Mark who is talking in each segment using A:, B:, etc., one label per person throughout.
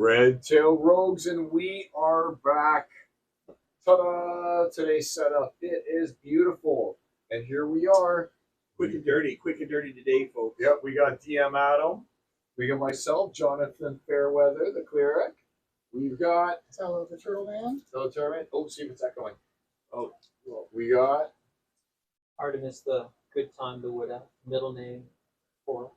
A: Red Tail Rogues, and we are back. Ta-da! Today's setup, it is beautiful. And here we are.
B: Quick and dirty today, folks.
A: Yep, we got DM Adam. We got myself, Jonathan Fairweather, the cleric. We've got
C: Hello, the Turtle Man.
A: Toterman. Oh, see if it's echoing.
B: Oh,
A: Well, we got
D: Artemis, the good time, the Widow, middle name, Cora.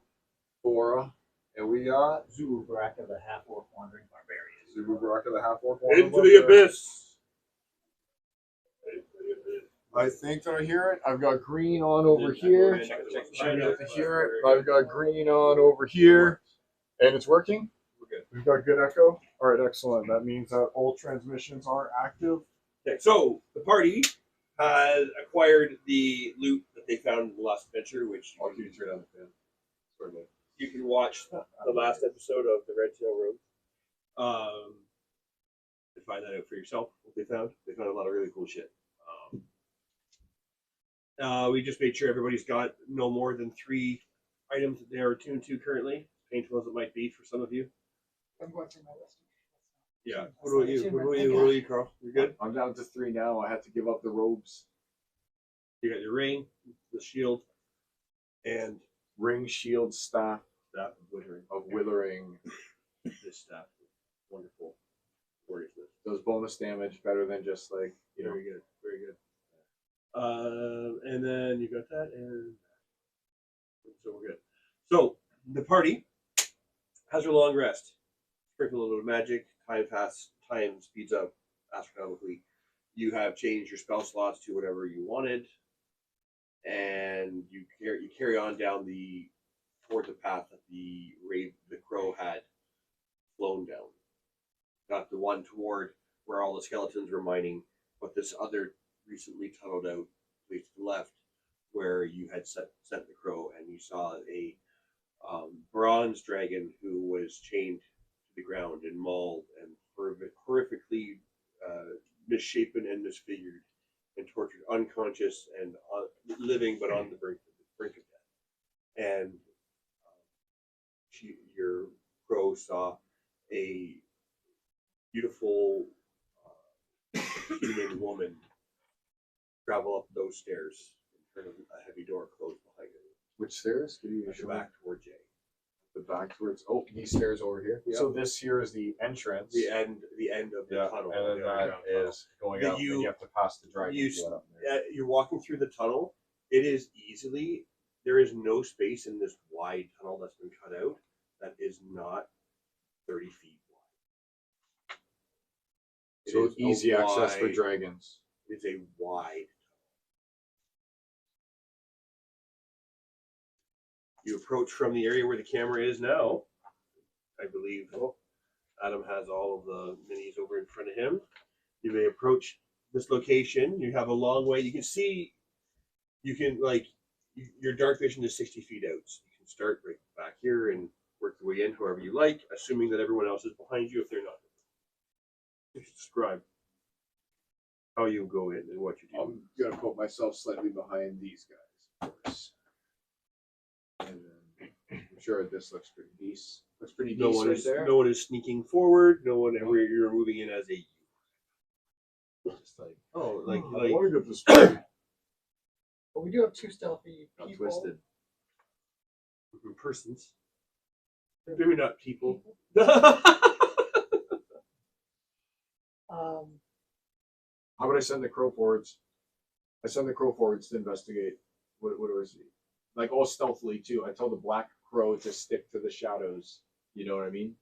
A: Bora. And we got
D: Zulu Baraka, the half-orc wandering barbarian.
A: Zubu Baraka, the half-orc.
B: into the abyss.
A: I think I hear it. I've got green on over here. Should be able to hear it. I've got green on over here. And it's working?
B: We're good.
A: We've got good echo? All right, excellent. That means that all transmissions are active.
B: Okay, so the party has acquired the loot that they found in the last adventure, which
A: I'll keep you turn on the fan. Sorry, man.
B: you can watch the last episode of the Red Tail Road. To find that out for yourself, what they found. They found a lot of really cool shit. We just made sure everybody's got no more than 3 items that they are attuned to currently, painful as it might be for some of you.
C: I'm going through my list.
B: Yeah. What about you? What about you, Carl? You're good?
A: I'm down to 3 now. I had to give up the robes.
B: You got your ring, the shield, and
A: Ring, shield, staff
B: that withering.
A: of withering.
B: This staff. Wonderful. Warriors.
A: Does bonus damage better than just like, you know.
B: Very good. Very good. And then you got that, and so we're good. So the party has a long rest. Sprinkle a little magic. Time speeds up astronomically. You have changed your spell slots to whatever you wanted, and you carry on down toward the path that the crow had flown down. Not the one toward where all the skeletons were mining, but this other recently tunneled out place to the left, where you had sent the crow, and you saw a bronze dragon who was chained to the ground and mauled and horrifically misshapen and misfigured and tortured, unconscious and living, but on the brink of death. And your crow saw a beautiful human woman travel up those stairs and turn a heavy door closed behind her.
A: Which stairs? Could you
B: At the
A: show me?
B: back toward Jay.
A: The back towards. Oh, these stairs over here.
B: Yeah.
A: So this here is the entrance.
B: The end of the
A: Yeah,
B: tunnel.
A: and then
B: the
A: that
B: underground tunnel.
A: is going
B: That
A: up,
B: you-
A: and you have to pass the dragon
B: you
A: to get up there.
B: You're walking through the tunnel. It is easily, there is no space in this wide tunnel that's been cut out that is not 30 feet wide. It
A: So
B: is
A: it's easy
B: a
A: access for
B: wide-
A: dragons.
B: It's a wide. You approach from the area where the camera is now. I believe Adam has all of the minis over in front of him. You may approach this location. You have a long way. You can see, your dark vision is 60 feet out. So you can start right back here and work your way in however you like, assuming that everyone else is behind you if they're not. You should describe how you go in and what you do.
A: I'm gonna put myself slightly behind these guys first. And then I'm sure this looks pretty decent. Looks pretty
B: No
A: decent
B: one
A: right
B: is
A: there.
B: no one is sneaking forward. No one ever. You're moving in as a.
A: Just like
B: I
A: I want to get this pretty
C: But we do have 2 stealthy
A: not
C: people.
A: twisted.
B: persons. Maybe not people.
A: How about I send the crow forwards? I send the crow forwards to investigate. What do I see? Like all stealthily too. I tell the black crow to stick to the shadows. You know what I mean?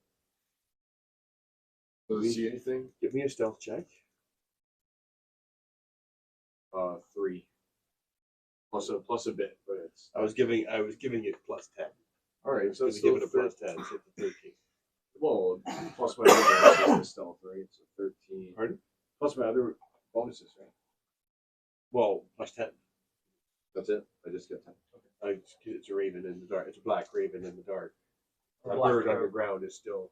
A: Does it see anything?
B: Give me a stealth check.
A: 3. Plus a bit, but it's
B: I was giving it plus 10.
A: all right. So
B: So
A: it's
B: give
A: still
B: it a plus 10. So it's a 13.
A: Well, plus my other bonuses is stealth, right? So 13.
B: Pardon?
A: Plus my other bonuses, right?
B: Well, plus 10.
A: That's it. I just get 10.
B: It's a raven in the dark. It's a black raven in the dark.
D: A
B: A
D: black
B: bird
D: crow.
B: underground is still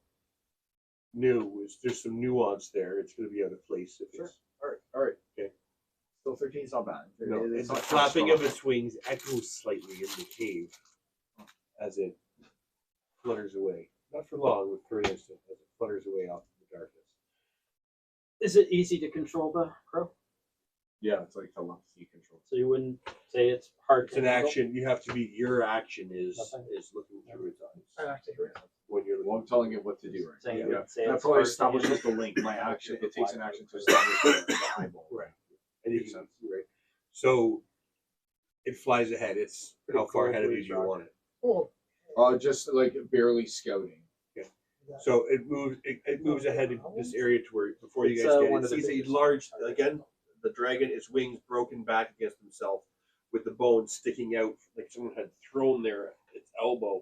B: new. There's some nuance there. It's going to be out of place if
A: Sure.
B: it's.
A: All right.
B: Okay.
A: Still 13 is not bad.
B: No,
A: It's
B: it's the
A: not
B: flapping
A: catastrophic.
B: of its wings echoes slightly in the cave as it flutters away. Not for long, but for an instant, as it flutters away
D: Is it easy to control the crow?
A: Yeah, it's like telepathy control.
D: So you wouldn't say it's hard
B: It's
D: to
B: an
D: handle?
B: action. You have to be. Your action is
D: Nothing.
B: looking through its
C: I
B: eyes
C: actually heard
B: when you're
A: Well, I'm telling it what to do right
D: Saying
A: now.
D: you would say
A: That
D: it's
A: probably
D: hard to
A: establishes
D: handle.
A: the link. My action, it takes an action to establish the eyeball.
B: Right. And you
A: Makes
B: can,
A: sense.
B: right. So it flies ahead. It's
A: Pretty
B: how far
A: cool,
B: ahead of you
A: pretty
B: do you want it?
C: Oh,
A: Just like barely scouting.
B: So it moves. It moves ahead in this area to where before you
D: It's,
B: guys get
D: one
B: it,
D: of the
B: sees a
D: biggest
B: large.
D: ones.
B: Again, the dragon, its wings broken back against himself, with the bone sticking out like someone had thrown its elbow.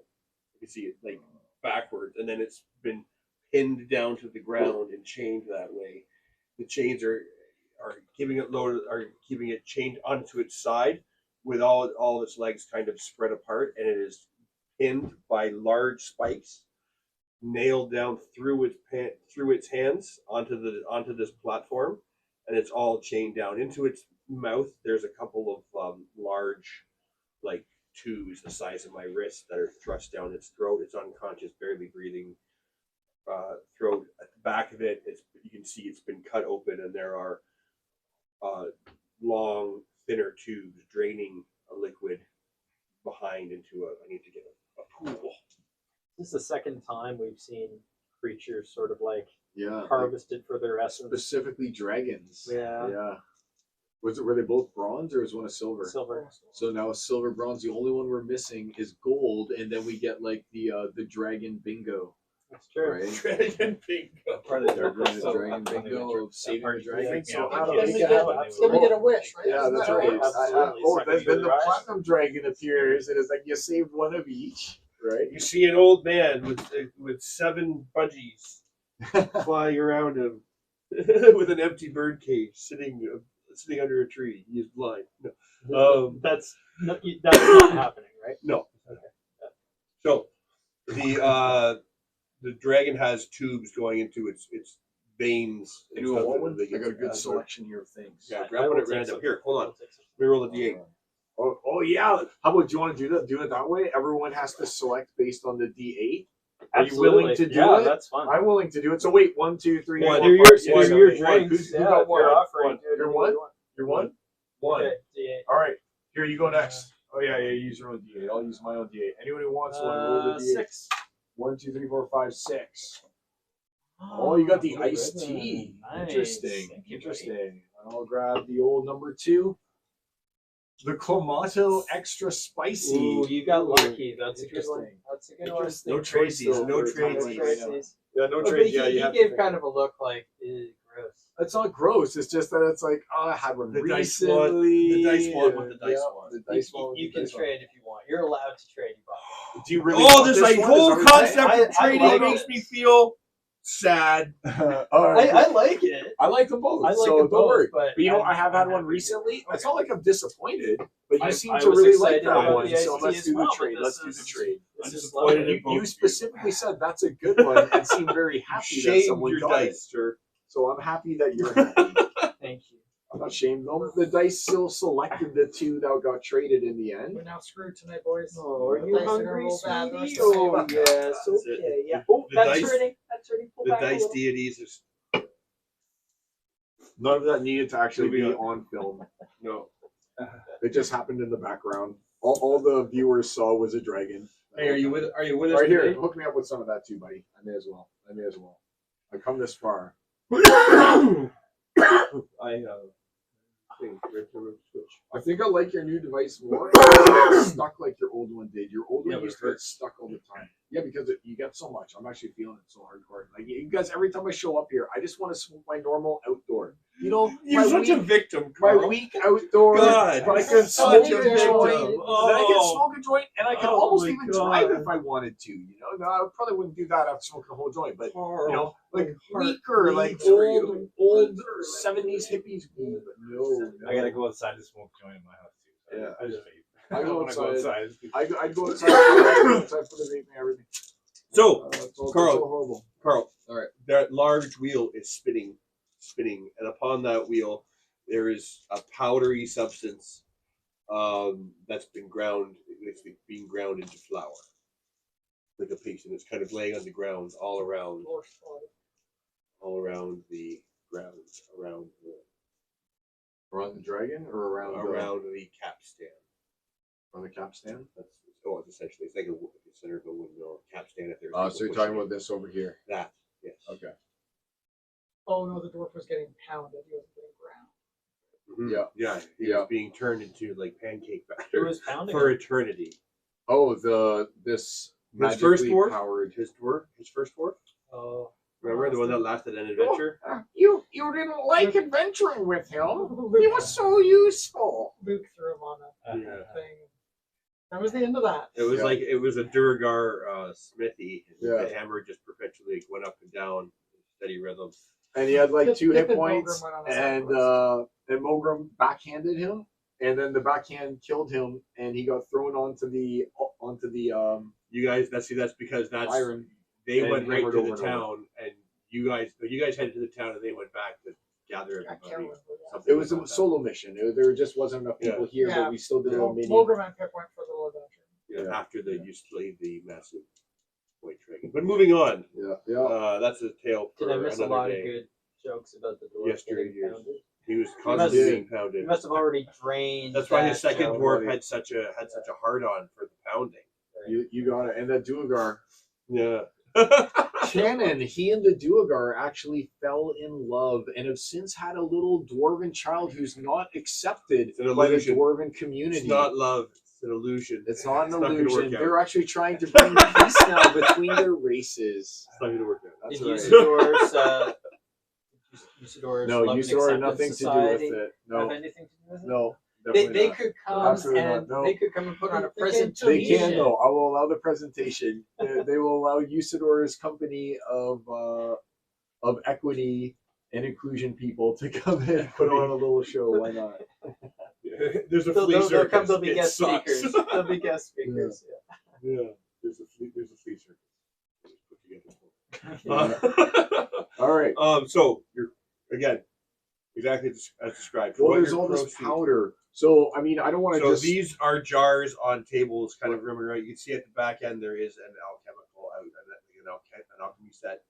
B: You can see it like backwards, and then it's been pinned down to the ground and chained that way. The chains are keeping it loaded, are keeping it chained onto its side, with all of its legs kind of spread apart, and it is pinned by large spikes, nailed down through its hands onto this platform, and it's all chained down into its mouth. There's a couple of large, like tubes the size of my wrist that are thrust down its throat. It's unconscious, barely breathing. Throat at the back of it, you can see it's been cut open, and there are long, thinner tubes draining a liquid behind into a. I need to get a pool.
D: This is the second time we've seen creatures sort of like
A: Yeah.
D: harvested for their essence.
A: Specifically dragons.
D: Yeah.
A: Yeah. Were they both bronze or was one a silver?
D: Silver.
A: So now silver, bronze. The only one we're missing is gold, and then we get like the dragon bingo,
D: That's true.
A: right?
B: Dragon bingo.
E: Part of
A: They're
E: their
A: doing the dragon bingo of saving the dragon. So
C: Yeah,
A: Adam,
C: then
A: we
C: we
A: can
C: get-
A: have
C: then we get a wish, right?
A: Yeah,
C: Isn't
A: that's
C: that how it
A: right.
C: works?
D: Absolutely.
A: Then the
D: Right.
A: platinum dragon appears, and it's like you saved one of each, right?
B: You see an old man with 7 budgies flying around him with an empty bird cage sitting under a tree. He is blind. No.
D: That's not happening, right?
B: No. So the dragon has tubes going into its veins.
A: You know what one?
B: They
A: I
B: get-
A: got a good selection here of things.
B: Yeah,
D: I
B: grab one
D: will
B: at
D: take
B: random.
D: some.
B: Here, hold
D: I
B: on.
D: will take some.
B: Let me roll a d8.
A: Oh yeah. How about do you want to do it that way? Everyone has to select based on the D8. Are you willing
D: Absolutely.
A: to do
D: Yeah,
A: it?
D: that's fun.
A: I'm willing to do it. So wait, 1, 2, 3,
B: One.
A: 4,
D: Do your,
A: 5,
D: do
A: 6,
D: your
A: 7, 8.
D: drinks.
A: Who
D: Yeah,
A: got
D: if
A: one?
D: you're offering,
A: One.
D: do it
A: You're
D: any
A: one?
D: way you want.
A: You're one? One.
D: Okay, D8.
A: All right. Here you go next. Oh yeah, use your own D8. I'll use my own D8. Anyone who wants one, roll the D8.
D: 6.
A: 1, 2, 3, 4, 5, 6. Oh, you got the
D: blue
A: iced
D: ribbon.
A: tea.
D: Nice.
A: Interesting.
D: Thank you, buddy.
A: Interesting. I'll grab the old number 2. The Clamato extra spicy.
D: Ooh, you got lucky. That's a good one.
A: Interesting.
D: That's a good one.
A: Interesting.
B: No
A: choice,
B: tradesies,
A: though,
B: no
A: for a time
B: tradesies.
A: like right now.
D: Tracy's.
A: Yeah, no
D: But
A: trades.
D: he,
A: Yeah, you
D: he
A: have
D: gave
A: to
D: kind of a look like, gross.
A: It's not gross. It's just that it's like, oh, I had one
B: The dice
A: recently.
B: want- the dice want what the dice
A: Yeah,
B: want.
A: The dice want what
D: You
A: the
D: can
A: dice want.
D: trade if you want. You're allowed to trade. You bought
A: Do you really
B: Oh,
A: want
B: this
A: this
B: like
A: one?
B: whole
A: Is that what you're
B: concept
A: saying?
B: of trading
D: like
B: makes
D: it.
B: me feel sad.
A: All right.
D: I like it.
A: I like them both.
D: I like
A: so
D: them
A: don't
D: both,
A: worry.
D: but
A: But you know, I have had
D: I'm
A: one
D: happy.
A: recently. It's not like I'm disappointed, but you
D: I-
A: seem
D: I
A: to
D: was
A: really like
D: excited
A: that
D: about
A: one.
D: the
A: So
D: iced
A: let's
D: tea as
A: do the
D: well, but
A: trade.
D: this
A: Let's do
D: is-
A: the trade.
D: This
B: I'm
D: is
B: disappointed
D: lovely.
B: in both
A: You
B: of
A: specifically said that's a good one and seemed very happy that
B: Shamed
A: someone
B: your
A: got
B: dice,
A: it.
B: sir.
A: So I'm happy that you're happy.
D: Thank you.
A: I'm not ashamed. No, the dice still selected the 2 that got traded in the end.
C: We're now screwed tonight, boys.
D: Oh, are you
C: Dice are gonna
D: hungry,
C: roll bad the
D: sweetie?
C: rest of the
D: Oh,
C: night.
D: yes.
B: That's it.
D: Okay. Yeah. Oh,
B: The
D: that's
B: dice-
D: hurting. That's hurting. Pull
B: The
D: back a
B: dice
D: little.
B: deities are
A: None of that needed to actually be
B: Moving
A: on film.
B: no.
A: It just happened in the background. All the viewers saw was a dragon.
B: Hey, are you with us
A: Right here,
B: today?
A: hook me up with some of that too, buddy. I may as well. I come this far.
B: I thing, red to switch.
A: I think I like your new device more. It doesn't get stuck like your old one did. Your old
B: Yeah,
A: one
B: but
A: used
B: it
A: to get
B: hurts.
A: stuck all the time. Yeah, because you get so much. I'm actually feeling it so hardcore. Like you guys, every time I show up here, I just want to smoke my normal outdoor. You know,
B: You're
A: my
B: such a
A: week,
B: victim,
A: my
B: Carl.
A: week outdoor.
B: God,
A: but I
B: you're
A: can
B: such
A: smoke
B: a
A: a joint.
B: victim.
A: Then I can
B: Oh.
A: smoke a joint, and I can
B: Oh
A: almost
B: my
A: even
B: God.
A: drive if I wanted to. You know, no, I probably wouldn't do that after smoking a whole joint, but you know, like
B: heart
A: weaker, like
B: bleeds for you.
A: old 70s hippies weed. But no,
E: I gotta go outside to smoke joint in my house too. So
A: Yeah.
E: I just vape.
A: I go
E: wanna
A: outside.
E: outside.
A: I'd go outside. I'd go outside for the vape and everything.
B: So,
A: It's all
B: Carl.
A: horrible.
B: Carl,
A: All right.
B: that large wheel is spinning, and upon that wheel, there is a powdery substance that's been ground. It's being ground into flour, like a paste, and it's kind of laying on the ground all around the grounds around
A: Around the dragon or around
B: the capstan.
A: on the capstan?
B: That's it's essentially it's like a center of a windmill capstan. If there's
A: So you're talking about this over here.
B: that? Yes.
A: Okay.
C: Oh no, the dwarf was getting pounded. He wasn't getting ground.
B: Mhm.
A: Yeah.
B: Yeah. He
A: Yeah.
B: was being turned into like pancake
D: Who
B: batter
D: was pounding
B: for
D: him?
B: eternity.
A: Oh, this
B: His first
A: magically
B: dwarf?
A: powered.
B: His first dwarf.
D: Oh,
B: Remember the one that lasted an adventure?
A: You didn't like adventuring with him. He was so useful.
C: Luke threw him on a
B: Yeah.
C: thing. That was the end of that.
B: It was
A: Yeah.
B: like it was a Duragar smithy. And
A: Yeah.
B: the hammer just perpetually went up and down, in steady rhythm.
A: And he had like
C: Pip-
A: 2
C: Pip
A: hit
C: and
A: points,
C: Mogrim went on a side
A: and Mogrim backhanded him, and then the backhand killed him, and he got thrown onto the
B: You guys, that's because that's
A: iron.
B: they
A: and
B: went right
A: hammered
B: to
A: over
B: the
A: and over.
B: town, and you guys headed to the town, and they went back to gather
C: I can't
B: everybody.
C: remember. Yeah.
B: Something
A: It was a
B: about that.
A: solo mission. There just wasn't enough people here,
C: Yeah.
A: but we still did a mini.
C: Mogrim and Pip went for the little adventure.
B: Yeah,
A: Yeah.
B: after you slayed the massive white dragon. But moving on,
A: Yeah.
B: that's a tale for
D: did I miss a
B: another
D: lot
B: day.
D: of good jokes about the dwarf
B: Yesterday
D: getting
B: years.
D: pounded?
B: He was
D: must-
B: constantly being
D: You
B: pounded.
D: must have already drained.
B: That's why
D: that
B: his second
D: joke.
B: dwarf had such a hard on for the pounding.
A: You got it. And that Duergar.
B: Yeah.
A: Canon, he and the Duergar actually fell in love and have since had a little dwarven child who's not accepted
B: It's an
A: by the
B: illusion.
A: dwarven community.
B: It's not love. It's an illusion.
A: It's not an
B: It's not gonna
A: illusion.
B: work out.
A: They're actually trying to bring peace now between their races.
B: It's not going to work out.
A: That's
D: Did
A: right.
D: Usador's
A: No,
D: Love and
A: Usador had
D: Acceptance
A: nothing to do
D: Society
A: with it.
D: have
A: No,
D: anything to do with it?
A: no.
D: They,
A: definitely
D: they
A: not.
D: could come
A: Absolutely
D: and
A: not, no.
D: they could come and put on a
C: They can
D: presentation.
C: too.
A: They can though. I will allow the presentation. They will allow Usador's company of equity and inclusion people to come in and put on a little show. Why not?
B: There's a
D: They'll,
B: flea
D: they'll come.
B: circus.
D: They'll be
B: It
D: guest
B: sucks.
D: speakers. They'll be guest speakers.
B: Yeah. There's a flea circus.
A: Yeah.
B: Put together.
A: All right.
B: So you're again exactly as described. For
A: Well,
B: what
A: there's
B: your
A: all this
B: proceeds-
A: powder. So I mean, I don't want to
B: So
A: just.
B: these are jars on tables, kind of rimming around. You can see at the back end there is an alchemical out, an alchemy set.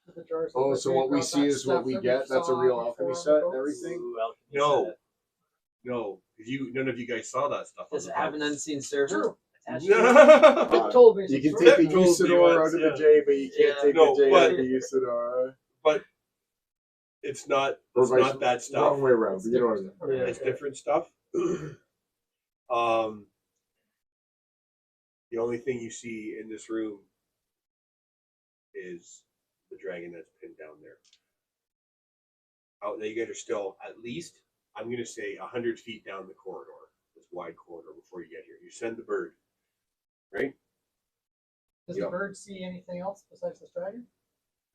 C: With the jars
A: Oh,
C: of
A: so
C: liquid,
A: what we
C: got
A: see
C: that
A: is what
C: stuff
A: we
C: that
A: get. That's a
C: saw
A: real
C: before
A: alchemy
C: on
A: set and
C: the boats.
A: everything?
D: Ooh, alchemy
B: No.
D: set.
B: No, because none of you guys saw that stuff.
D: Does
B: on
D: it
B: the
D: have an
B: box.
D: unseen server?
C: True.
D: attached to it?
B: No.
C: Pip told me.
A: You can
C: some
A: take
C: sort
A: a
C: of-
B: told me
A: Usador
B: once,
A: out of
B: yeah.
A: the J, but you can't
D: Yeah.
A: take
B: No,
A: the J
B: but-
A: out of the Usador.
B: It's not.
A: Or
B: It's
A: vice-
B: not that stuff.
A: Wrong way around. But you know what I mean.
D: Yeah.
B: It's different stuff. The only thing you see in this room is the dragon that's pinned down there. Out there, you guys are still at least, I'm going to say, 100 feet down the corridor, this wide corridor before you get here. You send the bird, right?
C: Does
B: Yeah.
C: the bird see anything else besides this dragon?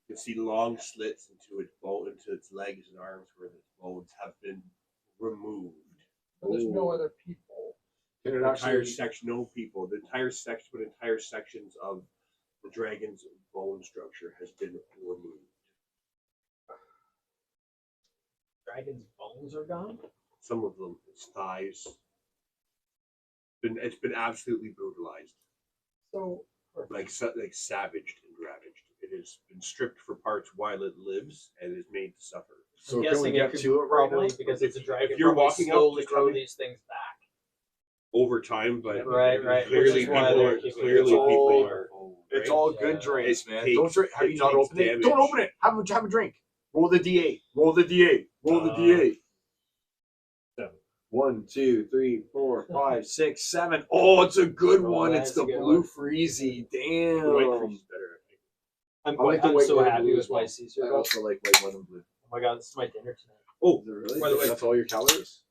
B: You can see long slits into its bone, into its legs and arms where the bones have been removed.
C: But there's no
A: Ooh.
C: other people.
A: Can it
B: The entire
A: actually?
B: section, no people. The entire section, but entire sections of the dragon's bone structure has been removed.
D: Dragon's bones are gone.
B: Some of them, its thighs. It's been absolutely brutalized,
C: So
B: like savaged and ravaged. It has been stripped for parts while it lives and is made to suffer.
A: So
D: I'm
A: can we
D: guessing
A: get
D: it could
A: to it right
D: probably
A: now?
D: because it's a dragon.
B: If you're
D: probably
B: walking up,
D: slowly
B: just
D: grow
B: tell me.
D: these things back.
B: Over time, but
D: Right, which
B: Clearly,
D: is why
B: people
D: they're
B: are
D: keeping
B: clearly
A: it.
B: people are.
A: It's
B: right?
A: all
D: Yeah.
A: good drinks,
B: It
A: man.
B: takes-
A: Don't drink. Have
B: it
A: you not
B: takes
A: opened it?
B: damage.
A: Don't open it. Have a drink. Roll the D8. Roll the D8. Roll the D8. 1, 2, 3, 4, 5, 6, 7. Oh, it's a good
D: Oh,
A: one.
D: that's
A: It's
D: a
A: the
D: good
A: blue
D: one.
A: freezy.
B: The white
A: Damn.
B: crease is better, I think.
D: I'm,
A: I like the
D: I'm
A: white,
D: so
A: white, and
D: happy
A: blue
D: with
A: as well.
D: my Caesar.
A: I
D: Oh
A: also like white, white, and blue.
D: my god, this is my dinner tonight.
B: Oh,
A: Is it really?
B: by the way,
A: That's all your calories?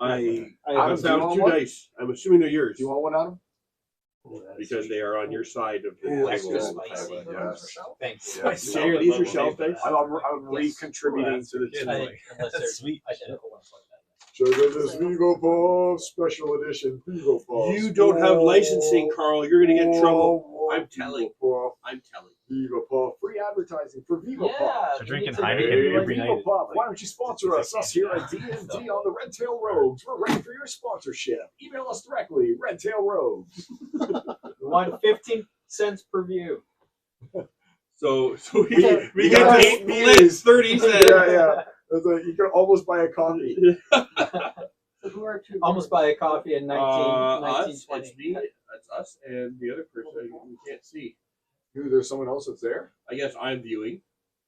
B: I
A: Adam,
B: found
A: do you want
B: 2
A: one?
B: dice. I'm assuming they're yours
A: Do you want one, Adam?
B: because they are on your side of the
D: Ooh,
B: table.
D: extra
B: all the
D: spicy.
B: time.
A: Yes.
D: Thanks.
A: Yes.
B: Jared, these are shelf dice.
A: I'm
D: Yes.
A: recontributing to the
E: Yes.
A: team.
D: I
E: like-
D: think unless they're
E: That's sweet.
D: identical ones like that.
A: Check out this Vigo Puff special edition Vigo Puff.
B: You don't have licensing, Carl. You're gonna get in trouble.
A: Whoa,
B: I'm telling.
A: Vigo Puff.
B: I'm telling.
A: Vigo Puff. Free advertising for Vigo Puff.
D: Yeah,
E: So drinking
D: we need to-
E: Heineken
A: Hey,
E: every
A: Vigo
E: night.
A: Puff,
E: like,
A: why don't you sponsor us? Us here at D&D on the Red Tail Rogues. We're ready for your sponsorship. Email us directly, Red Tail Rogues.
D: We want 15 cents per view.
B: So we
A: We
B: get
A: got
B: 8
A: this
B: minutes 30 cents.
A: yeah. It's like you can almost buy a coffee.
C: So who are two?
D: Almost buy a coffee in 1920.
B: It's me. That's us, and the other person we can't see.
A: Dude, there's someone else that's there.
B: I guess I'm viewing.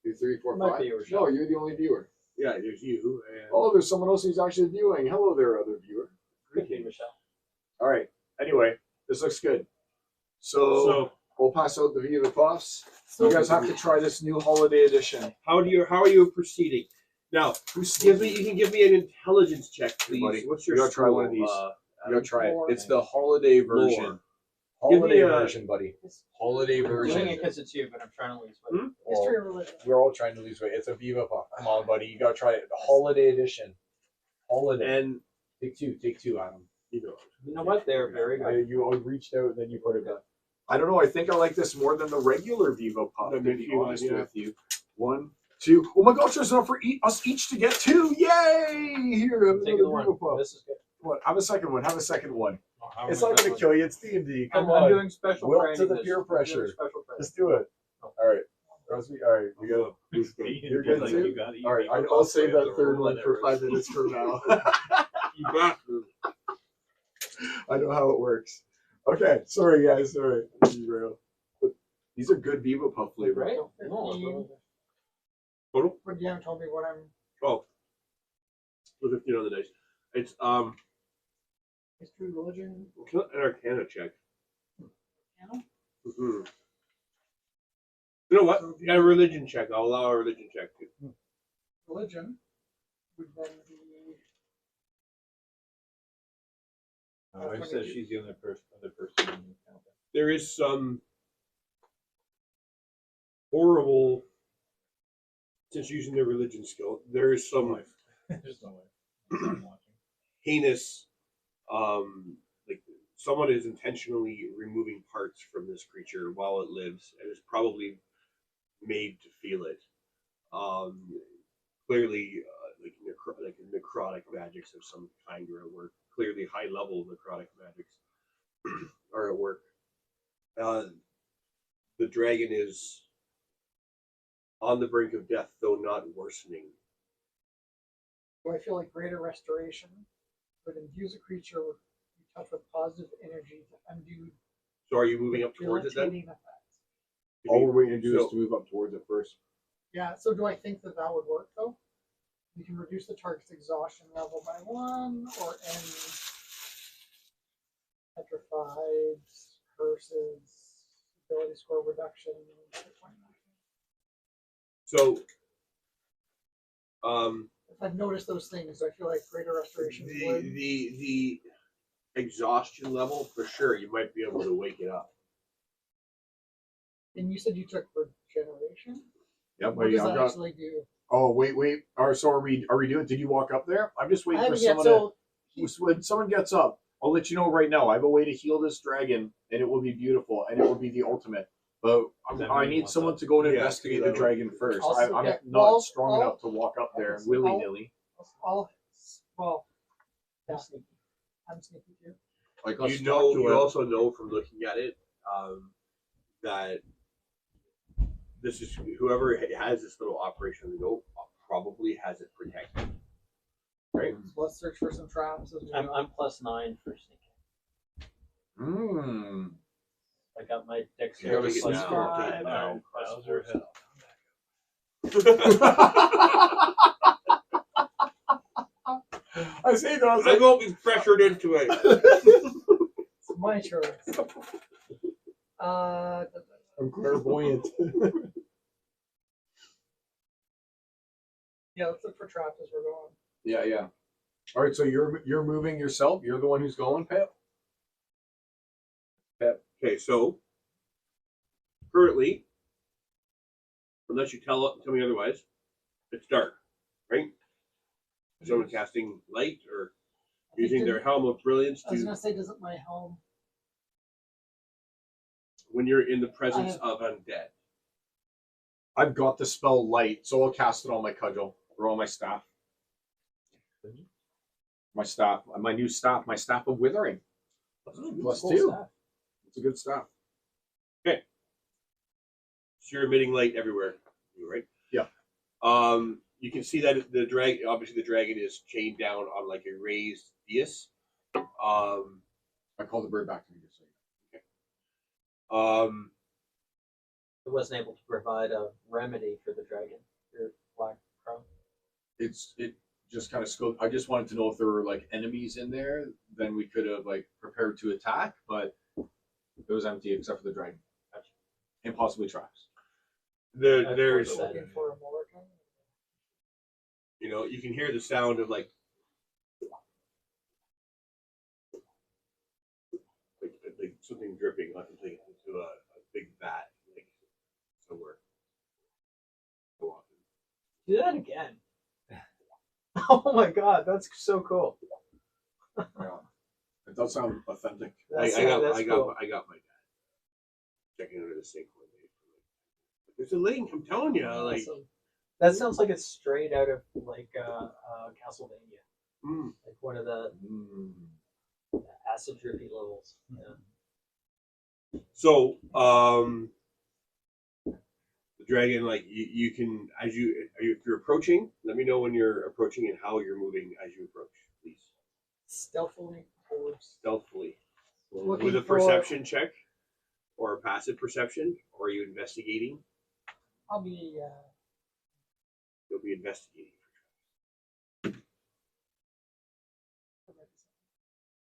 A: 2, 3, 4,
D: Might
A: 5.
D: be your
A: No, you're the only viewer.
B: Yeah, there's you. And
A: Oh, there's someone else who's actually viewing. Hello there, other viewer.
D: Could be Michelle.
A: All right. Anyway, this looks good. So we'll pass out the Viva Puffs.
C: So
A: You guys have to try this new holiday edition.
B: how are you proceeding? Now,
A: Who's
B: you can give me an intelligence check, please.
A: buddy.
B: What's
A: You
B: your
A: gotta try one of
B: school,
A: these. You gotta try it.
C: Lore.
A: It's the holiday version.
B: Lore.
A: Holiday
B: Give me a-
A: version, buddy. Holiday
D: I'm doing
A: version.
D: it because it's you, but I'm trying to lose weight.
B: Hmm?
C: history of religion.
A: We're all trying to lose weight. It's a Viva Puff. Come on, buddy. You gotta try it. The holiday edition. Holiday.
B: And
A: Take two, Adam.
B: you know,
D: You know what? They're very good.
A: You all reached out and then you put it back. I don't know. I think I like this more than the regular Viva Puff.
B: The
A: To be
B: Mickey one,
A: honest
B: yeah.
A: with you. 1, 2. Oh my gosh! There's enough for us each to get 2. Yay! Here, have
D: Take
A: another
D: the one.
A: Viva Puff.
D: This is good.
A: What? Have a second one. Have a second one.
D: How
A: It's
D: much
A: not
D: that
A: gonna
D: was?
A: kill you. It's D&D. Come
D: I'm
A: on.
D: doing special
A: Wilt
D: training.
A: to the
D: this-
A: peer
D: I'm doing
A: pressure.
D: Special training.
A: Just do it. All right. Trust me. All right. You go. You're good
E: Like,
A: too.
E: you gotta eat
A: All right.
E: Viva
A: I'll
E: Puff
A: save
E: with
A: that
E: or
A: third one for
E: whatever.
A: 5 minutes from now.
B: you bastard.
A: I know how it works. Okay. Sorry, guys. Sorry. Derail. But these are good Viva Puff flavor.
D: Right?
C: So 15.
B: Total?
C: But you haven't told me what I'm.
B: 12. So 15 on the dice. It's
C: History of religion.
B: an Arcana check.
C: Piano?
B: Mm-hmm. You know what? Yeah, a religion check. I'll allow a religion check too.
C: Religion would then be.
E: My wife says she's the other person in the count.
B: There is some horrible, since using their religion skill, there is some
E: There's no way. I'm watching.
B: heinous, like someone is intentionally removing parts from this creature while it lives and is probably made to feel it. Clearly, like necrotic magics of some kind are at work. Clearly, high level necrotic magics are at work. The dragon is on the brink of death, though not worsening.
C: Do I feel like greater restoration would infuse a creature with you touch with positive energy to undo
B: So, are you moving up towards it then?
C: debilitating effects?
A: All we're waiting to do
B: So-
A: is to move up towards it first.
C: Yeah, so do I think that that would work though? You can reduce the target's exhaustion level by 1 or any petrified, curses, ability score reduction.
B: So,
C: If I've noticed those things, I feel like greater restoration would.
B: the exhaustion level for sure, you might be able to wake it up.
C: And you said you took regeneration?
A: Yep,
C: What
A: buddy.
C: does
A: I've
C: that
A: got.
C: actually do?
A: Oh, wait. So are we doing? Did you walk up there? I'm just
C: I
A: waiting for
C: haven't yet,
A: someone
C: so
A: when someone gets up, I'll let you know right now. I have a way to heal this dragon, and it will be beautiful, and it will be the ultimate. But I need someone to go and
B: Yeah,
A: investigate
B: that
A: the
B: would-
A: dragon first.
C: Also,
A: I'm
C: yeah,
A: not
C: well,
A: strong
C: well,
A: enough to walk up there
C: I'll-
A: willy nilly.
C: I'll well, yeah, sneaky. I'm sneaky too.
A: Like
B: You also know from looking at it that this is whoever has this little operation on the go probably has it protected. Right?
C: So let's search for some traps as we go.
D: I'm +9 for sneaking.
A: Mmm.
D: I got my
B: You gotta
D: dexterity
B: get
D: plus
B: now.
D: 5.
B: Okay,
E: now. Bowser has-
A: I say that. I was
B: I
A: like,
B: won't be pressured into it.
C: It's my choice.
A: I'm clairvoyant.
C: Yeah, let's look for traps as we're going.
A: Yeah. All right, so you're moving yourself. You're the one who's going, Pep.
B: Okay, so currently, unless you tell me otherwise, it's dark, right? Is someone casting light or using their helm of brilliance
C: I was
B: to
C: gonna say, doesn't my helm?
B: when you're in the presence
C: I
B: of undead?
A: I've got the spell light, so I'll cast it on my cudgel or on my staff. My new staff, my staff of withering. +2.
D: Cool stuff.
A: It's a good staff.
B: So you're emitting light everywhere, right?
A: Yeah.
B: You can see that obviously the dragon is chained down on like a raised dais.
A: I called the bird back to me just so you
D: It wasn't able to provide a remedy for the dragon, your black crow.
A: it just kind of scoped. I just wanted to know if there were like enemies in there. Then we could have like prepared to attack, but it was empty except for the dragon and possibly traps.
B: There's
D: Of course.
C: Looking for a Molokai.
B: you can hear the sound of like something dripping into a big vat like somewhere. Go on.
D: Do that again. Oh my god, that's so cool.
A: Yeah. It does sound authentic.
B: I
D: That's,
B: got
D: cool.
B: my dad checking under the sink one day. There's a link. I'm telling you, like
D: Awesome. That sounds like it's straight out of like Castlevania, like one of the acid drippy levels. Yeah.
B: so. The dragon, like you can if you're approaching. Let me know when you're approaching and how you're moving as you approach, please.
C: Stealthily towards.
B: Stealthily.
C: Looking
B: With a
C: for-
B: perception check or a passive perception, or are you investigating?
C: I'll be.
B: You'll be investigating.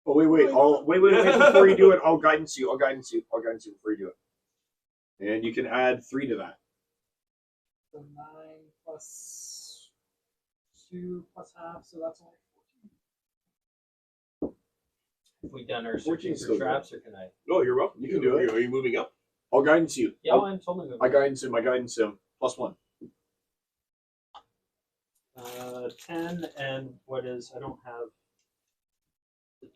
A: Oh wait! Wait! Before you do it, I'll guidance you before you do it. And you can add 3 to that.
C: The 9 plus 2 plus half, so that's only 14.
D: Have we done our
A: 14
D: searching
A: still
D: for
A: good.
D: traps, or can I?
B: No, you're welcome.
A: You can do it.
B: Are you moving up?
A: I'll guidance you.
D: Yeah, I'm totally moving.
A: I guidance him. +1.
D: 10 and what is? I don't have.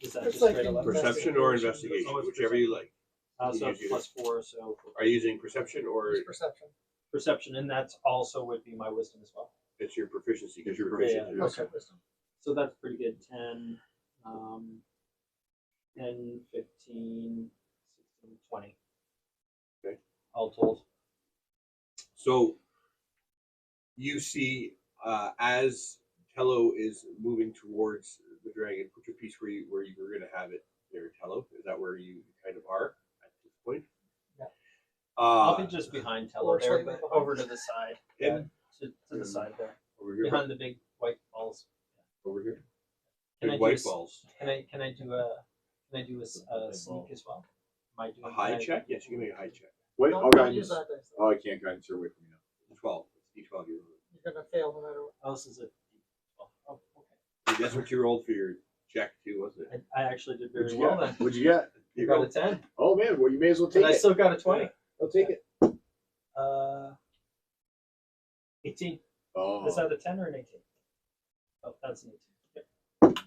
D: Is that
C: It's
D: just
C: like
D: straight
C: an
D: up?
B: Perception or
C: Investigation.
B: investigation,
D: Oh, it's
B: whichever you like.
D: So
B: You can use
D: +4, so
B: Are you using perception or
C: Just perception.
D: perception, and that's also would be my wisdom as well.
B: it's your proficiency?
A: It's your
B: proficiency.
D: Yeah.
C: Okay. Wisdom.
D: So that's pretty good. 10, 10, 15, 16, 20.
B: Okay.
D: All told.
B: So you see, as Tello is moving towards the dragon, put your piece where you were going to have it there, Tello. Is that where you kind of are at this point?
C: Yeah.
D: I'll be just behind Tello
C: or
D: there,
C: slightly
D: but
C: behind.
D: over to the side.
B: And
D: To the side there.
B: over here,
D: Behind the big white balls.
B: over here.
D: Can
B: Big
D: I do
B: white
D: a s-
B: balls.
D: Can I do a sneak as well? Am I doing
B: A high
D: can I-
B: check? Yes, you can make a high check.
A: Wait,
C: Don't-
A: I'll
C: don't
A: guidance.
C: use that dice, though.
A: Oh, I can't guidance her away from you now.
B: 12. It's D12 you roll.
C: You're gonna fail no matter what.
D: Oh, this is a. Oh,
B: That's what you rolled for your check too, wasn't it?
D: okay. I actually did
A: What'd
D: very
A: you
D: well
A: get?
D: then.
A: What'd you get?
D: You got a 10,
A: Oh man, well you may as well take
D: and I
A: it.
D: still got a 20.
A: I'll take it.
D: 18.
A: Oh.
D: Is that a 10 or an 18? Oh, that's an 18. Yep.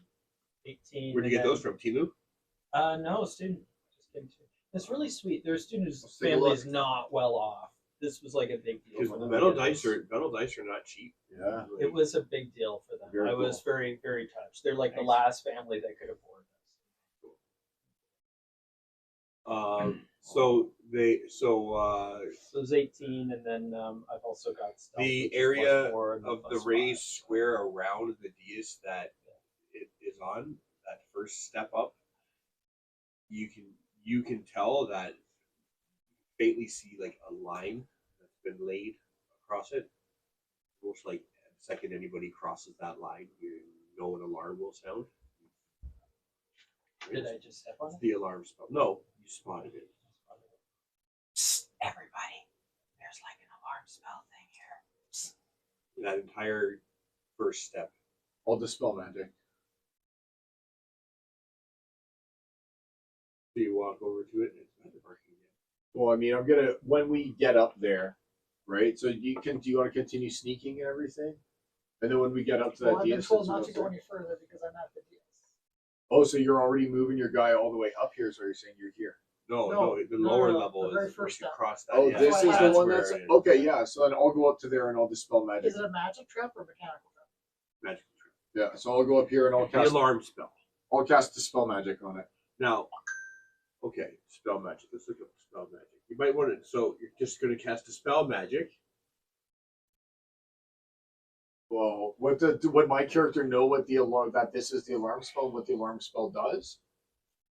D: 18.
B: Where'd you get
D: and
B: those from? Timu?
D: then- No, student. Just kidding. It's really sweet. There's a student whose
A: Let's take a
D: family
A: look.
D: is not well off. This was like a big deal
B: Because
D: for them.
B: metal
D: to get
B: dice
D: this.
B: are not cheap.
A: Yeah.
D: It was a big deal for them.
A: Very
D: I was
A: cool.
D: very, very touched. They're like the
A: Nice.
D: last family that could afford this.
B: So
D: So it was 18, and then I've also got stuff.
B: the
D: which is
B: area
D: +4 and
B: of the
D: +5.
B: raised square around the dais that it is on, that first step up, you can tell that faintly see like a line that's been laid across it. Almost like the second anybody crosses that line, you know an alarm will sound.
D: Did I just step on
B: It's
D: it?
B: the alarm spell. No, you spotted it.
D: Psst, everybody, there's like an alarm spell thing here.
B: That entire first step.
A: I'll dispel magic.
B: So you walk over to it, and it's not working yet.
A: Well, I mean, I'm gonna when we get up there, right? So do you want to continue sneaking and everything? And then when we get up to that
C: Well, I've been
A: dais,
C: told
A: it's
C: not
A: real
C: to go
A: quick.
C: any further because I'm at the DS.
A: Oh, so you're already moving your guy all the way up here, so you're saying you're here.
B: No,
C: No,
B: the
C: no,
B: lower
C: no,
B: level
C: the
B: is
C: very
B: once
C: first
B: you
C: step.
B: cross that.
A: Oh,
B: yeah,
A: this is the one
B: where
A: that's
B: it is.
A: okay. Yeah, so then I'll go up to there and I'll dispel magic.
C: Is it a magic trap or mechanical trap?
B: Magic trap.
A: Yeah, so I'll go up here and I'll
B: The
A: cast.
B: alarm spell.
A: I'll cast dispel magic on it.
B: Now, okay, spell magic. Let's look up spell magic. You might want to. So you're just going to cast Dispel Magic.
A: Well, would my character know what the alarm that this is the alarm spell? What the alarm spell does?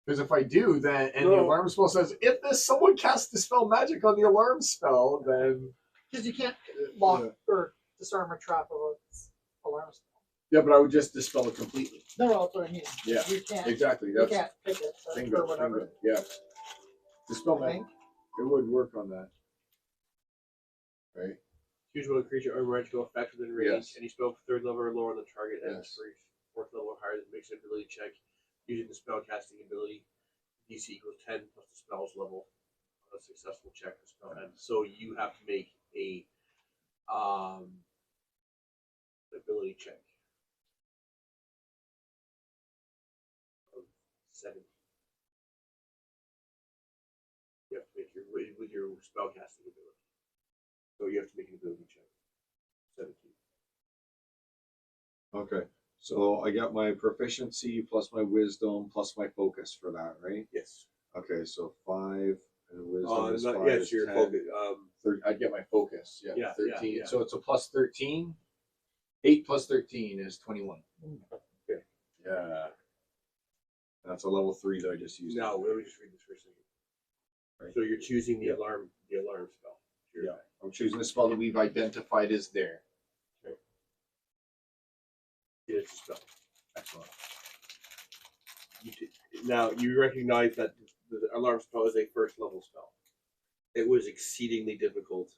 A: Because if I do, then and the
B: No.
A: alarm spell says if this someone casts dispel magic on the alarm spell, then
C: Because you can't lock or disarm a trap of a alarm spell.
A: yeah, but I would just dispel it completely.
C: No, that's what I mean.
A: Yeah,
C: You can't.
A: Exactly.
C: You
A: That's
C: can't pick it
A: bingo.
C: or whatever.
A: Bingo. Yeah, dispel
C: I
A: magic.
C: think.
A: It would work on that, right?
B: Choose one creature or magical effect within range.
A: Yes.
B: Any spell for third level or lower on the target, and
A: Yes.
B: for fourth level or higher that makes an ability check using the spell casting ability. DC equals 10 plus the spell's level on a successful check. The spell ends. So you have to make a ability check of 7. You have to make with your spell casting ability. So you have to make an ability check. 17.
A: Okay. So I got my proficiency plus my wisdom plus my focus for that, right?
B: Yes.
A: Okay, so 5 and wisdom is 5
B: yes,
A: is
B: your
A: 10.
B: focus.
A: I'd get my focus. Yeah,
B: Yeah,
A: 13.
B: yeah.
A: So it's a plus 13. 8 plus 13 is 21.
B: Okay.
A: Yeah. That's a level 3 that I just used.
B: Now, let me just read this for a second.
A: Right.
B: So you're choosing the
A: Yeah.
B: alarm spell.
A: Yeah. I'm choosing the spell that we've identified as there.
B: It's a spell.
A: Excellent.
B: Now you recognize that the alarm spell is a first level spell. It was exceedingly difficult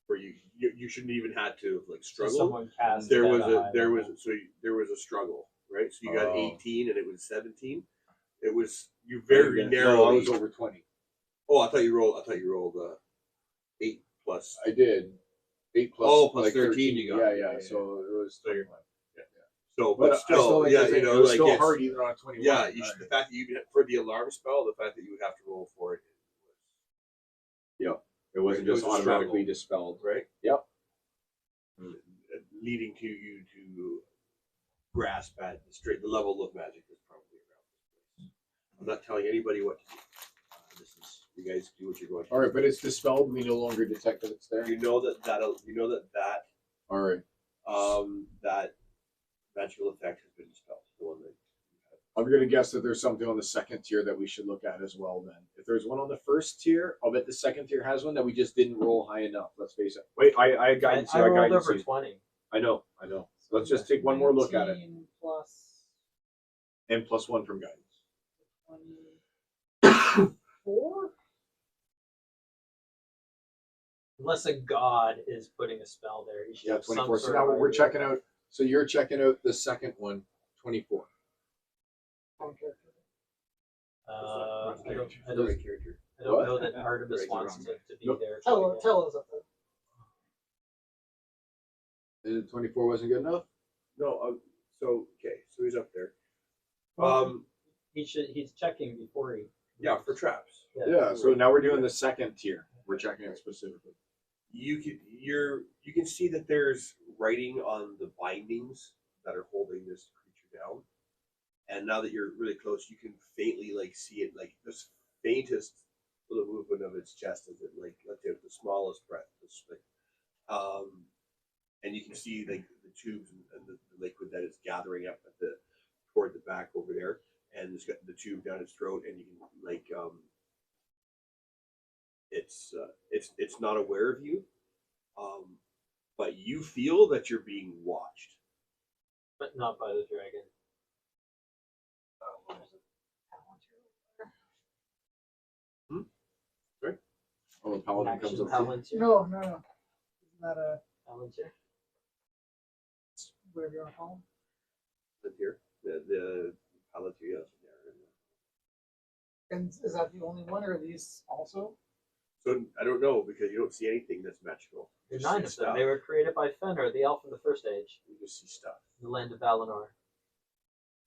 B: for you. You shouldn't even had to like
D: So
B: struggle.
D: someone cast
B: There
D: at
B: was
D: a
B: a
D: high
B: there was
D: level.
B: so there was a struggle, right? So you got
A: Oh.
B: 18 and it was 17. It was you very
A: No,
B: narrowly.
A: I was over 20.
B: Oh, I thought you rolled 8 plus.
A: I did. 8 plus.
B: Oh, plus
A: like
B: 13 you got.
A: Yeah. So it was
B: So you're-
A: 21.
B: So,
A: But
B: but still,
A: like
B: yeah,
A: I said,
B: you know,
A: it was
B: like
A: still
B: it's-
A: hard even on a 21.
B: Yeah,
A: All
B: the
A: right.
B: fact that you for the alarm spell, the fact that you would have to roll for it,
A: It wasn't
B: It was
A: just
B: a
A: automatically
B: struggle.
A: dispelled.
B: right?
A: Yep.
B: Leading to you to grasp at the level of magic is probably around this place. I'm not telling anybody what to do. This is you guys do what you're going to.
A: All right, but it's dispelled. We no longer detect that it's there.
B: You know that
A: All right.
B: that magical effect has been dispelled. The one that
A: I'm going to guess that there's something on the second tier that we should look at as well. Then, if there's one on the first tier, I'll bet the second tier has one that we just didn't roll high enough. Let's face it. Wait, I guidance
D: I
A: you. I
D: rolled
A: guidance
D: over
A: you.
D: 20.
A: I know. Let's just take one more look at it,
C: 19 plus
A: and plus 1 from guidance.
C: 24?
D: Unless a god is putting a spell there. You should
A: Yeah,
D: have some
A: 24. So
D: sort
A: now
D: of
A: we're
D: idea.
A: checking out. So you're checking out the second one, 24.
C: Okay.
D: I don't
B: character.
D: I don't
A: What?
D: know that Artemis
B: Right,
D: wants
B: you're
D: to be
A: Nope.
D: there.
C: Tell us up there.
A: And 24 wasn't good enough.
B: No, so he's up there.
D: He's checking before he.
B: Yeah, for traps.
A: Yeah. So now we're doing the second tier. We're checking it specifically.
B: You can see that there's writing on the bindings that are holding this creature down. And now that you're really close, you can faintly like see it, like this faintest little movement of its chest as it like let's say the smallest breath. And you can see like the tubes and the liquid that is gathering up at toward the back over there, and it's got the tube down its throat, and you can like it's not aware of you, but you feel that you're being watched.
D: But not by the dragon.
A: Oh, the paladin
D: Action
A: comes up. To you.
D: Palantir.
C: No. Isn't that a
D: Palantir.
C: whatever you want to call them?
B: But here, the Palantir,
C: And is that the only one, or are these also?
B: So I don't know because you don't see anything that's magical. You
D: There's
B: just
D: 9
B: see
D: of them.
B: stuff.
D: They were created by Fenrir, the elf of the First Age,
B: You just see stuff.
D: in the land of Valinor,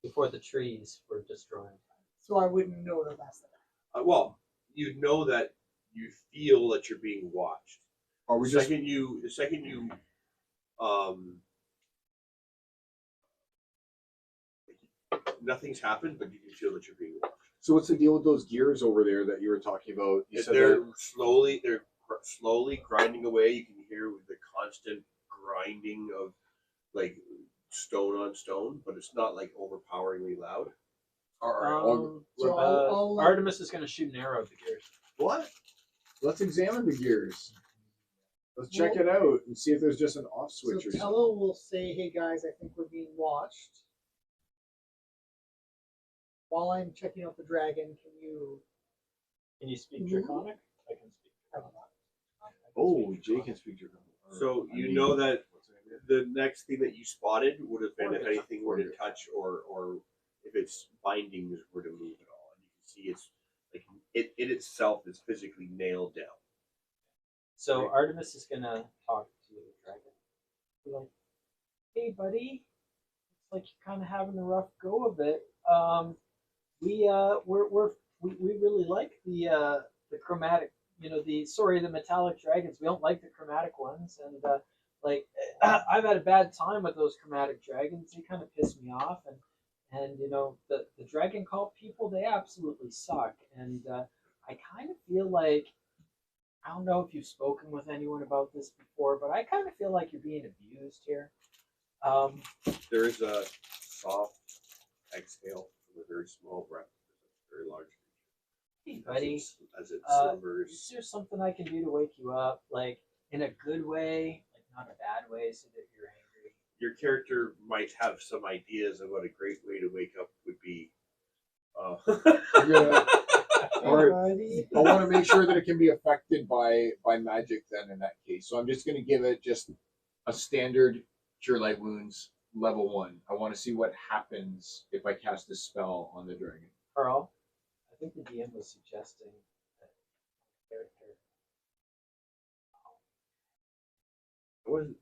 D: before the trees were destroyed.
C: So I wouldn't know that that's there.
B: Well, you know that you feel that you're being watched.
A: Are we
B: The
A: just?
B: second you nothing's happened, but you can feel that you're being watched.
A: So what's the deal with those gears over there that you were talking about? You
B: If
A: said
B: they're slowly grinding away. You can hear the constant grinding of like stone on stone, but it's not like overpoweringly loud.
C: So I'll
D: Artemis is going to shoot an arrow at the gears.
A: what? Let's examine the gears. Let's check it out and see if there's just an off
C: so
A: switch or something.
C: Tello will say, "Hey guys, I think we're being watched." While I'm checking out the dragon,
D: Can you speak
C: Mhm.
D: Draconic? I can speak Draconic.
A: Oh, Jay can speak your
B: So you know that the next thing that you spotted would have been if anything were to touch or if its bindings were to move at all. And you can see it's like it itself is physically nailed down.
D: So Artemis is going to talk to the dragon. Be like, hey, buddy, looks like you're kind of having a rough go of it. We really like the chromatic, the metallic dragons. We don't like the chromatic ones, and I've had a bad time with those chromatic dragons. They kind of piss me off, and the dragon cult people, they absolutely suck. And I kind of feel like, I don't know if you've spoken with anyone about this before, but I kind of feel like you're being abused here.
B: There is a soft exhale from a very small breath, a very large
D: Hey, buddy,
B: as it
D: is
B: slumbers.
D: there something I can do to wake you up, like in a good way, like not a bad way, so that you're angry?
B: Your character might have some ideas of what a great way to wake up would be.
A: Yeah. Or
C: buddy.
A: I want to make sure that it can be affected by magic. Then in that case, so I'm just going to give it just a standard cure light wounds level 1. I want to see what happens if I cast a spell on the dragon.
D: Carl, I think the DM was suggesting that character.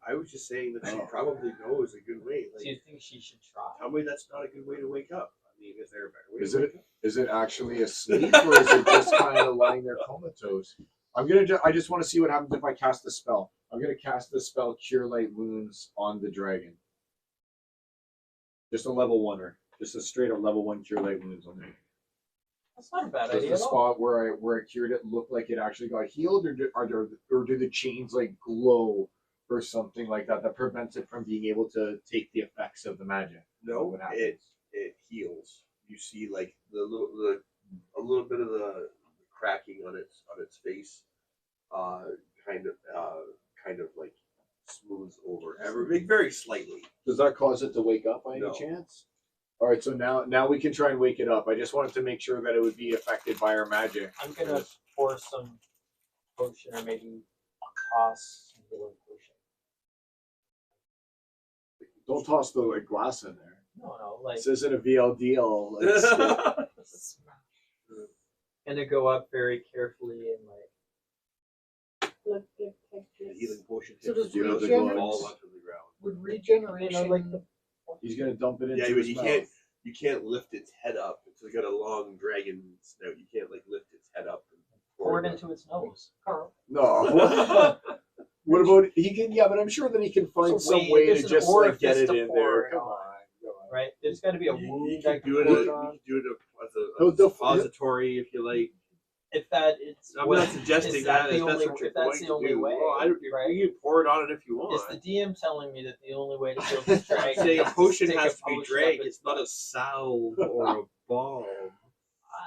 B: I was just saying that she
A: Oh.
B: probably knows a good way.
D: Do you think she should try?
B: Tell me that's not a good way to wake up. I mean, is there a better way
A: Is
B: to
A: it?
B: wake up?
A: Is it actually asleep or is it just kind of lying there comatose? I just want to see what happens if I cast the spell. I'm gonna cast the spell Cure Light Wounds on the dragon. Just a level 1er. Just a straight up level 1 Cure Light Wounds on there.
D: That's not a bad
A: Does
D: idea
A: the
D: at all.
A: spot where I cured it look like it actually got healed, or do the chains like glow or something like that that prevents it from being able to take the effects of the magic?
B: No,
A: What happens?
B: it heals. You see like a little bit of the cracking on its face, kind of like smooths over very slightly.
A: Does that cause it to wake up by any
B: No.
A: chance? All right, so now we can try and wake it up. I just wanted to make sure that it would be affected by our magic.
D: I'm gonna pour some potion, or maybe toss some healing potion.
A: Don't toss the glass in there.
D: No, like
A: This isn't a VLDL. Like,
D: gonna go up very carefully and like look
B: The healing potion
C: So
B: hits
C: does
B: you,
A: regenerate-
B: it falls onto the ground.
C: Would regeneration
D: like the
A: he's gonna dump it into
B: Yeah,
A: his
B: but you
A: mouth.
B: can't lift its head up. It's got a long dragon snout. You can't like lift its head up and
D: pour it into its nose.
C: Carl?
A: No. What about he can? Yeah, but I'm sure that he can find
D: There's a
A: some
D: way-
A: way to
D: there's an
A: just like get
D: orifice
A: it
D: to
A: in
D: pour
A: there.
D: it
A: Come
D: on.
A: on.
D: Right? There's got to be a
B: You
D: wound
B: can
D: that
B: do
D: can
B: it.
D: pour
B: You
D: it
B: can
D: on.
B: do it as a
A: No, the-
B: suppository if you like.
D: If that it's
B: I'm
D: what-
B: not suggesting
D: is that
B: that.
D: the
B: If that's
D: only,
B: what you're
D: if that's
B: going
D: the
B: to
D: only
B: do.
D: way,
B: Well,
D: right?
B: you can pour it on it if you
D: Is
B: want.
D: the DM telling me that the only way to heal this
B: I'm
D: dragon
B: saying
D: is
B: a potion
D: stick
B: has to be
D: potion
B: drank.
D: up its
B: It's not a
D: butt?
B: salve or a balm.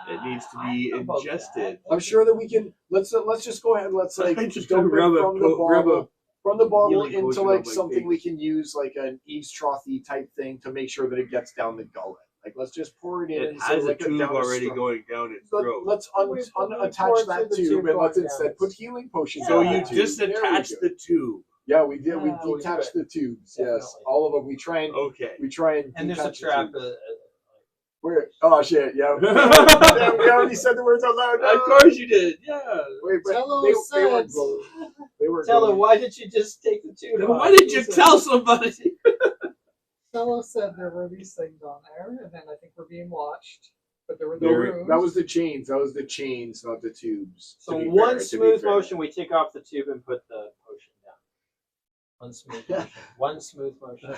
B: It needs to be
D: I don't know about
B: ingested.
D: that.
A: I'm sure that we can. Let's just go ahead. Let's like
B: I just
A: dump it
B: rub a
A: from the
B: po- rub
A: bottle. From the bottle
B: healing
A: into
B: potion
A: like
B: on my
A: something
B: face.
A: we can use like an Eve's Trothy type thing to make sure that it gets down the gullet. Like let's just pour it in.
B: It
A: so
B: has a
A: like
B: tube
A: down the
B: already
A: straw.
B: going down its
A: Let,
B: throat.
A: let's
C: We pour
A: unattach
C: it
A: that
C: through the
A: tube
C: tube
A: and let's
C: going
A: instead
C: down.
A: put healing potions.
B: So
A: down
B: you
A: the tube.
B: just
A: There we
B: attach
A: go.
B: the tube.
A: Yeah, we did. We
D: Yeah, we
A: detached
D: do
A: the tubes. Yes,
D: Definitely.
A: all of them. We try and
B: Okay.
D: And there's a
A: detach the
D: trap.
A: tubes. Where? Oh shit! Yeah. Yeah, we already said the words out loud.
B: Of course you did. Yeah.
A: Wait, but
C: Tello
A: they weren't
C: said-
A: going. They were
D: Tell her,
A: going.
D: why did you just take the tube off?
B: Why did you
D: Jesus.
B: tell somebody?
C: Tello said there were these things on there, and then I think we're being watched. But there were the
A: No,
C: runes.
A: that was the chains. That was the chains, not the tubes.
D: So
A: to be
D: one
A: fair, to be
D: smooth
A: fair.
D: motion, we take off the tube and put the potion down. One smooth motion. One smooth motion.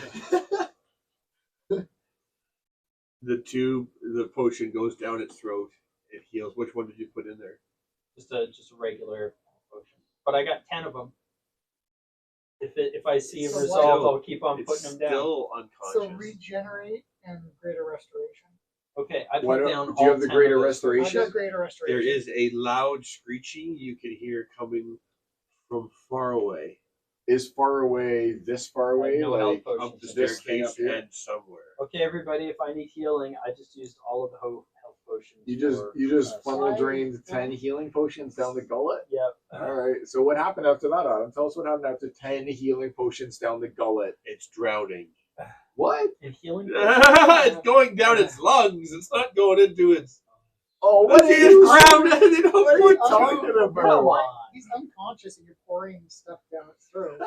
B: The tube, the potion goes down its throat. It heals. Which one did you put in there?
D: Just a regular potion. But I got 10 of them. If I see a
C: So
D: result,
B: what-
D: I'll keep on
B: It's
D: putting them down.
B: still
C: So
B: unconscious.
C: regenerate and greater restoration.
D: Okay, I
A: Why
D: put
A: don't-
D: down
A: do you
D: all
A: have the
D: 10
A: greater
D: of those.
A: restoration?
C: I got greater restoration.
B: There is a loud screeching you can hear coming from far away,
A: Is far away this far
D: I have
A: away?
D: no
A: Like
D: health
B: up the
D: potions.
A: this thing
B: staircase
A: up here?
B: and somewhere.
D: Okay, everybody, if I need healing, I just used all of the health potions.
A: You just
D: for,
A: funnel
C: I-
A: drained 10 healing potions down the gullet.
D: Yep.
A: All right. So what happened after that, Adam? Tell us what happened after 10 healing potions down the gullet.
B: It's drowning.
A: What?
D: And healing.
B: It's going down its lungs. It's not going into its.
A: Oh, what
B: It's
A: are you
B: grounded. They don't
A: What are
B: put
A: you talking
B: you-
A: about?
D: Come on.
C: He's unconscious and you're pouring stuff down his throat.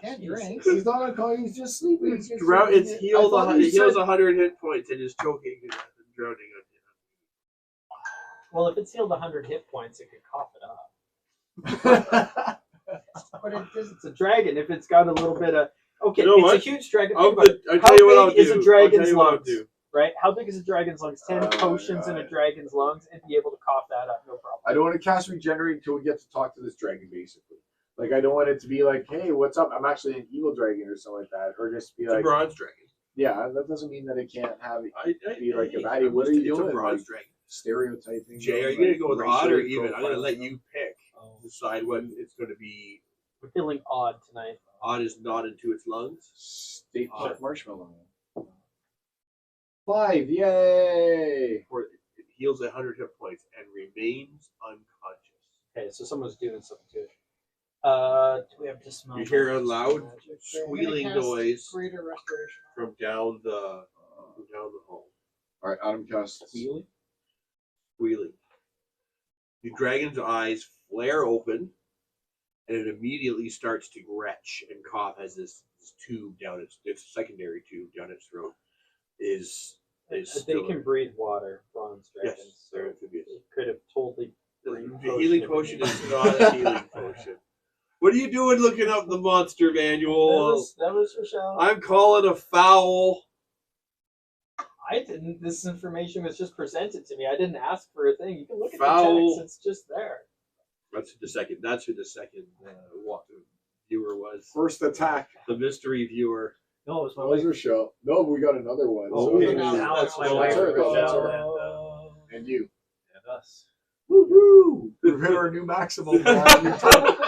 C: Can't drink.
A: He's not unconscious. He's just sleeping.
B: It's drown. It's healed.
A: I thought
B: It
A: you
B: heals
A: said-
B: 100 hit points and is choking and drowning on you.
D: Well, if it's healed 100 hit points, it could cough it up.
C: But it doesn't.
D: It's a dragon. If it's got a little bit of okay,
B: You know
D: it's
B: what?
D: a huge dragon.
B: I'll
D: Think about it.
B: tell
D: How
B: you what I'll
D: big
B: do.
D: is a
B: I'll
D: dragon's
B: tell you what I'll
D: lungs?
B: do.
D: Right? How big is a dragon's lungs? 10
A: Oh,
D: potions in a
A: God.
D: dragon's lungs and be able to cough that up, no problem.
A: I don't want to cast regenerate until we get to talk to this dragon, basically. Like, I don't want it to be like, hey, what's up? I'm actually an evil dragon or something like that. Or just be
B: It's a
A: like,
B: bronze dragon.
A: yeah, that doesn't mean that it can't have Be like,
B: hey,
A: Evadi, what are you
B: it's
A: doing?
B: a bronze
A: Like,
B: dragon.
A: stereotyping.
B: Jay, are you
A: like,
B: gonna go with odd or
A: racial
B: even? I'm gonna
A: profiling.
B: let you pick. Decide what it's gonna be.
D: We're feeling odd tonight.
B: Odd is not into its lungs.
A: State
B: Odd.
A: Park Marshmallow. 5, yay!
B: Or it heals 100 hit points and remains unconscious.
D: Okay, so someone's doing something to it. Do we have to smell?
B: You hear a
D: magic?
B: loud
C: I'm gonna
B: squealing
C: cast
B: noise
C: Greater restoration.
B: from down the hall.
A: All right, Adam casts.
D: Squealing?
B: Squealing. The dragon's eyes flare open, and it immediately starts to retch and cough as this tube down its secondary tube down its throat is
D: They
B: still
D: can breathe water, bronze dragons.
B: yes,
D: so
B: they're amphibious.
D: it could have totally.
B: The healing potion is not a healing potion. What are you doing looking up the monster manual?
D: That was Rochelle.
B: I'm calling a foul.
D: I didn't. This information was just presented to me. I didn't ask for a thing. You can look at
B: Foul.
D: the text. It's just there.
B: That's who the second viewer was.
A: First attack.
B: The mystery viewer.
E: No, it's my
A: That was
E: wife.
A: Rochelle. No, we got another one.
B: Oh,
A: So
B: okay.
A: now-
E: Now it's my
A: so
E: wife.
A: that's her,
E: Rochelle,
A: that's her.
E: and,
A: And you.
E: and us.
A: Woohoo! We've hit our new maximum. man.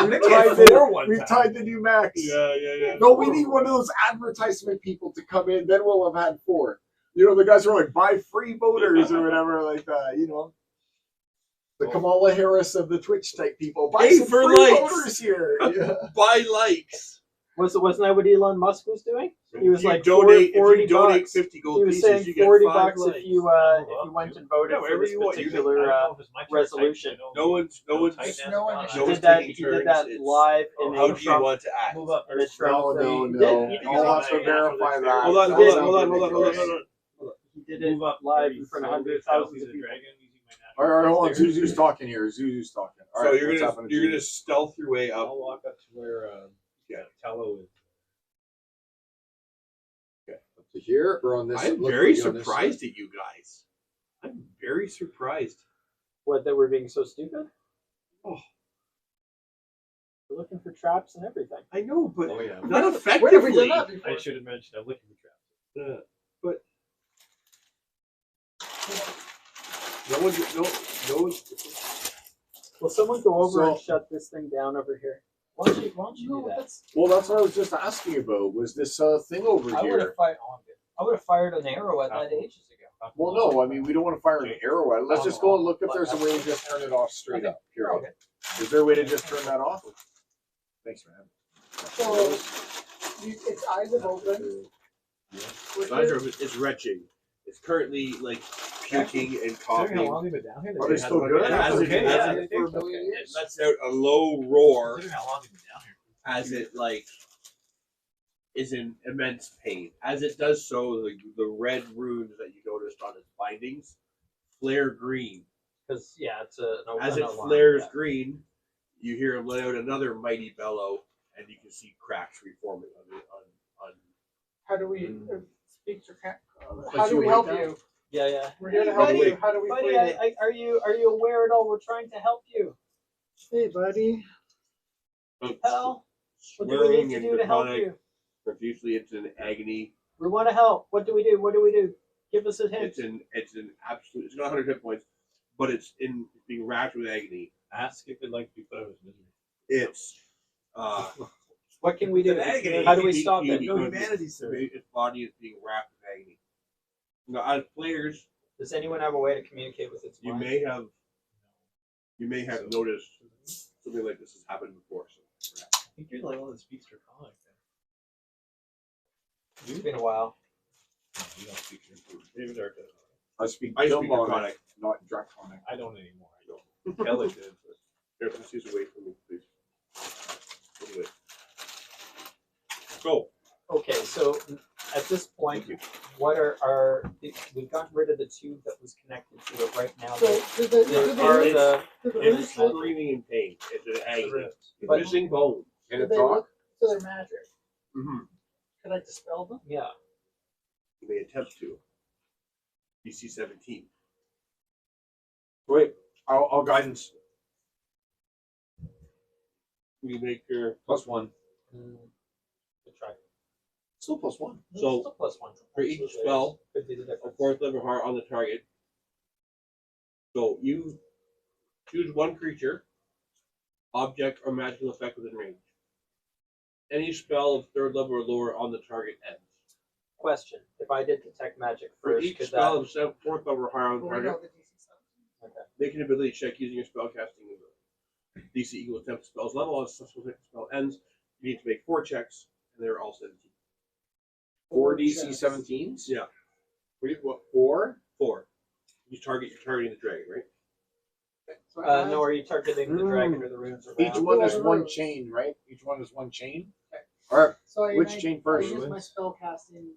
A: We've tied the new max.
B: Yeah.
A: No, we need one of those advertisement people to come in. Then we'll have had 4. You know, the guys who are like, buy free voters or whatever like that. You know, the Kamala Harris of the Twitch type people. Buy
B: Pay
A: some
B: for
A: free
B: likes.
A: voters here. Yeah.
B: Buy likes.
D: Wasn't that what Elon Musk was doing? He was
B: If you
D: like
B: donate,
D: 40
B: if you donate
D: bucks.
B: 50
D: He
B: gold
D: was
B: pieces,
D: saying
B: you get
D: 40
B: 5
D: bucks
B: likes.
D: if you went and voted
B: Yeah,
D: for
B: whatever
D: this
B: you want. You
D: particular resolution.
B: No one's
C: No
D: He
B: one's
D: did that.
B: taking
D: He did
B: turns.
D: that
B: It's-
D: live in
B: How
D: a
B: do you
D: Trump.
B: want to act?
E: Move up.
D: In a Trump
A: No,
D: thing.
A: no.
D: He did
A: I'll
D: it.
A: have to verify that.
B: Hold on,
A: That
B: hold on,
A: sounds
B: hold on,
A: ridiculous.
D: He did it live in front of hundreds, thousands of people.
A: All right, hold on. Zuzu's talking here. Zuzu's talking. All
B: So
A: right,
B: you're
A: what's
B: gonna
A: happening,
B: you're gonna
A: Zuzu?
B: stealth your way up.
E: I'll walk up to where Tello is.
A: Up to here or on this?
B: I'm
A: look
B: very
A: quickly on this
B: surprised
A: side.
B: at you guys. I'm very surprised.
D: What, that we're being so stupid?
B: Oh.
D: We're looking for traps and everything.
B: I know, but
E: Oh yeah.
B: not
C: When
B: effectively.
C: have we done that before?
E: I should have mentioned I'm looking for traps.
B: But no one's.
D: Will someone go over and
A: So-
D: shut this thing down over here? Why don't you
C: No,
D: do that?
C: that's.
A: Well, that's what I was just asking about. Was this thing over
D: I would have
A: here?
D: fired. I would have fired an arrow at that ages ago.
A: Well, no. I mean, we don't want to fire an arrow at it. Let's just go and look if there's a way to just turn it off straight up. Period.
D: Okay.
A: Is there a way to just turn that off? Thanks, man.
C: So, its eyes have opened.
B: It's retching. It's currently like puking and coughing.
E: Considering how long they've been down here,
A: Are they still good?
B: And as it-
E: okay,
B: as
E: yeah,
B: it-
E: I think
A: for a
E: so.
A: million
B: It
A: years?
B: lets out a low roar
E: Considering how long they've been down here.
B: as it like is in immense pain. As it does so, the red runes that you noticed on its bindings flare green.
D: Because it's an
B: As
D: an
B: it
D: alarm,
B: flares
D: yeah.
B: green, you hear him let out another mighty bellow, and you can see cracks reforming on
C: How do we speak to?
A: Like
C: How do
A: you
C: we
A: wake
C: help
A: up?
C: you?
D: Yeah.
C: We're here to
D: Hey,
C: help
D: buddy,
C: you. How do we
D: buddy,
C: play it?
D: are you aware at all? We're trying to help you.
C: Hey, buddy.
D: Hell, what do we
B: Swearing
D: need to
B: and
D: do to help
B: draconic.
D: you?
B: Profusely, it's an agony.
D: We want to help. What do we do? What do we do? Give us a hint.
B: It's an absolute. It's not 100 hit points, but it's being racked with agony.
E: Ask if it'd like to be put out of his misery.
B: It's
D: What can we do?
B: It's an agony.
D: How do we stop it?
E: No humanity, sir.
B: Its body is being wrapped with agony. Now, as players,
D: Does anyone have a way to communicate with its
B: you
D: mind?
B: may have noticed something like this has happened before. So,
E: I think you're the only one that speaks Draconic.
D: It's been a while.
E: No, you don't speak Draconic. David Arquette.
A: I speak
B: I speak
A: Killmonger,
B: Draconic.
A: not Draconic.
E: I don't anymore. I don't. Kelly did. But
B: Here, please use away from me, please. Anyway. Go.
D: Okay, so at this point, what are we've gotten rid of the tube that was connected to it right now.
C: So, do the
D: There
C: roots,
D: are the
C: do the
B: It's
C: roots look,
B: screaming in pain. It's an agony. It's
D: But-
B: missing bone.
A: Can
C: do
A: it
C: they
A: talk?
C: look to their magic?
B: Mm-hmm.
C: Could I dispel them?
D: yeah.
B: You may attempt to. DC 17.
A: Wait, I'll guidance.
B: We make your
A: +1.
D: Good try.
A: Still +1.
B: So,
D: Still +1
B: for each spell,
D: could be the
B: a
D: difference.
B: fourth level heart on the target. So you choose one creature, object, or magical effect within range. Any spell of third level or lower on the target ends.
D: Question: if I did detect magic
B: For
D: first,
B: each
D: could
B: spell
D: that?
B: of fourth level or higher on the
C: Well, we
B: target,
C: know the DC 7.
D: Okay.
B: make an ability check using your spellcasting ability. DC equals 10 spell's level. As the spell ends, you need to make 4 checks, and they're all 17.
A: 4 DC
C: checks.
A: 17s?
B: Yeah.
A: Wait, what, 4?
B: 4. You're targeting the dragon, right?
C: So I
D: No, are you targeting the dragon or the runes around?
A: Each one is
C: the
A: one
C: runes.
A: chain, right? Each one is one chain?
C: Okay.
A: Alright,
C: So I
A: which
C: make-
A: chain first?
C: I use my spell casting.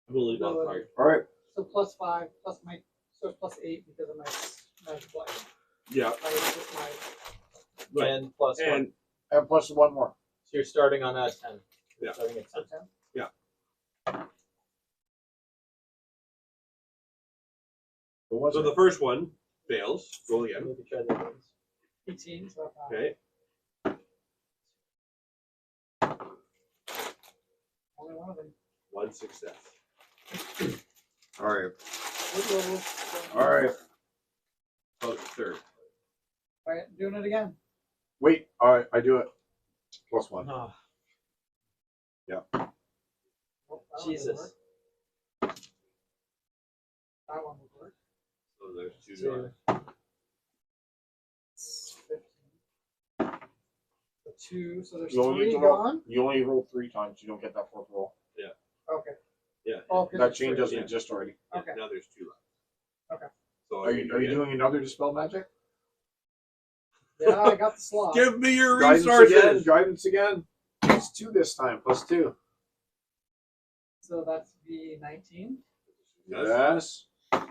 B: Ability modifier.
A: alright.
C: So +5 plus my so it's +8 because of my magic light.
B: Yeah.
C: I use my
B: Right.
D: And plus one.
B: And
A: And plus 1 more.
D: So you're starting on a 10. You're
B: Yeah.
D: starting at 10.
C: 10.
A: What was
B: so
A: it?
B: the first one fails. Roll again.
D: Maybe try the runes.
C: 18. So that's not
B: Okay.
C: only one of them.
B: 1 success.
A: Alright.
C: What level?
A: Alright.
B: Oh, third.
C: Alright, doing it again.
A: Wait, alright, I do it. +1.
D: Oh,
C: Oh, that one would
D: Jesus.
C: work. That one would work.
B: So there's 2
D: Two.
B: dots.
C: 15. 2, so there's
A: You only,
C: 3
A: need to roll,
C: gone.
A: you only roll 3 times. You don't get that 4th roll.
C: Okay.
B: Yeah.
C: Oh, 'cause
A: That
C: it's
A: chain
C: three.
A: doesn't
B: Yeah.
A: exist already.
C: Okay.
B: Now there's 2 left.
C: Okay.
B: So
A: Are you doing another dispel magic?
C: Yeah, I got the slot.
B: Give me your
A: Guidance
B: resources.
A: again. Guidance again. It's 2 this time. +2.
C: So that's the 19.
A: Yes.
C: And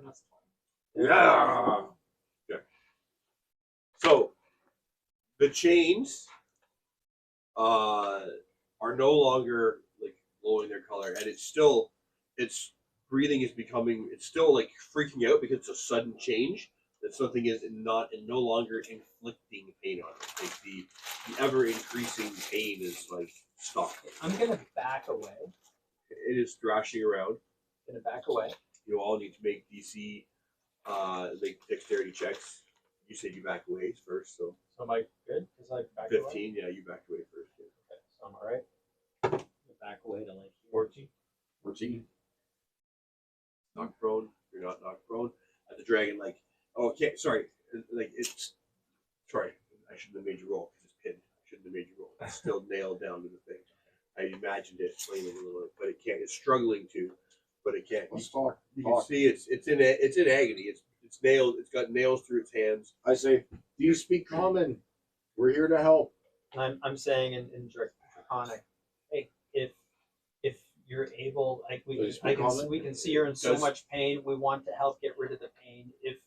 C: that's 20.
A: Yeah.
B: So the chains are no longer like glowing their color, and its breathing is becoming. It's still like freaking out because it's a sudden change. That something is no longer inflicting pain on it. Like the ever increasing pain is like stopped.
D: I'm gonna back away.
B: It is thrashing around.
D: Gonna back away.
B: You all need to make DC make dexterity checks. You said you back away first, so
D: So am I good? Because I backed away.
B: 15. Yeah, you backed away first. Yeah.
D: Okay, so I'm alright.
E: back away to like
B: 14.
A: 14.
B: Knocked prone. You're not knocked prone. At the dragon, like, oh, okay, sorry, like it's, sorry, I shouldn't have made you roll because it's pinned. I shouldn't have made you roll. It's still nailed down to the thing. I imagined it flailing a little bit, but it can't. It's struggling to, but it can't.
A: Let's talk.
B: You can see it's in agony. It's nailed. It's got nails through its hands.
A: I say, do you speak common? We're here to help.
D: I'm saying in Draconic, hey, if you're able, like
A: Does it speak common?
D: we can see you're in so
B: Does-
D: much pain. We want to help get rid of the pain. If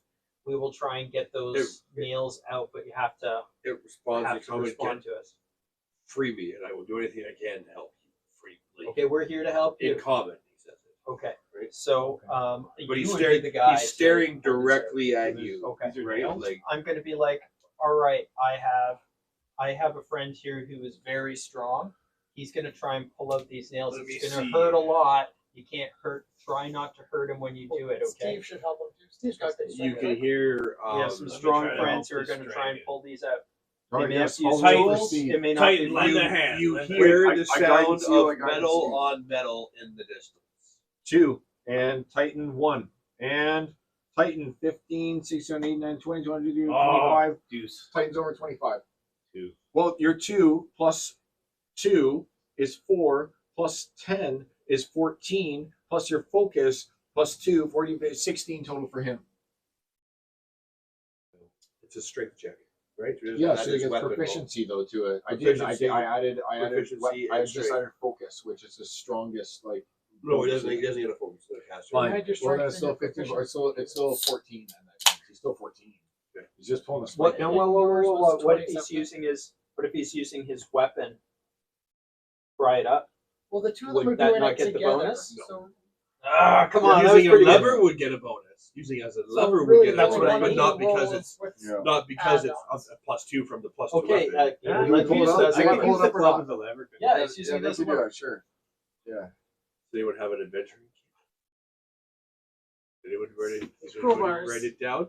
D: we will try and get those nails out, but you have to
B: It responds to common.
D: respond to us.
B: Free me, and I will do anything I can to help you. Free, like,
D: Okay, we're here to help
B: in
D: you.
B: common, he says it.
D: Okay.
B: Right.
D: So
B: But he's
D: you would
B: staring.
D: be the guy.
B: He's staring
D: to pull this out.
B: directly at you.
D: Okay.
B: Right. Like
D: I'm going to be like, all right, I have a friend here who is very strong. He's going to try and pull out these nails.
B: Let me
D: It's going
B: see.
D: to hurt a lot. You can't hurt. Try not to hurt him when you do it. Okay.
C: Steve should help him too. Steve's got good
B: you
C: strength,
B: can
C: right?
B: hear.
D: We have some
B: let me
D: strong
B: try to
D: friends
B: help
D: who are
B: this
D: going to try and
B: dragon.
D: pull these out.
A: All
D: They
A: right,
D: may have
A: yes,
D: to use
A: I'll
B: Titan,
D: tools.
A: Steve.
D: It may not
B: Titan,
D: be
B: lend
D: you.
B: a hand.
D: You
B: Lend a
D: hear
B: hand.
A: I
B: the
A: guidance
B: sound
A: you, I
B: of
A: guidance
B: metal
A: you.
B: on metal in the distance.
A: 2 and Titan 1 and Titan 15, 16, 8, 9, 20, 22, 25.
E: Deuce.
A: Titan's over 25.
E: 2.
A: Well, your 2 plus 2 is 4 plus 10 is 14 plus your focus plus 2, 40, 16 total for him.
B: It's a strength check, right?
A: Yeah,
B: That
A: so he
B: is
A: gets
B: weapon
A: proficiency though to it. I
B: Proficiency-
A: added
B: proficiency
A: I
B: and
A: just
B: strength.
A: added focus, which is the strongest like.
B: roll. No, he doesn't. He doesn't get a focus. He's a caster.
A: Fine.
C: Add your
A: Well, then
C: strength
A: it's
C: and
A: still
C: your
A: 15.
C: proficiency.
A: It's still 14. Then that means he's still 14.
B: Okay.
A: He's just pulling a
D: What?
A: spike.
D: No,
C: And yours was
D: what
C: 20
D: if he's
C: something.
D: using his? What if he's using his weapon? Pry it up.
C: Well, the two of
D: Would
C: them are
D: that
C: doing
D: not
C: it
D: get the
C: together.
D: bonus?
C: So
D: Ah, come on, that was
B: Using a
D: pretty good.
B: lever would get a bonus. Using as a
C: So
B: lever would
C: really,
B: get a
D: that's
B: bonus,
D: what I
B: but
D: mean.
B: not because it's
A: Yeah.
B: not because it's
C: Add-ons.
B: a +2 from the +2
D: Okay,
B: weapon.
E: Yeah,
A: you
D: let's
A: pull it
D: use
A: up.
D: that as
A: I
D: a
A: can
D: lever.
A: pull it up or
E: club
A: not.
E: as a lever.
D: Yeah, it's using
A: they
D: it as a
A: can do
D: lever.
A: it, sure. Yeah.
B: They would have an adventure. Anyone ready?
C: It's
B: Anyone
C: crowbars.
B: write it down?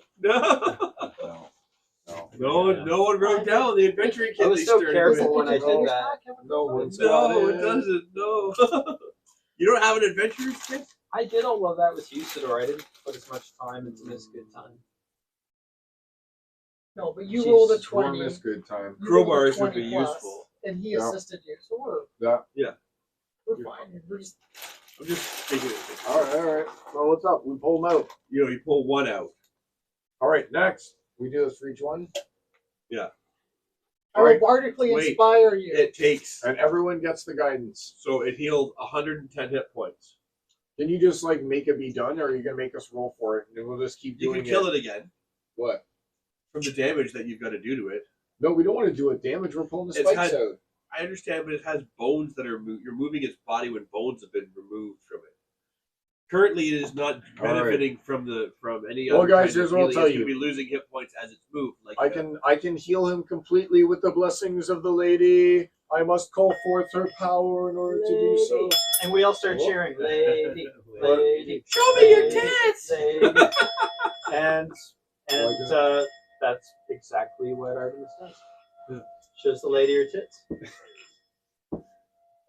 B: No,
A: No.
B: no one wrote down the adventuring kit.
D: I was
B: they
D: so
B: started
D: careful
B: with.
D: when I did that.
A: No one's
B: No,
A: got
B: it doesn't. No. You don't have an adventurer's kit?
D: I did all of that with Usador. I didn't put as much time into this good time.
C: no, but you
D: Jeez,
C: rolled a
A: Warm
C: 20.
A: is good time.
C: You rolled a
B: Crowbars would
C: 20
B: be
C: plus,
B: useful.
C: and he
A: Yeah.
C: assisted you, so we're
A: Yeah.
C: we're fine. We're just
B: I'm just taking it.
A: All right. Well, what's up? We pull them out.
B: You know, you pull one out.
A: All right, next. We do this for each one.
C: I will
A: Alright,
C: bardically
B: wait.
C: inspire you.
B: It takes.
A: And everyone gets the guidance.
B: So it healed 110 hit points.
A: Can you just like make it be done, or are you gonna make us roll for it, and then we'll just keep
B: You
A: doing
B: can kill it again
A: What?
B: from the damage that you've got to do to it.
A: No, we don't want to do it damage. We're pulling the
B: It's
A: spikes
B: had-
A: out.
B: I understand, but it has bones that are you're moving its body when bones have been removed from it. Currently, it is not
A: All right.
B: benefiting from any
A: Well,
B: other
A: guys,
B: kind
A: here's
B: of
A: what I'll
B: healing.
A: tell
B: It's
A: you.
B: going to be losing hit points as it's moved. Like
A: I can heal him completely with the blessings of the lady. I must call forth her power in order to do so.
D: Lady. And we all start cheering. Lady, lady,
B: Show me your
D: lady,
B: tits!
D: lady. and that's exactly what Artemis does.
B: Yeah.
D: Shows the lady her tits.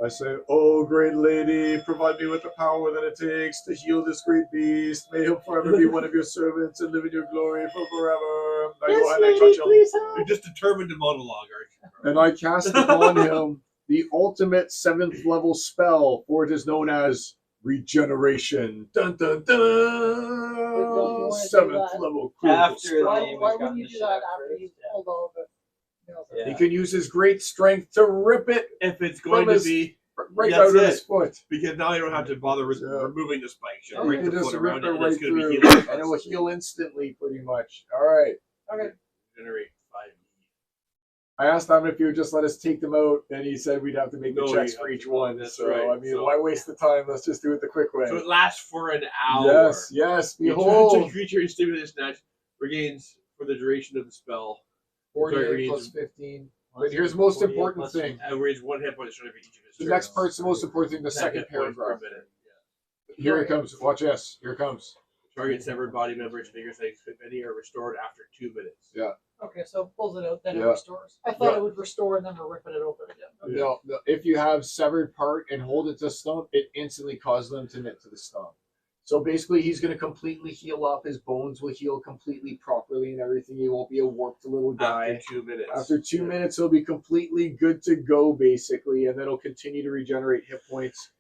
A: I say, "Oh, great lady, provide me with the power that it takes to heal this great beast. May him forever be one of your servants and live in your glory for forever." I go ahead and I touch him.
B: You're just determined to monologue, aren't you?
A: And I cast upon him the ultimate 7th level spell, for it is known as regeneration. Dun dun
C: don't you
A: dun.
C: wanna do
A: 7th
C: that
A: level critical
D: After
A: spell.
C: why
D: name
C: why
D: has gotten
C: wouldn't you
D: the
C: do
D: shit
C: that
D: out
C: after
D: first?
C: you
D: Yeah.
C: pulled all the nails out?
D: Yeah.
A: He can use his great strength to rip it
B: If it's going
A: From
B: to
A: his-
B: be,
A: right
B: That's
A: out of
B: it.
A: his foot.
B: because now you don't have to bother
A: Yeah.
B: removing the spikes. You
C: Oh,
B: break
A: You
B: the
A: just
B: foot
A: rip
B: around
A: it
B: it, and
A: right
B: it's going to be
A: through,
B: healing.
A: and it will heal instantly, pretty much. All right.
C: Okay.
B: Generate 5.
A: I asked him if he would just let us take them out, and he said we'd have to make the
B: No,
A: checks
B: you
A: for
B: have
A: each
B: to.
A: one.
B: That's
A: So
B: right.
A: I mean,
B: So-
A: why waste the time? Let's just do it the quick way.
B: So it lasts for an hour.
A: Yes, yes.
B: The
A: Behold,
B: creature in stimulus snatch regains for the duration of the spell.
A: 48 plus 15. But here's the most
D: 48
A: important
D: plus
A: thing.
B: Average 1 hit point for each of his
A: The
B: turns.
A: next part's the most important thing. The
B: 10
A: second
B: hit points per
A: paragraph.
B: minute. Yeah.
A: Here it comes. Watch this. Here it comes.
B: Target severed body members, fingers, legs, if any, are restored after 2 minutes.
A: Yeah.
C: Okay, so it pulls it out, then it
A: Yeah.
C: restores. I thought
A: Yeah.
C: it would restore and then we're ripping it open again. Okay.
A: No, if you have severed part and hold it to stump, it instantly causes them to knit to the stump. So basically, he's going to completely heal up. His bones will heal completely properly and everything. He won't be a warped little guy.
B: After 2 minutes.
A: After 2 minutes, he'll be completely good to go, basically, and then he'll continue to regenerate hit points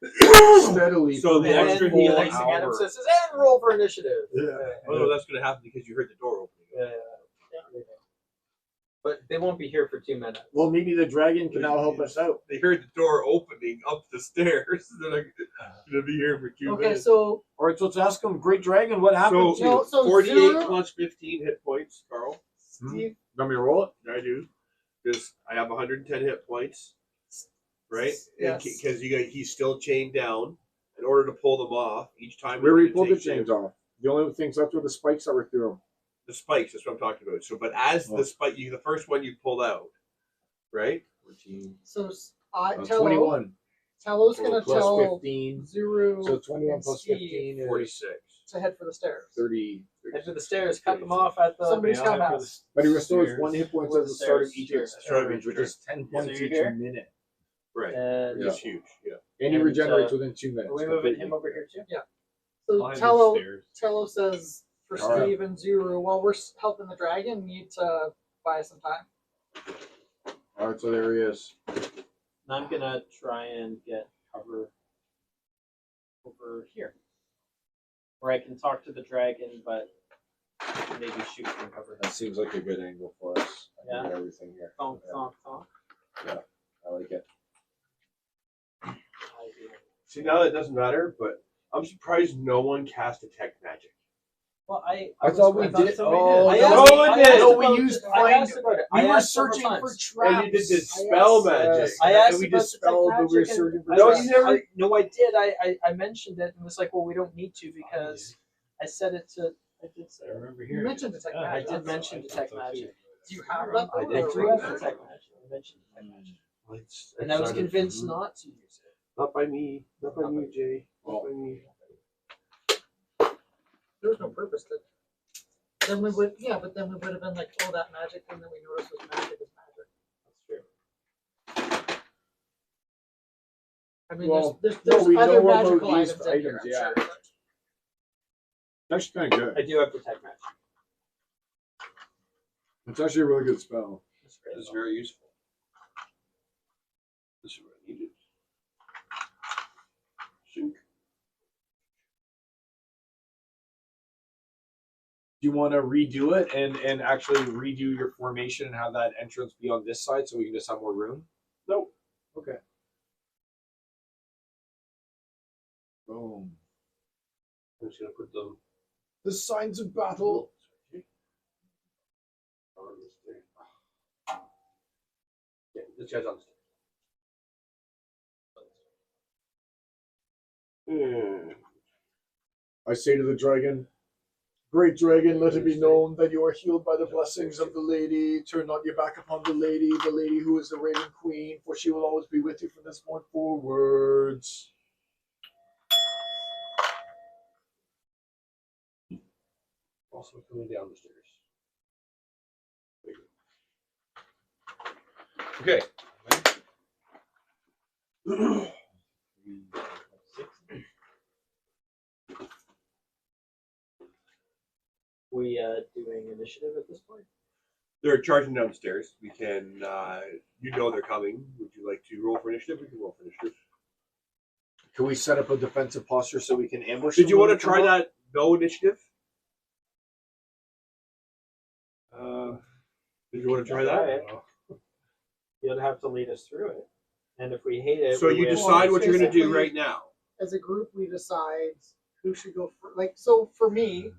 A: steadily.
B: So
A: for
B: the
A: one
B: extra
A: full
D: he
B: healing
D: looks at him
A: hour.
D: says, and roll for initiative.
A: Yeah.
B: Oh, no, that's going to happen because you heard the door opening.
D: Yeah. But they won't be here for 2 minutes.
A: Well, maybe the dragon can now help us out.
B: They heard the door opening up the stairs. They're like, going to be here for 2
C: Okay,
B: minutes.
C: so
A: All right, so let's ask him, Great Dragon, what happened to
B: So,
A: you?
C: No, so
B: 48
C: zero-
B: plus 15 hit points, Carl.
C: Steve,
A: Want me to roll it?
B: I do. Because I have 110 hit points. Right?
C: Yes.
B: Because he's still chained down. in order to pull them off, each time
A: We already
B: it
A: pulled the
B: takes
A: chains off. The only things left were the spikes that were through them.
B: the spikes. That's what I'm talking about. So, but as the spike, the first one you pulled out, right?
A: 14.
C: So Tello,
A: 21
C: Tello's gonna
A: plus
C: tell
A: 15.
C: Zero
A: So 21
C: and
A: plus
C: Steve
A: 15 is
B: 46.
C: to head for the stairs.
A: 30.
D: Head to the stairs, cut them off at the.
C: Somebody's come out.
A: But he restores 1 hit point at the start of each
D: Stairs.
A: turn, which is 10 points
D: you're
A: each
D: here?
A: minute.
B: Right.
D: And
A: Yeah.
B: It's huge. Yeah.
A: And he
D: And,
A: regenerates within 2 minutes.
D: are we moving him over here too?
C: So Tello says for
A: All right.
C: Steve and Zero, while we're helping the dragon, you need to buy some time.
A: Alright, so there he is.
D: And I'm gonna try and get cover over here, where I can talk to the dragon, but maybe shoot from cover.
A: That seems like a good angle for us. I
D: Yeah.
A: get everything here.
D: Thonk,
A: Yeah,
D: thonk, thonk.
A: I like it.
B: See, now that doesn't matter, but I'm surprised no one cast detect magic.
D: Well, I
A: thought we did.
D: Oh,
A: I
D: no,
A: asked-
B: one did.
A: No, we used
D: I asked about it.
A: We
D: I
A: were
D: asked several
A: searching for
D: times.
A: traps.
B: And you did dispel magic.
D: I
A: And
D: asked
A: we
D: about
A: dispelled,
D: detect
A: but we were
D: magic and
A: searching for
B: No,
A: traps.
B: you never-
D: No, I did. I mentioned it and was like, well, we don't need to because I said it to. I did say
E: I
D: it.
E: remember
C: You
E: hearing.
C: mentioned detect
D: I
C: magic.
D: did mention detect magic.
C: Do you have that?
D: I
C: though,
D: did
C: or
D: do
C: what?
D: have detect magic. I mentioned detect magic,
B: It's
D: and I was
B: exciting.
D: convinced not to use it.
B: Not by me. Not by me, Jay. Not by me.
C: There was no purpose to. Then we would, yeah, but then we would have been like, oh, that magic thing that we noticed was magic is magic.
D: That's true.
C: I mean,
A: Well,
C: there's
A: no, we
C: other
A: know about
C: magical
A: these
C: items in here,
A: items,
C: I'm
A: yeah.
C: sure. but-
A: It's actually kind of
D: I
A: good.
D: do have detect magic.
A: It's actually a really good spell.
D: That's great.
B: This is very useful. This is what I needed. Sync.
A: Do you want to redo it and actually redo your formation and have that entrance be on this side so we can just have more room?
B: Nope.
A: Okay. Boom.
B: I'm just gonna put them
A: The signs of battle.
B: on this thing. Yeah, this guy's on the stairs.
A: I say to the dragon, Great dragon, let it be known that you are healed by the blessings of the lady. Turn not your back upon the lady who is the Raven Queen, for she will always be with you from this point forwards.
B: Also coming down the stairs. Okay.
D: We doing initiative at this point?
B: They're charging down the stairs. We can, you know they're coming. Would you like to roll for initiative? We can roll for initiative.
A: Can we set up a defensive posture so we can ambush
B: Did you
A: them when
B: want to
A: they come
B: try
A: up?
B: that no initiative? Did you want to try that?
D: You'll have to lead us through it, and if we hate it,
B: So
D: we
B: you
D: win.
B: decide what you're going to do
C: Basically-
B: right now.
C: As a group, we decide who should go for. Like, so for me,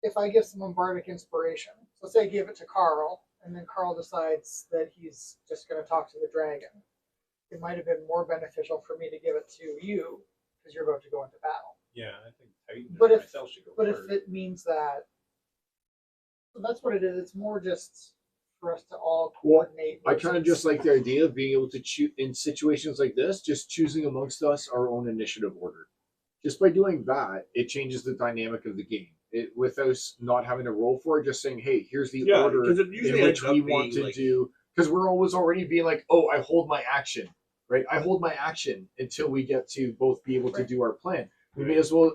C: if I give someone bardic inspiration, so say I give it to Carl, and then Carl decides that he's just going to talk to the dragon, it might have been more beneficial for me to give it to you because you're about to go into battle.
E: Yeah, I think Titan
C: But
E: and
C: if-
E: myself should go
C: But if
E: first.
C: it means that, so that's what it is. It's more just for us to all
A: Well,
C: coordinate.
A: I kind of
C: versus-
A: just like the idea of being able to choose in situations like this, just choosing amongst us our own initiative order. Just by doing that, it changes the dynamic of the game. It with us not having to roll for it, just saying, "Hey, here's the
B: Yeah,
A: order
B: because it
A: in
B: usually
A: which
B: ends up
A: we
B: being
A: want to
B: like,
A: do." Because we're always already being like, "Oh, I hold my action." Right? I hold my action until we get to both be able to
C: Right.
A: do our plan. We may as well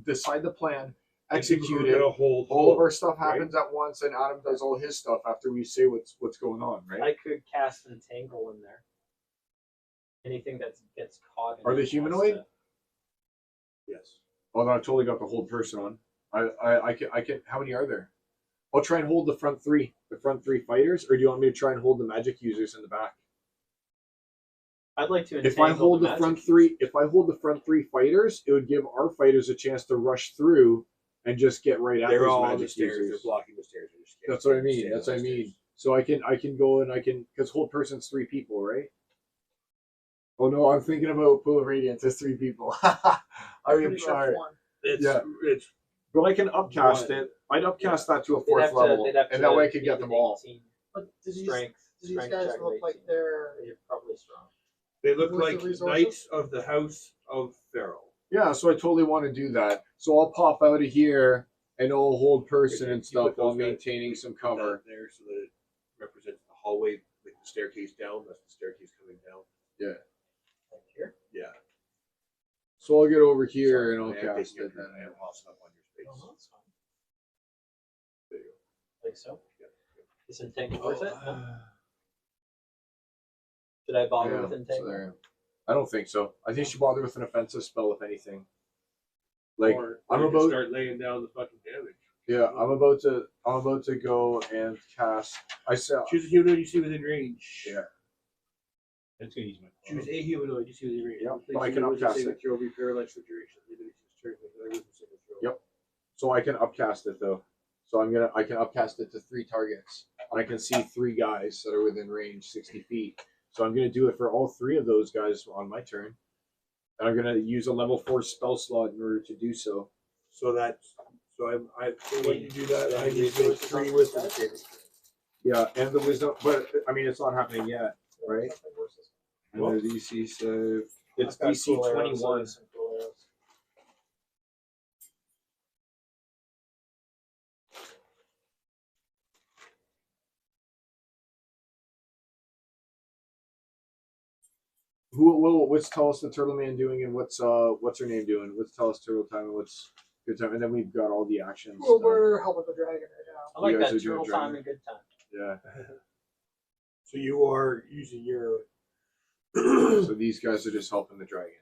A: decide the plan, execute
B: We're
A: it.
B: gonna hold
A: All of
B: hold.
A: our stuff happens at once, and Adam does all his stuff after we say what's going on. Right?
D: I could cast entangle in there. Anything that gets caught. In
A: Are they
D: it has
A: humanoid?
D: to-
B: Yes.
A: Oh, no, I totally got the whole person on. I can. How many are there? I'll try and hold the front three fighters, or do you want me to try and hold the magic users in the back?
D: I'd like to.
A: If I
D: entangle
A: hold the
D: magic
A: front
D: users.
A: three, if I hold the front three fighters, it would give our fighters a chance to rush through and just get right at
B: They're
A: those
B: all on the
A: magic
B: stairs. They're
A: users.
B: blocking the stairs. They're just
A: That's what I mean.
B: standing
A: That's what I
B: on the
A: mean.
B: stairs.
A: So I can go and I can because hold person's three people, right? Oh no, I'm thinking about Pool of Radiance. There's 3 people. I am
C: Pretty rough
A: sorry.
C: one.
B: It's
A: Yeah.
B: it's
A: But I can upcast
B: One.
A: it. I'd upcast that to a
D: They'd
A: 4th
D: have to,
A: level,
D: they'd have
A: and
D: to
A: that way I could
D: meet
A: get
D: an
A: them all.
D: 18
C: But do these
D: strength
C: guys
D: check
C: look
D: of
C: like
D: 18.
C: they're
D: You're probably strong.
B: they look
C: With the
B: like
C: resources?
B: knights of the House of Pharaoh.
A: Yeah, so I totally want to do that. So I'll pop out of here and it'll hold person
B: Okay,
A: and
B: you
A: stuff
B: put
A: while
B: those guys-
A: maintaining
B: you
A: some
B: put
A: cover.
B: that there so that it represents the hallway, like the staircase down. That's the staircase coming down.
D: Like here.
B: Yeah.
A: So I'll get over here
B: Sorry,
A: and I'll
B: I am
A: cast
B: taking
A: it
B: up your-
A: then.
B: I am lost up on your space.
D: Oh, that's fine.
B: There you
D: Like so.
B: Yeah.
D: Is Entangle
B: go.
D: worth it? No? Should I bother with
A: So
D: Entangle?
A: there. I don't think so. I think she bothered with an offensive spell, if anything. Like
B: Or
A: I'm
B: you can
A: about,
B: start laying down the fucking damage.
A: yeah, I'm about to go and cast. I said,
B: Choose a humanoid you see within range.
A: yeah,
E: It's gonna use my.
B: Choose a humanoid you see within range.
A: Yep,
B: Place
A: but I
B: your
A: can
B: wisdom
A: upcast
B: saving
A: it.
B: throw, be paralyzed for duration. Even if it's turn, like, wisdom saving throw.
A: Yep. So I can upcast it though. So I can upcast it to 3 targets, and I can see 3 guys that are within range, 60 feet. So I'm gonna do it for all 3 of those guys on my turn, and I'm gonna use a level 4 spell slot in order to do so.
B: So that's I so when you do that, I
D: Any
B: need to make
D: resources
B: 3
D: on
B: wisdom
D: this
B: saving.
A: Yeah, and the wisdom, but I mean it's not happening yet, right?
C: something versus.
A: And
B: Well,
A: the DC save. It's
D: I've got
A: DC
D: cool arrows,
A: 21.
D: some cool arrows.
A: What's Tallest the Turtle Man doing, and what's her name doing? What's Tallest Turtle Time and what's Good Time? And then we've got all the actions.
C: Well,
A: done.
C: we're helping the dragon right now.
D: I like
A: You guys
D: that
A: are doing
D: turtle
A: dragon?
D: time and good time.
A: Yeah.
B: So you are using your
A: So these guys are just helping the dragon.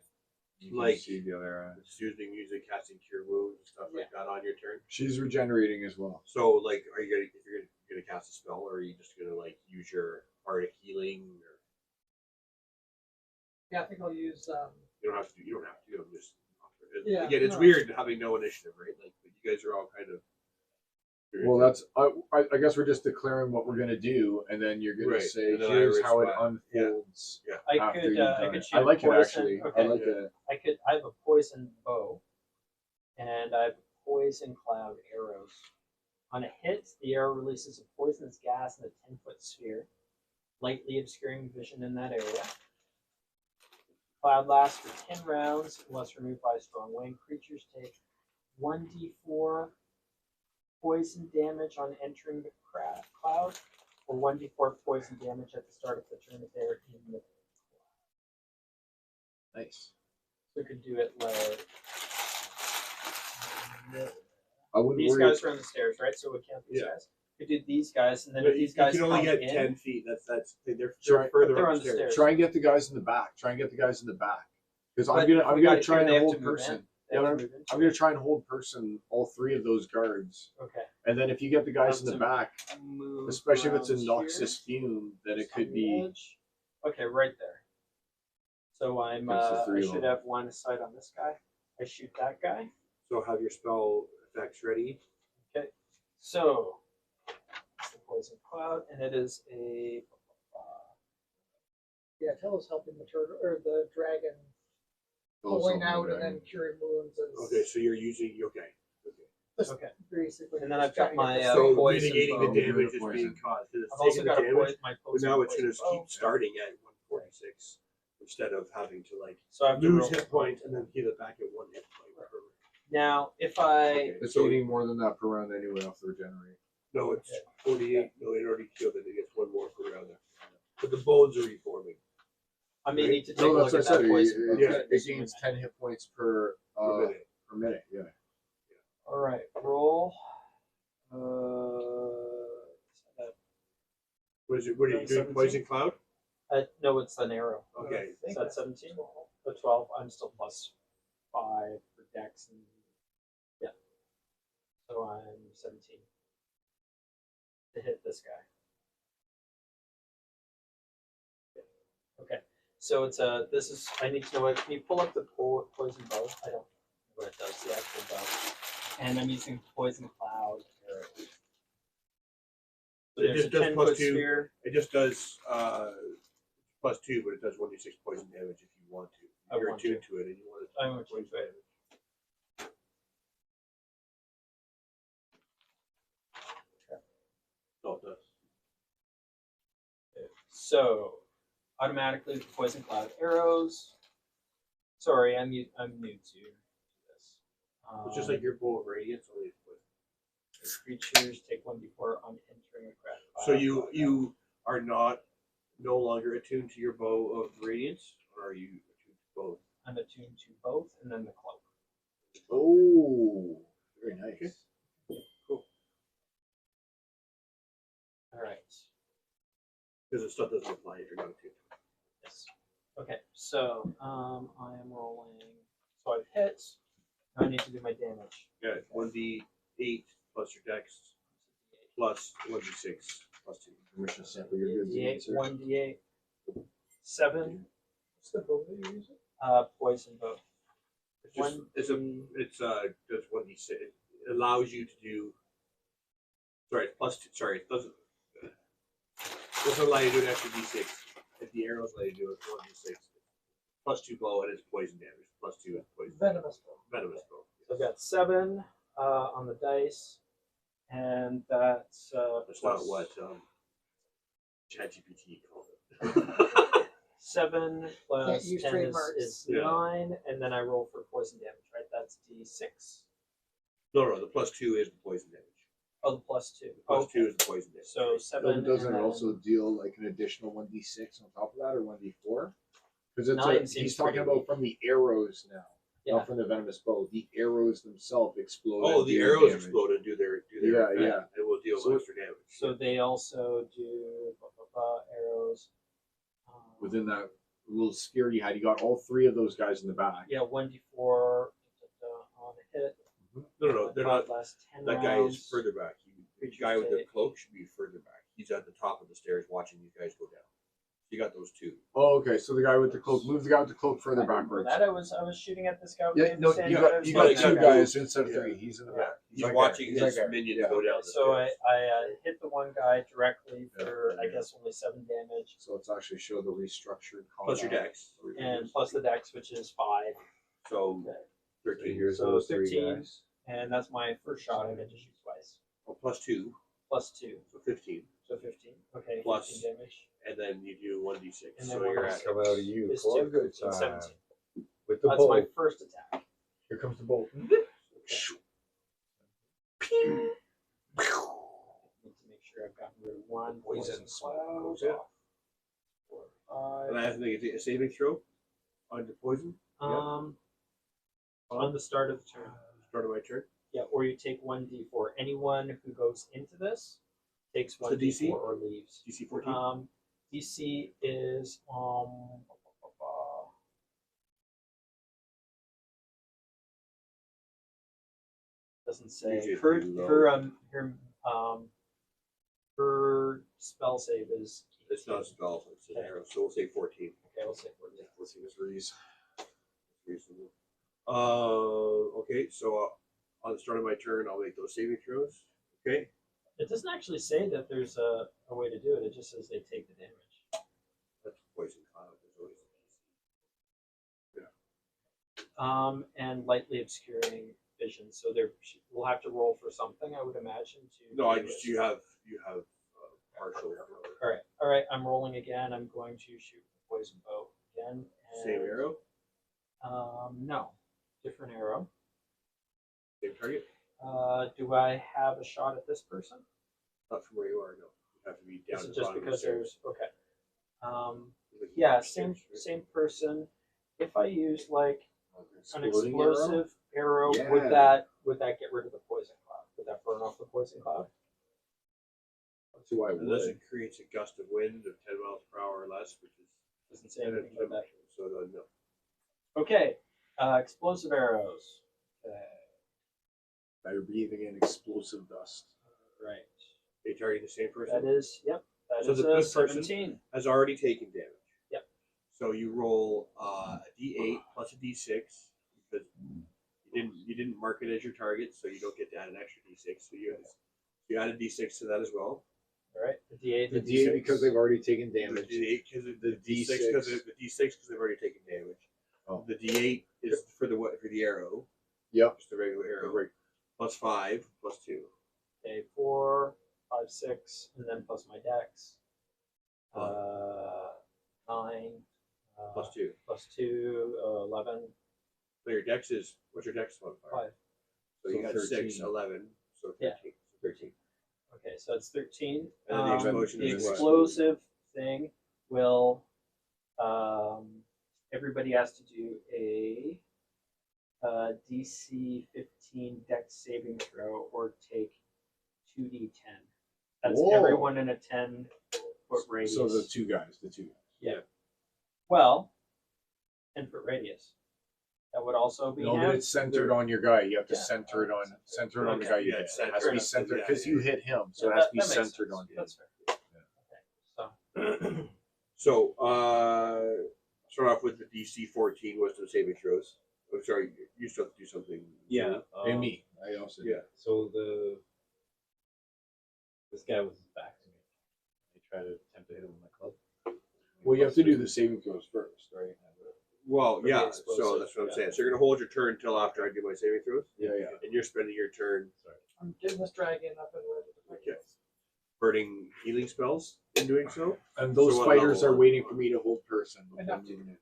A: You can
B: Like-
A: see the other.
B: using music, casting cure wounds and stuff like that on your turn.
A: She's regenerating as well.
B: So like, are you gonna if you're gonna cast a spell, or are you just gonna like use your bardic healing? Or
C: Yeah, I think I'll use.
B: you don't have to. You don't have to. I'm just.
C: Yeah,
B: Again, it's
C: no.
B: weird having no initiative, right? Like, but you guys are all kind of.
A: Well, that's I guess we're just declaring what we're gonna do, and then you're gonna
B: Right,
A: say
B: and then I
A: here's how it
B: respond.
A: unfolds.
D: I
A: After
D: could
A: you've
D: I
A: done
D: could
A: it.
D: shoot
A: I like it
D: poison.
A: actually.
D: Okay.
A: I like
B: Yeah.
A: it.
D: I have a poison bow, and I have poison cloud arrows. On a hit, the arrow releases a poisonous gas in a 10-foot sphere, lightly obscuring vision in that area. Cloud lasts for 10 rounds unless removed by a strong wind. Creatures take 1d4 poison damage on entering the cloud, or 1d4 poison damage at the start of the turn if they're in the.
A: Nice.
D: We could do it like
A: I wouldn't
D: these
A: worry.
D: guys are on the stairs, right? So we count these
B: Yeah.
D: guys. We could do these guys, and then
B: But
D: if
B: you,
D: these guys
B: you can only
D: come
B: get
D: in,
B: 10 feet. They're
A: Try-
B: further
D: they're on the
B: upstairs.
D: stairs.
A: Try and get the guys in the back. Try and get the guys in the back. Because
D: But
A: I'm gonna
D: if we got
A: try
D: here,
A: and
D: they have
A: hold
D: to move
A: person.
D: in. They
A: Yeah,
D: have
A: I'm
D: to move in.
A: gonna try and hold person all 3 of those guards.
D: Okay.
A: And then if you get the guys
D: Have
A: in the
D: to
A: back,
D: Move
A: especially if it's a
D: around
A: Noxus
D: here,
A: fume, then it
D: just
A: could
D: on the
A: be
D: edge. Okay, right there. So I'm
A: That's the
D: I
A: 3 of
D: should
A: them.
D: have line of sight on this guy. I shoot that guy.
B: So have your spell effects ready.
D: So it's the poison cloud, and it is a
C: Yeah, tell us helping the turtle or the dragon
A: those
C: pulling
A: on
C: out
A: the
C: and then curing wounds. Is
B: Okay, so you're using
C: just
D: okay.
C: basically.
D: And then
C: just
D: I've got
C: trying to
D: my,
C: get
D: uh,
C: the
B: So
C: same-
D: poison
B: mitigating
D: bow.
B: the damage that's
A: Poison.
B: being caused. It's
D: I've also
B: taking
D: got
B: the
D: a
B: damage,
D: my
B: but
D: poison.
B: now it's going to
D: poison bow.
B: keep starting at 146 instead of having to like
D: So I have to
B: lose
D: roll.
B: hit points and then heal it back at 1 hit point.
D: Now, if I
B: Okay.
A: It's
B: So-
A: eating more than that per round anyway off the regenerate.
B: No, it's 48. No, it already killed it. It gets 1 more per round. But the bones are reforming.
D: I may need to take
A: No,
D: a
A: that's
D: look
A: what
D: at
A: I
D: that
A: said.
D: poison.
A: It,
D: bow.
A: it gains 10 hit points per
B: Per minute.
A: minute. Yeah.
D: All right, roll.
B: What is it? What are you doing?
D: 17?
B: Poison cloud?
D: No, it's an arrow.
B: Okay.
D: Is that 17? The 12. I'm still plus 5 for dex. And, yeah. So I'm 17 to hit this guy. Okay. So it's a. This is. I need to know what. Can you pull up the poison bow? I don't know what it does. The actual bow. And I'm using poison cloud arrow. So
B: It
D: there's
B: just
D: a
B: does
D: 10
B: plus
D: foot
B: 2.
D: sphere.
B: It just does +2, but it does 1d6 poison damage if you want to.
D: I
B: You're
D: want
B: attuned to it, and you want to.
D: I want to,
B: poison
D: right.
B: damage. No, it does.
D: So, automatically with poison cloud arrows. Sorry, I'm new to this.
B: It's just like your bow of radiance, only it's poison.
D: Creatures take 1d4 on entering a craft.
B: So you are no longer attuned to your bow of radiance, or are you attuned to both?
D: I'm attuned to both, and then the cloak.
A: Oh, very nice.
B: Cool.
D: All right.
B: Because the stuff doesn't apply if you're not attuned.
D: Yes. Okay. So I am rolling. So I've hit. Now I need to do my damage.
B: Yeah, 1d8 plus your dex plus 1d6 plus 2.
A: Permission to sample your goods and
D: D8,
A: answer.
D: 1d8, 7.
C: What's the bow that you're using?
D: Poison bow.
B: It's just does 1d6. It allows you to do. Sorry, it's plus 2. Sorry, it doesn't allow you to do an extra d6. If the arrows let you do it, 1d6. Plus 2 bow and it's poison damage. Plus 2 is poison.
C: Venomous bow.
B: Venomous bow.
D: So I've got 7 on the dice, and that's
B: That's
D: plus
B: not what ChatGPT called it.
D: 7 plus
C: Can't use
D: 10
C: trademarks.
D: is
B: Yeah.
D: 9, and then I roll for poison damage, right? That's d6.
B: No, the plus 2 is the poison damage.
D: Oh, the plus 2.
B: Plus
D: Okay.
B: 2 is the poison damage.
D: So 7.
A: Doesn't
D: and
A: it
D: then
A: also deal like an additional 1d6 on top of that, or 1d4? Because it's
D: 9
A: he's
D: seems
A: talking
D: pretty
A: about
D: weak.
A: from the arrows now,
D: Yeah.
A: not from the venomous bow. The arrows themselves explode.
B: Oh,
A: and
B: the
A: do
B: arrows
A: damage.
B: explode and do their
A: Yeah,
B: effect.
A: yeah.
B: It will deal
A: So-
B: extra damage.
D: So they also do arrows.
A: Within that little sphere you had, you got all 3 of those guys in the back.
D: Yeah, 1d4 on a hit.
B: No, they're not.
D: Last 10
B: That guy is
D: rounds.
B: further back. The guy with the cloak should be further back. He's at the top of the stairs watching these guys go down. You got those 2.
A: Oh, okay. So the guy with the cloak, move the guy with the cloak further
D: I didn't know
A: backwards.
D: that I was shooting at this guy. with
A: Yeah,
D: the
A: no,
D: same
A: you
D: guy.
A: got
D: I was
A: you
D: like,
A: got 2
B: okay.
A: guys instead of
B: Yeah.
A: 3. He's in the
B: Yeah,
A: back.
B: he's
A: right
B: watching
A: there. He's right
B: his
A: there.
B: minions
A: Yeah.
B: go down the
D: So
B: stairs.
D: I hit the one guy directly for
A: Yeah.
D: I guess only 7 damage,
A: So it's actually show the restructured combat.
B: Plus your dex.
D: and plus the dex, which is 5.
B: So
D: Okay.
B: 13.
E: Here's
D: So
E: those 3
D: 13.
E: guys.
D: And that's my first shot. I get to shoot twice.
B: Well, plus 2,
D: Plus 2,
B: so 15.
D: so 15. Okay,
B: Plus
D: 15 damage.
B: And then you do 1d6.
D: And
B: So
D: then
B: you're
D: 1d6.
B: at.
E: Coming out of you
D: Is
E: for a
D: 2,
E: good
D: so
E: time.
D: 17.
E: With the
D: That's
E: bolt.
D: my first attack.
E: Here comes the bolt.
D: Need to make sure I've gotten rid of 1 poison cloud.
B: Yeah.
D: 4,
B: And I
D: 5.
B: have to make a saving throw on the poison.
D: On the start of the turn.
B: Start of my turn.
D: Yeah, or you take 1d4. Anyone who goes into this takes
B: So
D: 1d4
B: DC?
D: or leaves.
B: DC 14.
D: DC is doesn't say
B: Usually
D: her
B: it's low.
D: her spell save is
B: It's not a spell, it's an arrow. So we'll say 14.
D: okay. We'll say 14.
A: Let's see this Reese.
B: Reasonable. Okay, so on the start of my turn, I'll make those saving throws. Okay.
D: It doesn't actually say that there's a way to do it. It just says they take the damage.
B: That's poison cloud. There's always
D: And lightly obscuring vision. So we'll have to roll for something, I would imagine.
B: no, I just you have partial
D: All right. I'm rolling again. I'm going to shoot the poison bow again. And,
B: same arrow,
D: No, different arrow.
B: same target.
D: Do I have a shot at this person?
B: Not from where you are. No, you have to be down
D: Is
B: at
D: it
B: the
D: just
B: bottom
D: because
B: of the stairs.
D: there's okay?
B: Like
D: Yeah,
B: upstairs, right?
D: same person. If I use like an
A: Exploding arrow?
D: explosive arrow,
A: Yeah.
D: would that get rid of the poison cloud? Would that burn off the poison cloud?
A: That's who I
B: Unless
A: would.
B: it creates a gust of wind of 10 miles per hour or less, which is
D: Doesn't say anything about that.
B: So no.
D: Okay, explosive arrows. Okay,
A: Now you're breathing in explosive dust.
D: right.
B: They target the same person.
D: That is, yep. That
B: So
D: is
B: the
D: a
B: good person-
D: 17.
B: Has already taken damage.
D: Yep.
B: So you roll a d8 plus a d6 because you didn't mark it as your target, so you don't get to add an extra d6. So you add a d6 to that as well.
D: All right. The D8.
A: The D8 because they've already taken
B: The
A: damage.
B: D8 because
A: The
B: the D6 because they've already taken damage.
A: Oh.
B: The D8 is for the arrow,
A: Yep.
B: just the regular arrow.
A: Right.
B: Plus 5, plus 2.
D: Okay, 4, 5, 6, and then plus my dex. 9.
B: Plus 2.
D: Plus 2, 11.
B: So your dex is, what's your dex modifier?
D: 5.
B: So you
A: So
B: got 6,
A: 13.
B: 11, so 13.
D: Yeah.
B: 13.
D: Okay, so it's 13.
B: And then the explosion
D: the
B: is what?
D: explosive thing will. Everybody has to do a DC 15 dex saving throw or take 2d10. That's
A: Whoa.
D: everyone in a 10-foot radius.
A: So the two guys.
D: Well, 10-foot radius. That would also be
A: No,
D: half.
A: but it's centered on your guy. You have to
D: Yeah.
A: center it on the
B: Okay.
A: guy you
B: Yeah,
A: hit.
B: it's
A: It has to be
B: centered.
A: centered
B: Yeah,
A: because
B: yeah,
A: you
B: yeah.
A: hit him, so
D: Yeah,
A: it has to be
D: that makes
A: centered
D: sense.
A: on him.
D: That's fair. Okay, so
B: So, start off with the DC 14 wisdom saving throws. I'm sorry, you still have to do something.
E: Yeah.
A: And me. I also
B: Yeah.
E: So this guy was back to me. I tried to attempt to hit him with my club.
A: Well, you have to do the saving throws first, right?
B: Well,
D: For the
B: yeah, so
D: explosive,
B: that's what I'm
D: yeah.
B: saying. So you're going to hold your turn until after I do my saving throws,
A: Yeah, yeah.
B: and you're spending your turn
C: I'm getting this dragon up and ready to fight.
B: Okay. burning healing spells in doing so.
A: And those
B: So what
A: fighters
B: level
A: are
B: are
A: waiting
B: you
A: for me to hold person.
C: Enough to-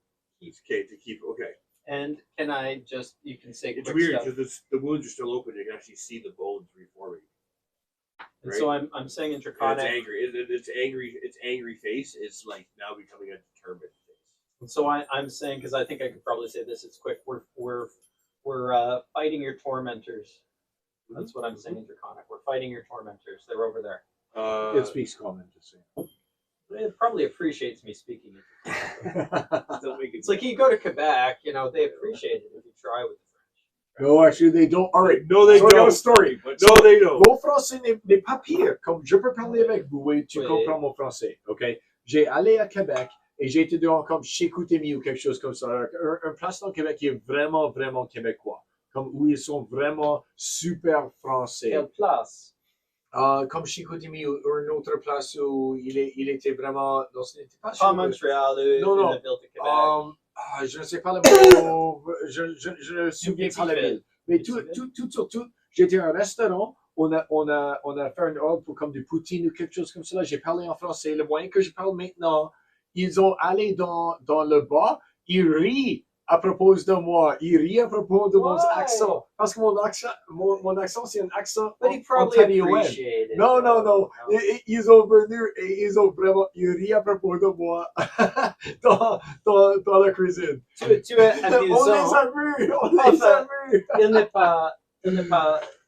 B: Okay, to keep, okay.
D: and can I just you can say
B: It's
D: quick
B: weird
D: stuff.
B: because the wounds are still open. You can actually see the bones reforming.
D: And so I'm saying in
B: And
D: Draconic.
B: it's angry. It's angry. Its angry face is like now becoming a determined face.
D: So I'm saying because I think I could probably say this. It's quick. We're fighting your tormentors. That's what I'm saying in Draconic. We're fighting your tormentors. They're over there.
A: It speaks common, just saying.
D: It probably appreciates me speaking it.
E: Don't make it.
D: It's like you go to Quebec, you know, they appreciate it if you try with the French.
A: No, actually, they don't. All right.
B: No, they
A: So I got
B: don't.
A: a story.
B: No, they don't.
A: Mon français n'est pas pire. Comme je peux parler avec vous, oui, tu
D: Oui.
A: comprends mon français, ok? J'ai allé à Québec et j'ai été dehors comme chez Koutemi ou quelque chose comme ça. Un place dans Québec qui est vraiment, vraiment québécois. Comme où ils sont vraiment super français.
D: Quelle place?
A: Comme chez Koutemi ou une autre place où il était vraiment. Non, ce n'était pas
D: Pas Montréal,
A: Non, non.
D: la ville de Québec.
A: Je ne sais pas le mot. Je ne me souviens pas la
D: petite
A: ville. Mais tout sur tout, j'étais à un restaurant. On a fait un ordre pour comme du poutine ou quelque chose comme ça. J'ai parlé en français. Le moyen que je parle maintenant, ils ont allé dans le bar. Ils rient à propos de moi. Ils rient à propos de mon
D: Why?
A: accent. Parce que mon accent, c'est un accent
D: But he probably
A: ontarioen.
D: appreciated it.
A: Non, non,
D: though.
A: non. Ils ont venu et ils ont vraiment. Ils rient à propos de moi dans la cuisine.
D: Tu es
A: On les
D: amusant.
A: a vus! On les a vus!
D: Il n'est pas.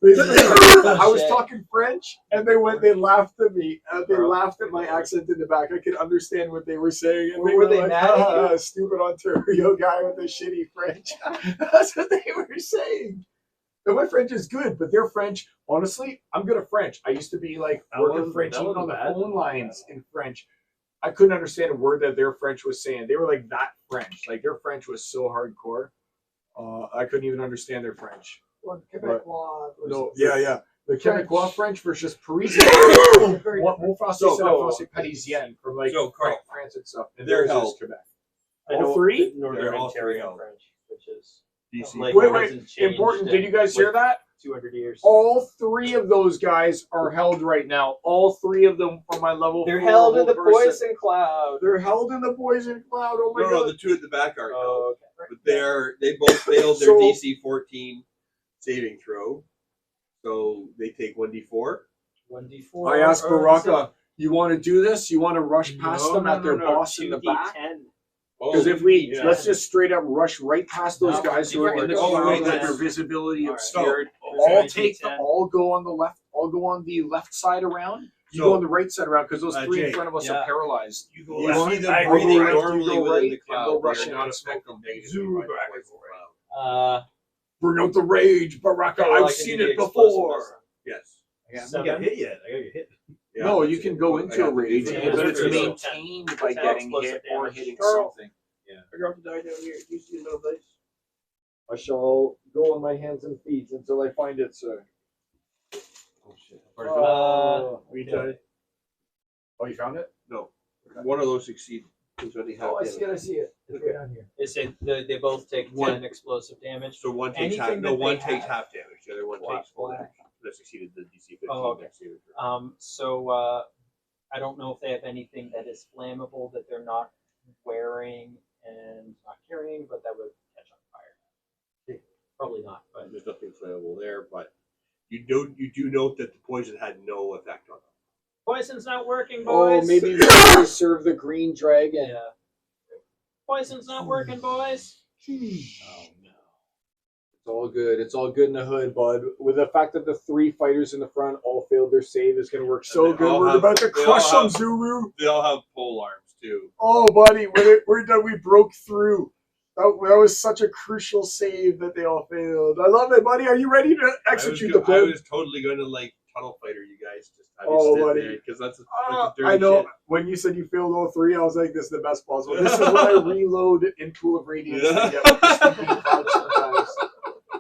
A: I was talking French, and they laughed at me. They laughed at my accent in the back. I could understand what they were saying, and
D: Were they
A: like,
D: mad at you?
A: "Ah, stupid Ontario guy with a shitty French." That's what they were saying. And my French is good, but their French, honestly, I'm good at French. I used to be like working French even on the phone lines in French. I couldn't understand a word that their French was saying. They were like that French. Like their French was so hardcore. I couldn't even understand their French.
C: Or Quebecois.
A: No,
C: versus-
A: yeah. The
C: French.
A: Québécois French versus Parisian.
C: Very
A: Mon français,
B: So-
A: c'est la français parisien from like
B: So, Carl,
A: France and stuff. And
B: they're
A: theirs is
B: held.
A: Quebec.
D: I
A: All
D: know
A: three?
D: Northern
B: They're all
D: Ontario
B: three.
D: French, which is
B: DC.
D: like
A: Wait,
D: hasn't changed
A: Important.
D: in,
A: Did you guys hear
D: like,
A: that?
D: 200 years.
A: All three of those guys are held right now. All three of them are my level.
D: They're
A: 4
D: held in the
A: person.
D: poison cloud.
A: They're held in the poison cloud. Oh my
B: No,
A: god.
B: the two at the back aren't.
D: Oh, okay.
B: But they both failed their
A: So-
B: DC 14 saving throw, so they take 1d4.
D: 1d4.
A: I asked
D: or
A: Baraka, you want to do this? You want to rush past
D: No,
A: them
D: no,
A: at their
D: no, no,
A: boss in the back?
D: 2d10.
A: Because if we
B: yeah.
A: let's just straight up rush right past those
D: No,
A: guys who are in the
B: oh,
A: cloud,
B: right,
A: like
B: that's-
A: their visibility
D: All right.
A: obscured.
B: So,
A: All
D: okay.
A: take the,
D: 10.
A: all go on the left. All go on the left side around. You
B: So-
A: go on the right side around because those three
B: Jay,
A: in front of us
D: yeah.
A: are paralyzed.
B: You
A: You
B: see
A: want-
B: them
A: I go
B: breathing
A: right, you
B: normally
A: go
B: within
A: right,
B: the
A: and
B: cloud.
A: go
B: They are
A: rushing
B: not
A: on smoke.
B: affected negatively
A: Zoom
B: by the
A: back.
B: poison cloud.
A: Bring out the rage, Baraka.
D: okay, well, I
A: I've
D: can
A: seen
D: do the
A: it before.
D: explosiveness.
B: Yes.
E: I haven't
D: 7.
E: got hit yet. I gotta get hit.
B: Yeah,
A: No,
B: that's
A: you
B: it.
A: can go
B: I
A: into
B: got
A: a
B: the
A: rage,
B: D4.
A: but it's
D: Yeah.
A: maintained by
D: Ten
A: getting
D: explosive
A: hit or
D: damage.
A: hitting
B: Carl.
A: something.
B: I dropped the die down here. Do you see the little dice?
A: I shall go on my hands and feet until I find it, sir.
E: Oh shit.
D: Uh,
B: Green
D: yeah.
B: die.
A: Oh, you found it?
B: No, one of those succeeded. Is what he had.
D: I see it. It's right on here. They say they both take 10
B: One.
D: explosive damage.
B: So one takes half.
D: Anything
B: No,
D: that
B: one
D: they
B: takes
D: have-
B: half damage. The other one
D: Why-
B: takes full
D: why?
B: damage. That succeeded the DC 15
D: Oh, okay.
B: next saving throw.
D: So I don't know if they have anything that is flammable that they're not wearing and not carrying, but that would catch on fire. Probably not, but
B: There's nothing flammable there, but you do note that the poison had no effect on them.
D: poison's not working,
A: Oh,
D: boys.
A: maybe we should serve the green dragon.
D: Yeah. Poison's not working, boys.
A: Oh no. It's all good. It's all good in the hood, bud. With the fact that the 3 fighters in the front all failed their save is going to work so
B: they
A: good.
B: all
A: We're
B: have-
A: about to
B: they
A: crush
B: all
A: them,
B: have-
A: Zulu.
B: They all have pole arms too.
A: Oh, buddy, we're done. We broke through. That was such a crucial save that they all failed. I love it, buddy. Are you ready to execute the
B: I
A: plan?
B: was totally going to like tunnel fighter you guys. Just have
A: Oh,
B: you sit
A: buddy.
B: there because that's the dirty
A: I know.
B: shit.
A: When you said you failed all 3, I was like, "This is the best possible." This is when I reload in Pool of Radiance.
B: Yeah.
A: And get with the stupid cloud sometimes.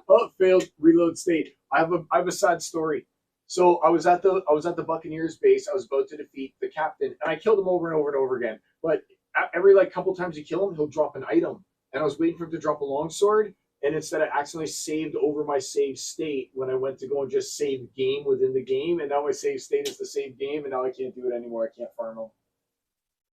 A: Oh, failed reload state. I have a sad story. So I was at the Buccaneers base. I was about to defeat the captain, and I killed him over and over and over again. But every couple times you kill him, he'll drop an item, and I was waiting for him to drop a longsword. And instead, I accidentally saved over my save state when I went to go and just save game within the game. And now my save state is the save game, and now I can't do it anymore. I can't farm them.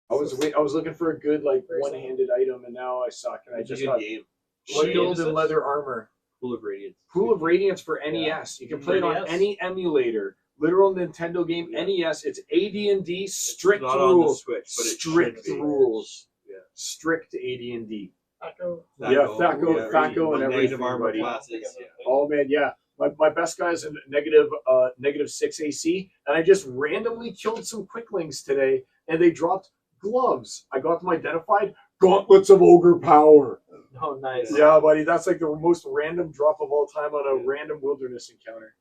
A: I was looking for a good one-handed item, and now I suck. And I
B: It's a
A: just
B: good
A: got
B: game.
D: What game
A: shield
D: is
A: and
D: this?
A: leather armor.
B: Pool of Radiance.
A: Pool of Radiance for NES. You can play it on
D: NES?
A: any emulator. Literal Nintendo game.
B: Yeah.
A: NES. It's AD&D. Strict
B: Not on the
A: rules.
B: Switch, but it
A: Strict
B: should be.
A: rules.
B: Yeah.
A: Strict AD&D.
C: Echo.
A: Yeah, Thaco and everything,
B: Native armor
A: buddy.
B: classes. Yeah.
A: Oh man, yeah. My best guy is a negative 6 AC, and I just randomly killed some quicklings today, and they dropped gloves. I got them identified. Gauntlets of Ogre Power.
D: Oh, nice.
A: Yeah, buddy, that's like the most random drop of all time on a random wilderness encounter.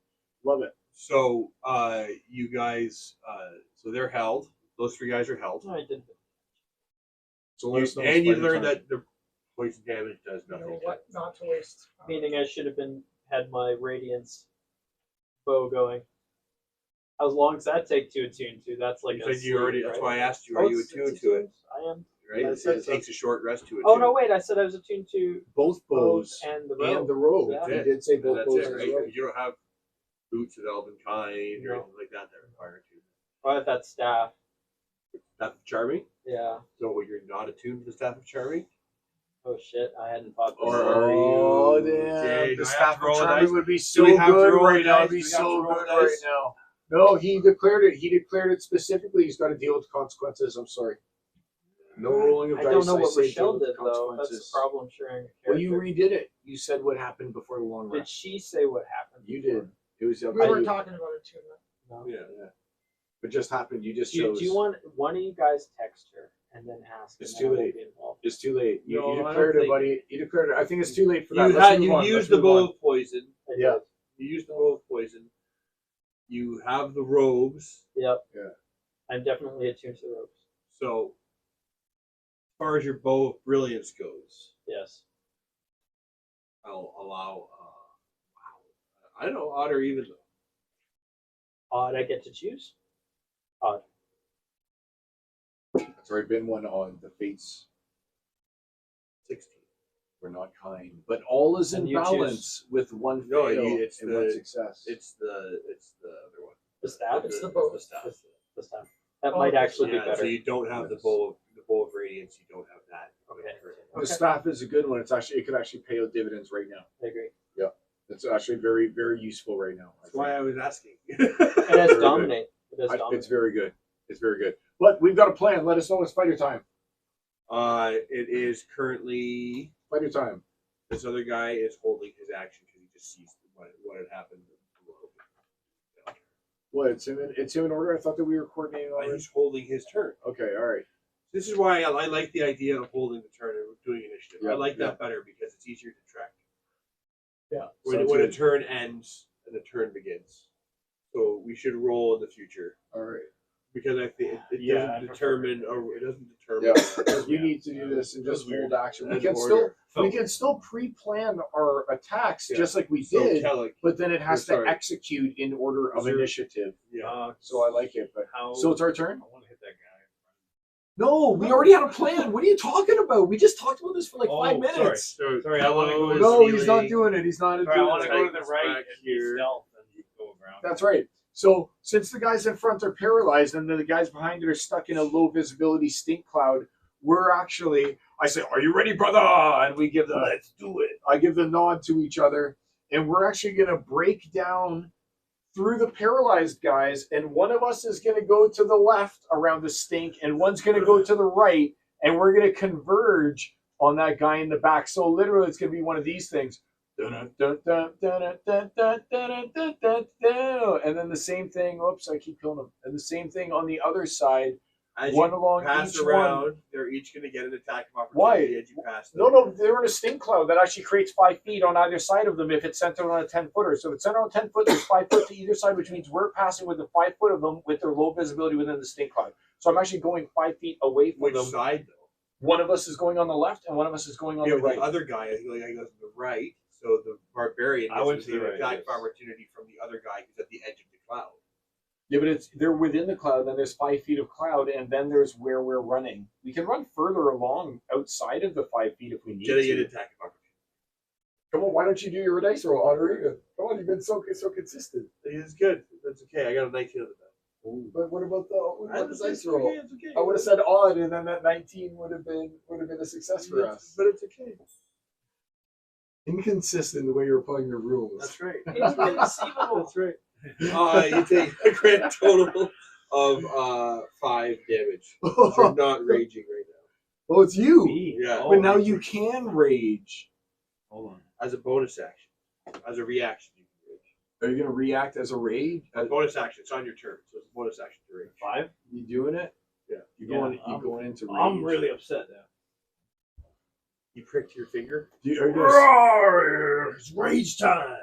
A: Love it.
B: So you guys, so they're held. Those 3 guys are held.
D: No, I didn't.
A: So let us know.
B: And you
A: spider
B: learned
A: time.
B: that the poison damage does
C: You know
B: nothing.
C: what not to waste.
D: Meaning I should have had my Radiance bow going. How long does that take to attune to? That's like
B: You
D: a
B: said you already.
D: sleep,
B: That's
D: right?
B: why I asked you.
D: Oh,
B: Are you
D: it's
B: attuned to it?
D: I am.
B: Right.
D: I
B: It
D: said so.
B: takes a short rest to attune.
D: Oh no, wait! I said I was attuned to
A: Both bows
D: and the robe.
A: and the robe.
D: Yeah.
A: You did say
B: And
A: both
B: that's
A: bows
B: it,
A: and
B: right?
A: the robe.
B: 'Cause you don't have boots of elven kind or
D: No.
B: anything like that require attunement.
D: I have that staff.
B: Staff of Charming.
D: Yeah.
B: So you're not attuned to the Staff of Charming.
D: Oh shit! I hadn't thought this.
B: Or are
A: Oh
B: you?
A: damn!
B: Jay, do
A: The
B: I have
A: staff
B: to roll
A: of
B: a
A: Charming
B: dice?
A: would be
B: we
A: so
B: have to
A: good
B: roll a
A: right now.
B: dice?
A: It'd be
B: Do we have
A: so
B: to roll a
A: good right
B: dice?
A: now. No, he declared it. He declared it specifically. He's got to deal with consequences. I'm sorry. No rolling of
D: I
A: dice.
D: don't know what
A: say deal
D: Rochelle
A: with
D: did though. That's the
A: consequences.
D: problem sharing a
A: Well, you
D: character.
A: redid it. You said what happened before the long
D: Did
A: rest.
D: she say what happened?
A: You
D: before?
A: did. It was up
C: We
A: to
C: weren't
A: you.
C: talking about attunement.
D: No.
B: Yeah.
A: It just happened. You just
D: Do
A: chose.
D: you want one of you guys text her and then ask?
A: It's
D: and then
A: too
D: I won't
A: late.
D: be involved.
A: It's too late. You,
B: No,
A: you
B: I don't
A: declared it,
B: think-
A: buddy. You declared it. I think it's too late for that.
B: You
A: Let's
B: had
A: move
B: you
A: on.
B: used
A: Let's
B: the
A: move
B: bow
A: on.
B: of poison.
D: I
A: Yeah.
D: did.
B: You used the bow of poison. You have the robes.
D: Yep.
A: Yeah.
D: I'm definitely attuned to the ropes.
B: So, as far as your bow of brilliance goes,
D: Yes.
B: I'll allow. I don't know, odd or even.
D: Odd. I get to choose. Odd.
A: It's already been one on the fates.
B: 16.
A: We're not kind, but all is in
D: And you
A: balance with one
B: No,
A: fail
B: it's
A: and
B: the-
A: one success.
B: It's the other one.
D: The staff.
C: It's the bow.
B: The staff.
D: The staff. That
C: Oh,
D: might actually be
B: Yeah,
D: better.
B: so you don't have the
A: Yes.
B: bow of radiance. You don't have that.
D: Okay.
A: The
D: Okay.
A: staff is a good one. It could actually pay out dividends right now.
D: I agree.
A: It's actually very, very useful right now.
B: That's why I was asking.
D: It has
A: Very good.
D: dominate. It has dominate.
A: It's very good. It's very good. But we've got a plan. Let us know it's fighter time.
B: It is currently
A: Fighter time.
B: this other guy is holding his action because he just sees what had happened.
A: What? It's him in order. I thought that we were coordinating already.
B: He's holding his turn.
A: Okay. All right.
B: This is why I like the idea of holding the turn and doing initiative.
A: Yeah,
B: I like
A: yeah.
B: that better because it's easier to track.
A: Yeah.
B: When a turn ends and a turn begins. So we should roll in the future
A: All right.
B: because I think it
A: Yeah, I
B: doesn't
A: prefer
B: determine or it doesn't determine.
A: Yeah. You need to do this and just
B: That's weird.
A: hold action. We
B: That's
A: can
B: order.
A: still pre-plan our attacks
B: Yeah.
A: just like we
B: So
A: did,
B: Kellic,
A: but then it has
B: Sorry.
A: to execute in order of
B: Is there-
A: initiative.
B: yeah.
A: So I like it. But
E: How?
A: so it's our turn.
E: I want to hit that
A: No, we already had a plan. What are you talking about? We just talked about this for like 5 minutes.
E: Sorry, I want to go to
A: No,
E: the
A: he's not doing it. He's not
E: Sorry, I
A: doing
E: want to
A: it.
E: go to the right
B: back
E: here.
B: here.
E: Stealth and you go around.
A: That's right. So since the guys in front are paralyzed and the guys behind it are stuck in a low visibility stink cloud, we're actually, I say, "Are you ready, brother?" And we give the "Let's do it." I give the nod to each other, and we're actually gonna break down through the paralyzed guys, and one of us is gonna go to the left around the stink, and one's gonna go to the right, and we're gonna converge on that guy in the back. So literally, it's gonna be one of these things. And then the same thing. Oops, I keep killing them. And the same thing on the other side.
B: As
A: One
B: you
A: along
B: pass
A: each
B: around,
A: one.
B: they're each going to get an attack of
A: Why?
B: opportunity as you pass them.
A: No, they're in a stink cloud that actually creates 5 feet on either side of them if it's centered on a 10-footer. So if it's centered on 10 foot, there's 5 foot to either side, which means we're passing within 5 foot of them with their low visibility within the stink cloud. So I'm actually going 5 feet away from
B: Which
A: them.
B: side, though?
A: One of us is going on the left, and one of us is going on
B: Yeah,
A: the
B: but
A: right.
B: the other guy, I think he goes to the right. So the barbarian
E: I went
B: gets
E: to the
B: the
E: right,
B: attack
E: yes.
B: of opportunity from the other guy who's at the edge of the cloud.
A: Yeah, but they're within the cloud, then there's 5 feet of cloud, and then there's where we're running. We can run further along outside of the 5 feet if we need
B: Getting an
A: to.
B: attack of opportunity.
A: Come on, why don't you do your dice roll, Henri? Come on, you've been so consistent.
B: It's good. That's okay. I got a 19 on the die.
A: But what about the dice
B: It's
A: roll?
B: okay, it's okay.
A: I would have said odd, and then that 19 would have been a success for us.
B: But it's okay.
A: Inconsistent the way you're playing your rules.
B: That's right.
D: Inconceivable.
B: That's right. You take a grand total of 5 damage. You're not raging right now.
A: Oh, it's you.
E: Me?
B: Yeah.
A: But now you can rage.
E: Hold on.
B: As a bonus action. As a reaction, you can rage.
A: Are you gonna react as a rage?
B: A bonus action. It's on your turn, so it's a bonus action to rage.
E: 5?
A: You doing it?
B: Yeah.
A: You
E: Yeah,
A: going? You going into rage?
E: I'm really upset now.
B: You pricked your finger.
A: Are you gonna,
E: Roar! It's rage time.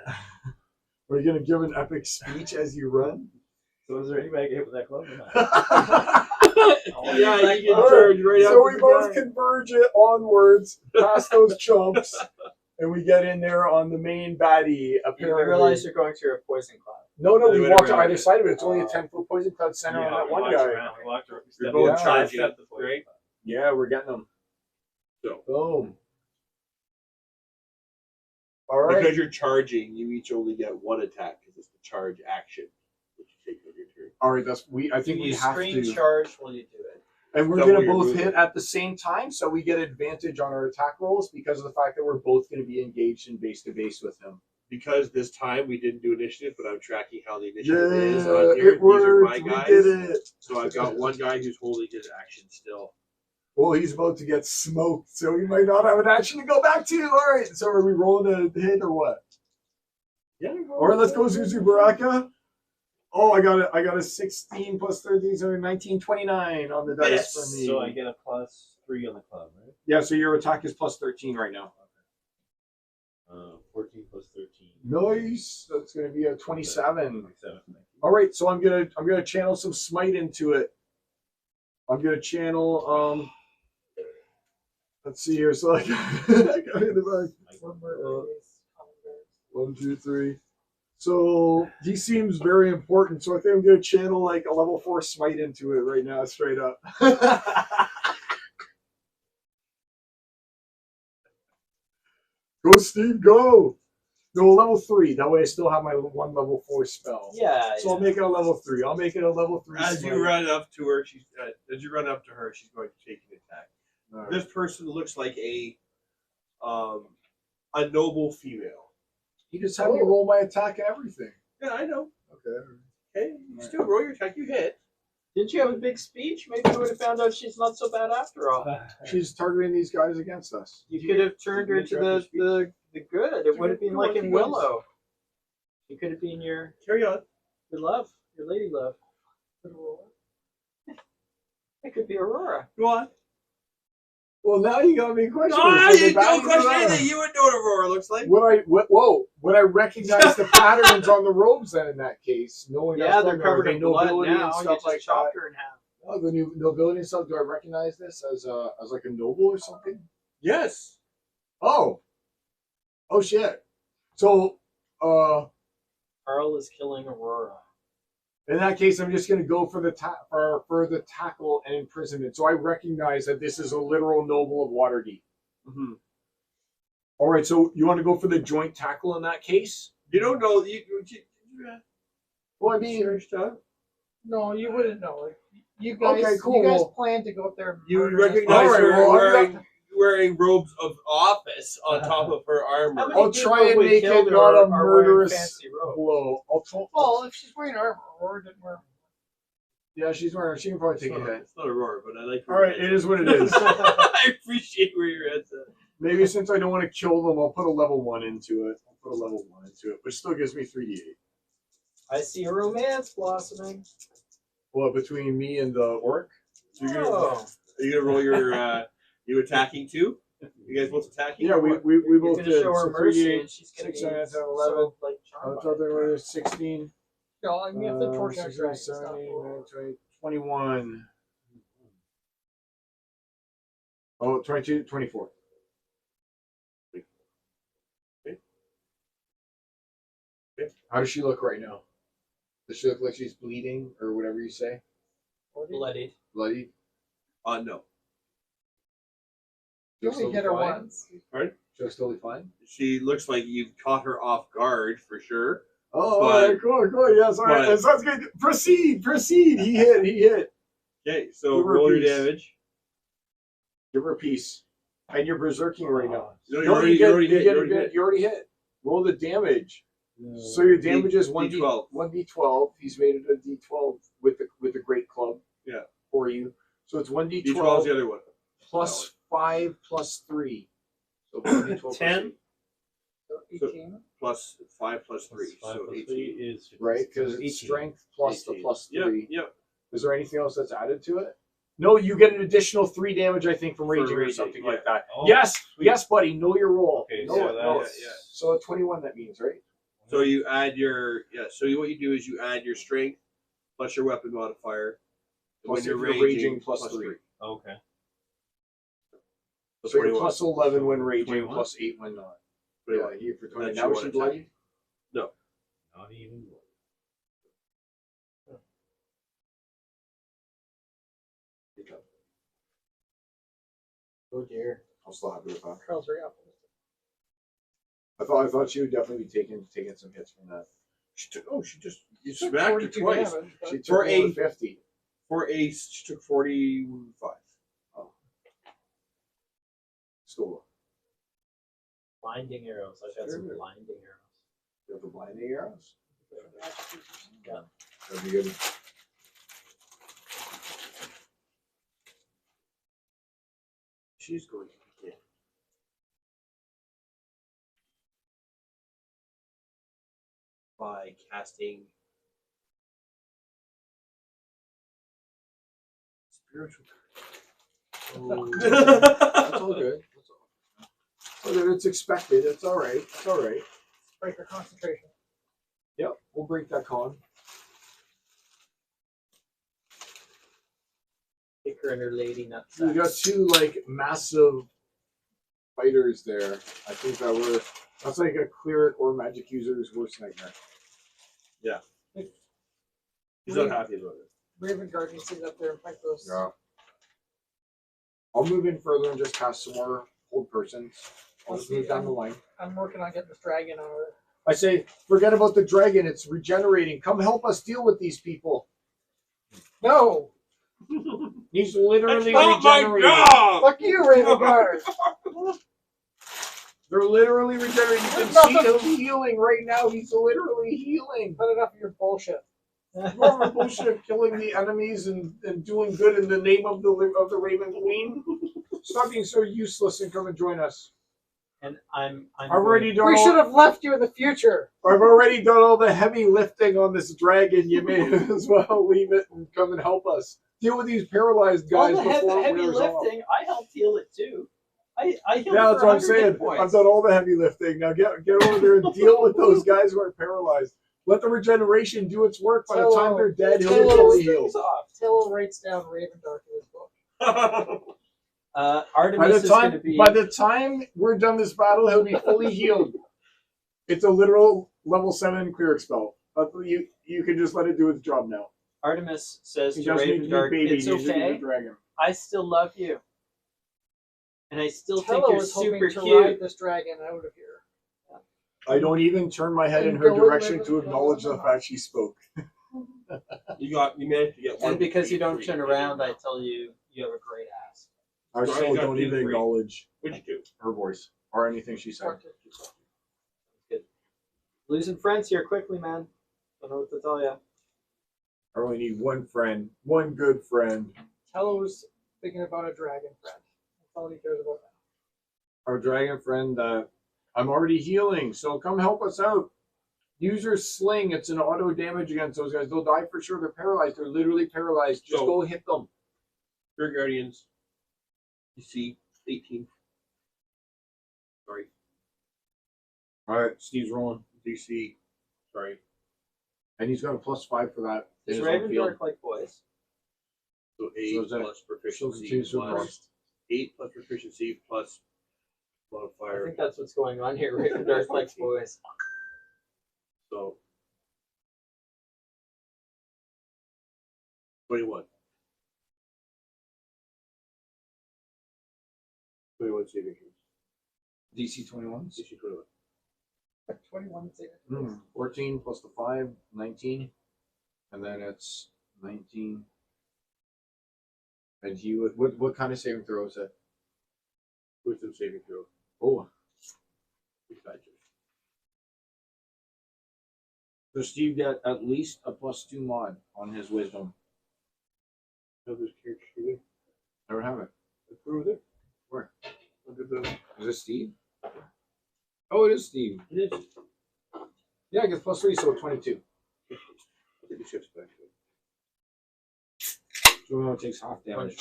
A: are you gonna give an epic speech as you run?
E: So is there anybody I can hit with that club or not?
B: Yeah, you
A: All
B: can charge right
A: so
B: after
A: we
B: the
A: both
B: guy.
A: converge it onwards past those chumps, and we get in there on the main baddie.
D: You
A: Apparently,
D: realize you're going through a poison cloud.
A: no,
B: They
A: we
B: went
A: walk to
B: around
A: either
B: it.
A: side of it. It's only a 10-foot poison cloud center on that one guy.
B: You're both
A: Yeah.
B: charging,
E: Step the
B: right?
A: Yeah, we're getting them.
B: So,
A: Boom. All right.
B: because you're charging, you each only get 1 attack because it's the charge action, which you take on your turn.
A: All right. I think
D: Do
A: we
D: you
A: have
D: screen
A: to.
D: charge while you do it?
A: And we're
B: Double
A: going to
B: your
A: both
B: movement.
A: hit at the same time, so we get advantage on our attack rolls because of the fact that we're both going to be engaged in base to base with him.
B: Because this time we didn't do initiative, but I'm tracking how the
A: Yeah,
B: initiative is on here.
A: it worked.
B: These are my
A: We
B: guys.
A: did it.
B: So I've got one guy who's holding his action still.
A: Well, he's about to get smoked, so he might not have an action to go back to. All right, so are we rolling a hit or what?
B: Yeah.
A: All right, let's go, Zuzu Baraka. Oh, I got a 16 plus 13, so 19, 29 on the dice
B: Yes.
A: for me.
E: So I get a +3 on the club, right?
A: Yeah, so your attack is plus 13 right now.
E: 14 plus 13.
A: Nice. That's gonna be a 27.
E: 27.
A: All right, so I'm gonna channel some smite into it. I'm gonna channel let's see here. So I got in the back. One, two, three. So he seems very important. So I think I'm gonna channel like a level 4 smite into it right now, straight up. Go, Steve, go! No, level 3. That way I still have my 1 level 4 spell.
D: Yeah.
A: So I'll make it a level 3. I'll make it a level 3.
B: As
A: smite.
B: you run up to her, she's going to take an attack.
A: All right.
B: This person looks like a noble female.
A: You just have me roll my attack and everything.
B: Yeah, I know.
A: Okay.
B: Okay, you still roll your attack. You hit.
D: Didn't you have a big speech? Maybe we would have found out she's not so bad after all.
A: She's targeting these guys against us.
D: You could have turned her into the good. It would have been like in Willow. You could have been your
B: Carry on.
D: love, your lady love. It could be Aurora.
B: Go on.
A: Well, now you got me questioning.
B: Oh,
A: So the
B: you don't
A: back
B: question
A: is
B: anything. You would know what Aurora looks like.
A: Would I recognize the patterns on the robes then in that case? Knowing
D: Yeah,
A: that's
D: they're
A: from
D: covered
A: the
D: in blood
A: nobility
D: now.
A: and
D: You
A: stuff
D: just
A: like
D: chopped
A: that.
D: her in half.
A: Oh, the new nobility and stuff. Do I recognize this as like a noble or something?
B: Yes.
A: Oh shit. So
D: Carl is killing Aurora.
A: In that case, I'm just going to go for the tackle and imprisonment. So I recognize that this is a literal noble of Waterdeep.
B: Mm-hmm.
A: All right, so you want to go for the joint tackle in that case?
B: You don't know.
A: Well, I mean,
C: No, you wouldn't know. Like, you guys,
A: Okay, cool.
C: you guys
A: Well,
C: plan to go up there. And
B: You
C: murder this
B: recognize
A: All right,
B: her
A: well, I'm
B: wearing robes of office on top of her armor.
D: How many
A: I'll
D: people
A: try and
D: we
A: make
D: killed
A: it
D: are-
A: not a
D: are wearing
A: murderous
D: fancy robes?
A: blow.
C: Well, if she's wearing armor, Aurora didn't wear.
A: Yeah, she's wearing. She can probably take a hit.
B: It's not Aurora, but I like.
A: All right, it is what it is.
B: I appreciate where your head's at.
A: Maybe since I don't want to kill them, I'll put a level 1 into it. Which still gives me 3d8.
D: I see a romance blossoming.
A: Well, between me and the orc.
B: You're gonna,
D: Oh.
B: Are you gonna roll your? You attacking too? You guys both attacking?
A: Yeah, we
D: You're
A: both
D: gonna
A: did.
D: show her
A: So
D: mercy,
A: 3d8,
D: and she's gonna
A: 6,
D: be
A: 9, 10,
D: so,
A: 11.
D: like charmed by
A: thought there
D: it.
A: were 16.
C: No, I mean, if the torch next
A: 16,
C: dragon
A: 17,
C: stuff.
A: 19, 20, 21. Oh, 22, 24. Okay. How does she look right now? Does she look like she's bleeding or whatever you say?
D: Bloodied.
A: Bloody?
B: No.
C: You
A: She
C: only
A: looks
C: hit her
A: totally fine?
C: once.
A: She looks totally fine?
B: She looks like you've caught her off guard for sure.
A: Oh,
B: But-
A: all right, cool. Yes, all right.
B: but-
A: That sounds good. Proceed. He hit.
B: Okay, so
A: Give her a
B: roll your
A: piece.
B: damage.
A: Give her a piece. And you're berserking right now.
B: No,
A: No,
B: you already hit.
A: You already hit. Roll the damage. So your damage is
B: D12.
A: 1d12. He's made it a d12 with the great club.
B: Yeah.
A: For you. So it's 1d12
B: D12's the other one.
A: plus 5 plus 3. So 1d12 plus
D: 10?
A: 8.
C: So 18.
B: Plus 5 plus 3. So 18.
E: is
A: Right? Because it's
E: 18.
A: strength plus the
E: 18.
A: plus
B: Yep,
A: 3.
B: yep.
A: Is there anything else that's added to it? No, you get an additional 3 damage, I think, from raging or
B: raging,
A: something
B: yeah.
A: like that.
E: Oh,
A: yes,
E: sweet.
A: yes, buddy. Know your roll.
E: Okay,
A: Know
E: so
A: it,
E: that
A: know
E: is-
A: it.
B: yeah.
A: So at 21, that means, right?
B: So you add your So what you do is you add your strength plus your weapon modifier.
A: Plus
B: when you're
A: if you're
B: raging,
A: plus 3.
E: Okay.
B: So
A: So you're
B: 21.
A: plus 11 when raging,
E: 21?
A: plus 8 when not.
B: 21.
A: Yeah, here for 20.
B: That's
A: Now
B: your
A: is she
B: one
A: bloody?
E: Not even.
D: Oh dear.
A: I'm still happy with that.
C: Curls right up.
A: I thought she would definitely be taking some hits from that.
B: You
C: Took
B: smacked her
C: 42
B: twice.
C: damage, but-
A: She took
B: For
A: over
B: a-
A: 50.
B: For ace, she took 45.
A: Still,
D: Blinding arrows. I've got some
A: Sure.
D: blinding arrows.
A: you have the blinding arrows.
D: Yeah.
A: That'd be good.
B: She's going to begin by casting spiritual.
A: That's all good. It's expected. It's all right. It's all right.
C: Break her concentration.
A: Yep, we'll break that con.
D: Kick her and her lady
A: We
D: nutsack.
A: got 2 like massive fighters there. I think that's like a cleric or magic user's worst nightmare.
B: He's not happy about it.
C: Raven Guard needs to get up there and fight those.
A: Yeah. I'll move in further and just cast some more hold persons. I'll just move down the line.
C: I'm working on getting this dragon on her.
A: I say, forget about the dragon. It's regenerating. Come help us deal with these people.
C: No!
A: He's literally
B: That's not my
A: regenerating.
B: job!
C: Fuck you, Raven Guard!
A: They're literally regenerating. You can see him healing right now. He's literally healing.
C: Cut enough of your bullshit.
A: More bullshit of killing the enemies and doing good in the name of the Raven Queen. Stop being so useless and come and join us.
D: And I'm
A: I've already done.
C: We should have left you in the future.
A: I've already done all the heavy lifting on this dragon. You may as well leave it and come and help us deal with these paralyzed
D: all
A: guys
D: the heavy,
A: before it
D: heavy
A: wears off.
D: lifting. I helped heal it too. I healed
A: Yeah, that's
D: for
A: what I'm
D: 100
A: saying.
D: hit points.
A: I've done all the heavy lifting. Now get over there and deal with those guys who are paralyzed. Let the regeneration do its work. By the time they're dead, he'll be
C: Tell
A: fully
C: us
A: healed.
D: Things off.
C: Till writes down Raven Dark in his book.
A: By
D: Artemis is going to be.
A: by the time we're done this battle, he'll be fully healed. It's a literal level 7 cleric spell. You can just let it do its job now.
D: Artemis says
A: He
D: to
A: doesn't need
D: Raven
A: to be
D: Dark,
A: baby.
D: "It's
A: he needs to be the
D: okay.
A: dragon.
D: I still love you, and I still think
C: Tello
D: you're
C: is hoping
D: super
C: to
D: cute."
C: ride this dragon out of here.
A: I don't even turn my head in
C: And
A: her
C: go and
A: direction
C: live
A: to
C: with-
A: acknowledge the fact she spoke.
B: You managed to get one.
D: And because you don't
B: free.
D: turn around, I tell you you have a great ass.
A: I
B: So I
A: still
B: got
A: don't
B: two
A: even
B: free.
A: acknowledge
B: What'd you do?
A: her voice or anything she said.
D: Losing friends here quickly, man. Don't know what to tell you.
A: I only need one friend, one good friend.
C: Tello's thinking about a dragon friend. That's all he cares about now.
A: Our dragon friend. I'm already healing, so come help us out. Use your sling. It's an auto damage against those guys. They'll die for sure. They're paralyzed. They're literally paralyzed. Just
B: So-
A: go hit them.
B: Spirit Guardians. You see 18. Sorry.
A: All right, Steve's rolling,
B: DC. Sorry.
A: and he's got a +5 for that. in
D: Is
A: his own
D: Raven
A: field.
D: Dark like boys?
B: So 8
A: So is that-
B: plus
A: So
B: proficiency
A: continues to
B: plus
A: advance.
B: 8 plus proficiency plus
D: I
B: modifier.
D: think that's what's going on here. Raven Dark likes boys.
B: So 21. 21 saving throws.
A: DC 21s.
B: DC 21.
C: 21 saving.
A: 14 plus the 5, 19. And then it's 19. And he would, what kind of saving throw is it?
B: Wisdom saving throw.
A: Oh,
B: Besides yours.
A: so Steve got at least a +2 mod on his wisdom.
B: How this character there?
A: Never have it.
B: Look over there.
A: Where?
B: Look at the.
A: Is it Steve? Oh, it is Steve.
B: It is.
A: Yeah, I get +3, so 22.
B: I think it shifts back to it.
A: So it only takes half damage.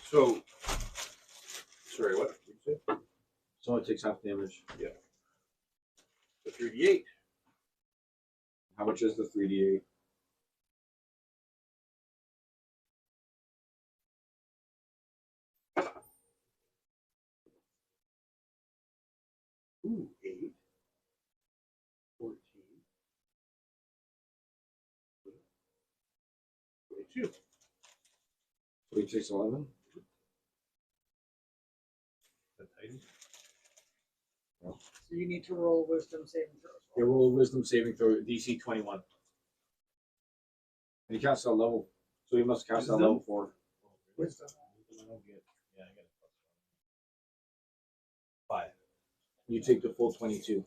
B: So, sorry, what? What'd you say?
A: So it takes half damage.
B: The 3d8.
A: How much is the 3d8?
B: Ooh, 8. 14. 22.
A: So he takes 11.
B: The Titan.
C: So you need to roll wisdom saving throws.
A: Yeah, roll a wisdom saving throw, DC 21. And he casts a level, so he must cast a
B: Wisdom?
A: level 4.
C: Wisdom.
E: I don't get. Yeah, I got a +5.
A: You take the full 22.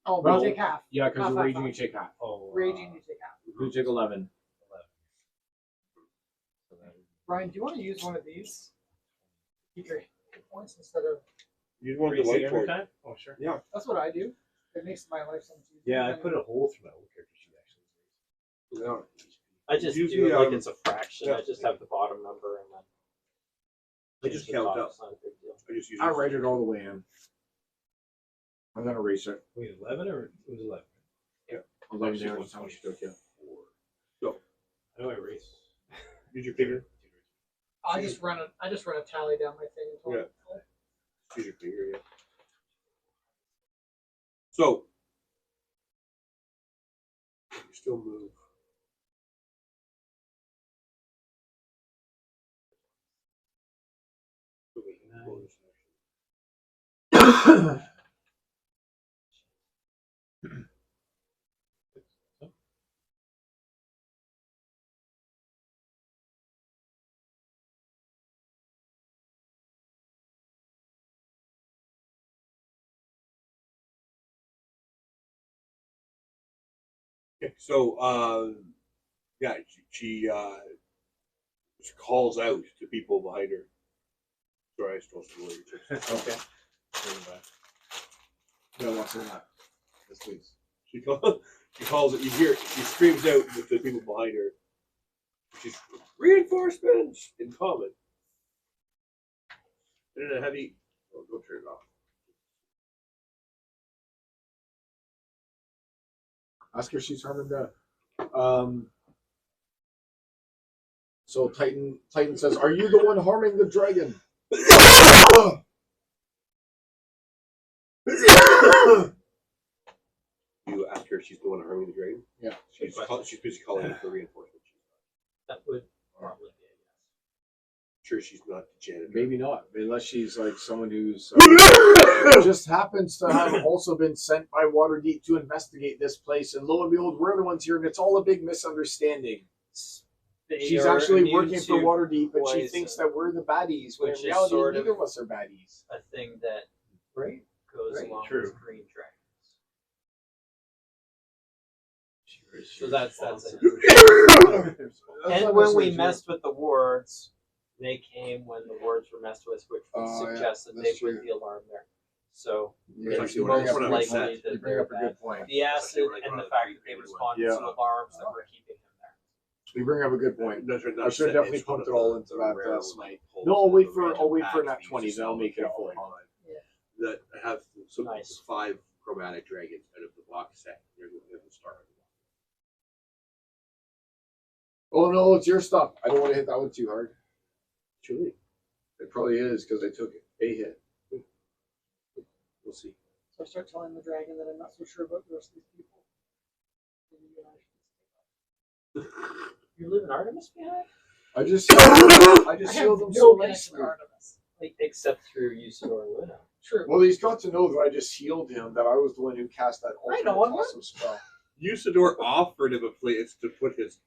C: Oh,
A: Well,
C: you take half.
A: Yeah, because
C: Half,
A: you're
C: half,
A: raging,
C: half.
A: you take half.
E: Oh,
C: Raging, you take half.
A: You take 11.
E: 11. So that would
C: Ryan, do you want to use one of these? Keep your hit points instead of.
B: You want the
E: Reset every
B: whiteboard.
E: time? Oh, sure.
B: Yeah.
C: That's what I do. It makes my life so much easier.
E: Yeah, I put a hole through my old character sheet actually.
B: Yeah.
D: I just
B: Use
D: do it
B: the,
D: like it's a fraction.
B: yeah.
D: I just have the bottom number and then.
B: I just
D: the
B: count
D: top.
B: up.
D: It's not a big deal.
B: I just use
A: I write it all the way in. I'm going to erase it.
E: Wait, 11 or it was 11?
A: 11
E: Actually,
A: damage is how much you took, yeah.
E: How do I erase?
B: Use your finger.
C: I just run a tally down my thing until.
B: Yeah. Use your finger, yeah. So, you still move. Bonus action. Okay, so yeah, she calls out to people behind her. Sorry, I stole some words.
A: Okay. Yeah, what's in that? Yes, please.
B: She calls it. You hear it. She screams out with the people behind her. She's reinforcements in common. And then a heavy. Oh, go turn it off.
A: Ask her if she's harming the. So Titan says, "Are you the one harming the dragon?"
B: she's the one harming the dragon.
A: Yeah.
B: She's busy calling for reinforcement.
D: That would probably be a yes.
B: Sure, she's not the janitor.
A: Maybe not, unless she's like someone who's just happens to have also been sent by Waterdeep to investigate this place, and lo and behold, we're the ones here, and it's all a big misunderstanding. She's
D: They are
A: actually
D: immune
A: working for
D: to
A: Waterdeep, but she
D: poison,
A: thinks that we're the baddies, when
D: which
A: in
D: is
A: reality,
D: sort
A: neither
D: of-
A: of us are baddies.
D: a thing that
A: Right?
D: goes
A: Right.
D: along
B: True.
D: with green dragons. So that's it. And when we messed with the wards, they came when the wards were messed with, which would
A: Oh, yeah,
D: suggest that they
A: that's
D: put
A: true.
D: the alarm there. So
A: Yeah,
D: it's
A: you bring
D: most
A: up a good
D: likely
A: point.
D: that
A: You bring
D: they're
A: up a
D: bad.
A: good point.
D: The acid
B: Like
D: and
B: one
D: the
B: of the
D: fact that they
B: green
D: responded
A: ones.
D: to alarms that were keeping him there.
A: You bring up a good point.
B: No, sure,
A: I should have definitely pumped it all into that smite. No, I'll wait for nat 20. That'll make it a full pump.
B: That have some
D: Nice.
B: 5 chromatic dragons out of the box set. They're the star.
A: Oh no, it's your stuff. I don't want to hit that one too hard. Truly. It probably is because I took a hit. We'll see.
C: So I start telling the dragon that I'm not so sure about the rest of these people. Maybe you and I should
D: You're leaving Artemis behind?
A: I just sealed them so nicely.
C: Artemis.
D: Like, except through Usador Luna.
C: True.
A: Well, he's got to know that I just healed him, that I was the one who cast that
C: I know,
A: ultimate
C: I'm
A: awesome spell.
B: Usador offered him a place to put his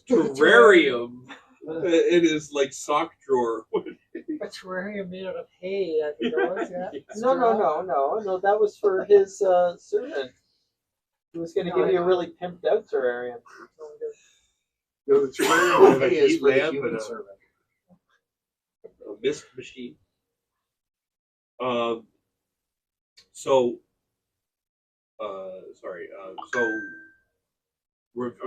B: terrarium in his like sock drawer.
C: A terrarium made out of hay, I think it was, yeah.
D: No. That was for his servant. He was going to
C: No,
D: give
C: I
D: you a
C: know.
D: really pimped out terrarium.
A: No, the terrarium
B: Hey,
A: is for the
B: lamp
A: human
B: and a-
A: servant.
B: A mist machine.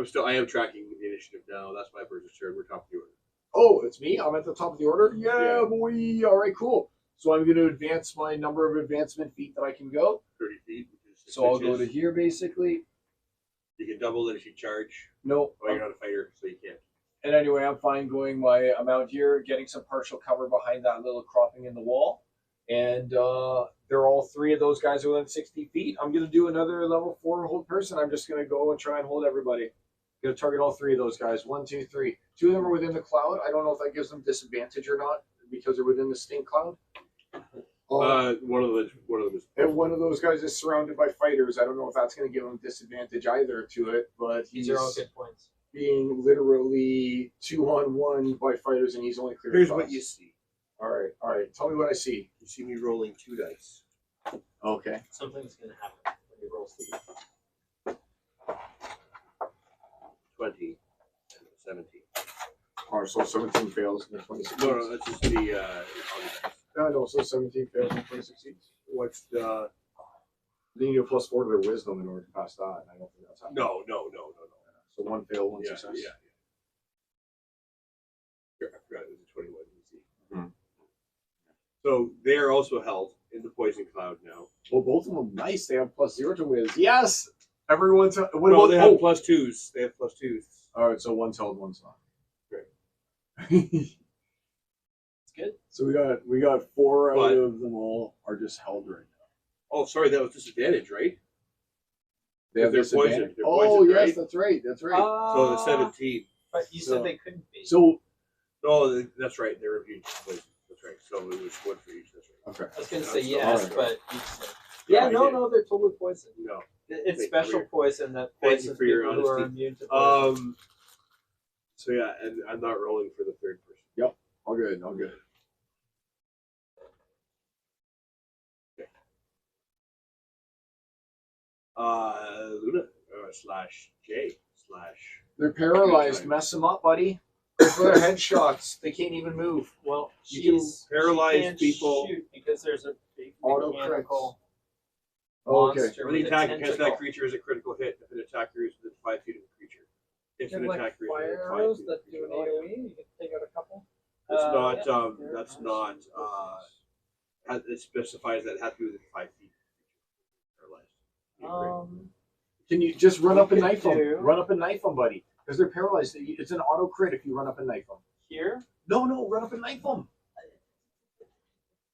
B: So I am tracking the initiative now. That's my first turn. We're top of the order.
A: Oh, it's me? I'm at the top of the order? Yeah, boy. All right, cool. So I'm going to advance my number of advancement feet that I can go.
B: 30 feet. Which is 6
A: So I'll go
B: inches.
A: to here, basically.
B: You can double it if you charge.
A: No.
B: Oh, you're not a fighter, so you can't.
A: And anyway, I'm fine going my amount here, getting some partial cover behind that little cropping in the wall. And they're all 3 of those guys are within 60 feet. I'm going to do another level 4 hold person. I'm just going to go and try and hold everybody. Going to target all 3 of those guys. 1, 2, 3. 2 of them are within the cloud. I don't know if that gives them disadvantage or not because they're within the stink cloud.
B: One of them is.
A: And one of those guys is surrounded by fighters. I don't know if that's going to give him disadvantage either to it, but he's
D: These are all good points.
A: being literally 2-on-1 by fighters, and he's only cleared.
B: Here's
A: across.
B: what you see.
A: All right. Tell me what I see.
B: You see me rolling 2 dice.
A: Okay.
D: Something's going to happen when you roll through.
B: 20 and 17.
A: All right, so 17 fails and 26.
B: No, that's just the.
A: No, so 17 fails and 26 succeeds.
B: What's the?
A: Then you get +4 to their wisdom in order to pass that. And I don't think that's happening.
B: No.
A: So 1 fail, 1
B: Yeah.
A: success.
B: Here, I forgot it was a 21. You see.
A: Mhm.
B: So they are also held in the poison cloud now.
A: Well, both of them nice. They have +0 to whiz. Yes. Everyone's. What
B: No,
A: about?
B: they have
A: Oh.
B: +2s. They have +2s.
A: All right, so one's held, one's not.
B: Great.
D: It's good.
A: So we got 4 out
B: But-
A: of them all are just held right now.
B: Oh, sorry, that was disadvantage, right?
A: They have
B: They're
A: disadvantage.
B: poisoned. They're
A: Oh
B: poisoned,
A: yes,
B: right?
A: that's right. That's right.
B: So the 17.
D: But you
A: So-
D: said they couldn't be.
A: So
B: No, that's right. They're immune to poison. That's right. So it was 1 for each. That's right.
A: okay.
D: I was going to say
B: That's
D: yes,
A: alright.
D: but you said.
B: Yeah,
D: Yeah,
B: I
D: no,
B: did.
D: they're totally poisoned.
B: No.
D: It's
B: Thank you
D: special
B: for your-
D: poison that
B: thank you
D: poisons
B: for your
D: people who are
B: honesty.
D: immune to poison.
B: So yeah, and I'm not rolling for the 3rd person.
A: All good. All good.
B: Luna slash J slash.
A: They're paralyzed.
B: time.
A: Mess them up, buddy. Go for their headshots. They can't even move.
D: Well,
A: You can
B: paralyze
D: she can't
B: people.
D: shoot because there's a big
A: Auto
D: mechanical
A: Oh, okay.
D: monster
B: When the
D: with a
B: attack against that
D: tentacle.
B: creature is a critical hit, if an attacker is within 5 feet of the creature. If
C: You
B: an
C: have like
B: attacker is
C: fire
B: within 5
C: arrows
B: feet of
C: that
B: the
C: do an
B: creature.
C: AoE. You can take out a couple.
B: It's
D: Uh,
B: not.
C: yeah.
B: That's not. It specifies that it has to be within 5 feet. Paralyzed.
A: Can you just run up and
D: could
A: knife them?
D: do-
A: Run up and knife them, buddy. Because they're paralyzed. It's an auto crit if you run up and knife them.
D: Here,
A: No, run up and knife them.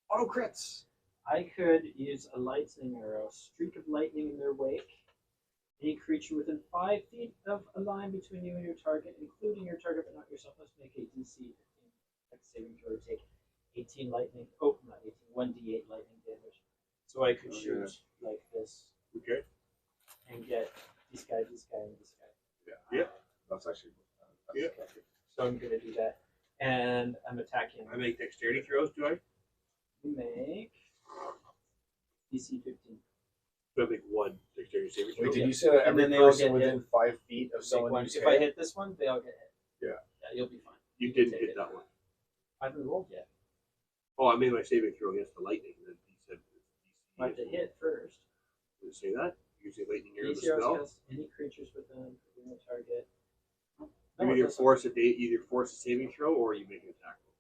A: Auto crits.
D: I could use a lightning arrow, streak of lightning in their wake, Any creature within 5 feet of a line between you and your target, including your target but not yourself, must make a DC 15 saving throw to take 18 lightning. Oh, not 18, 1d8 lightning damage. So I could shoot like this
B: Okay.
D: and get this guy, and this guy.
B: Yeah.
A: That's actually.
B: Yeah.
D: So I'm gonna do that, and I'm attacking.
B: I make dexterity throws, do I?
D: Make DC 15.
B: So I make one dexterity saving throw.
A: Wait, did you say that
D: And
A: every
D: then they all
A: person
D: get
A: within
D: hit.
A: 5 feet of
D: Make
A: someone
D: one.
A: who's
D: If
A: hit?
D: I hit this one, they all get hit.
A: Yeah.
D: Yeah, you'll be fine.
B: You
D: can
B: didn't
D: take
B: hit
D: it.
B: that one.
D: I haven't rolled yet.
B: Oh, I made my saving throw against the lightning. And then he said
D: I have to hit first.
B: Did it say that? You say lightning arrow the
D: These heroes
B: spell.
D: cast any creatures within the target.
B: You
D: No, it
B: either
D: doesn't.
B: either force a saving throw or you make an attack roll.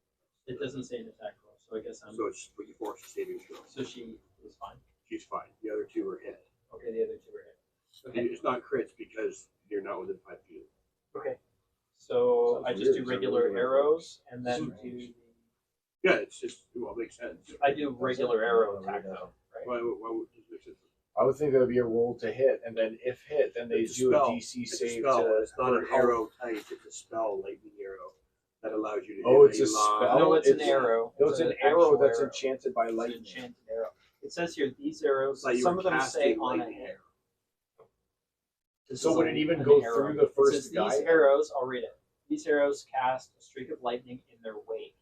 D: It doesn't say an attack roll, so I guess I'm.
B: So it's but you force a saving throw.
D: So she is fine.
B: She's fine. The other two are hit.
D: Okay, the other two are hit. Okay.
B: It's not crits because you're not within 5 feet.
D: Okay. So
A: Sounds
D: I just
A: weird,
D: do
A: it's a
D: regular
A: regular
D: arrows and then
A: This is
D: do.
B: Yeah, it's just well, it makes sense.
D: I do regular arrow attack though, right?
B: Why would this make sense?
A: I would think that would be a roll to hit, and then if hit, then they
B: It's a
A: do a
B: spell.
A: DC
B: It's a
A: save
B: spell.
A: to.
B: It's not an
A: for
B: arrow type. It's a spell, lightning arrow, that allows you to.
A: Oh,
B: hit
A: it's a
B: line.
A: spell?
D: No, it's an
A: it's-
D: arrow.
A: No, it's an
D: actual
A: arrow that's
D: arrow.
A: enchanted by
D: It's an
A: lightning.
D: enchanted arrow. It says here these arrows.
B: It's like you
D: some
B: were
D: of them say
B: casting
D: on a
B: lightning
D: hit.
B: arrow.
D: This
A: So
D: is
A: would
D: a-
A: it even
D: an
A: go
D: arrow.
A: through the
D: It
A: first
D: says
A: guy?
D: These arrows, I'll read it. These arrows cast a streak of lightning in their wake.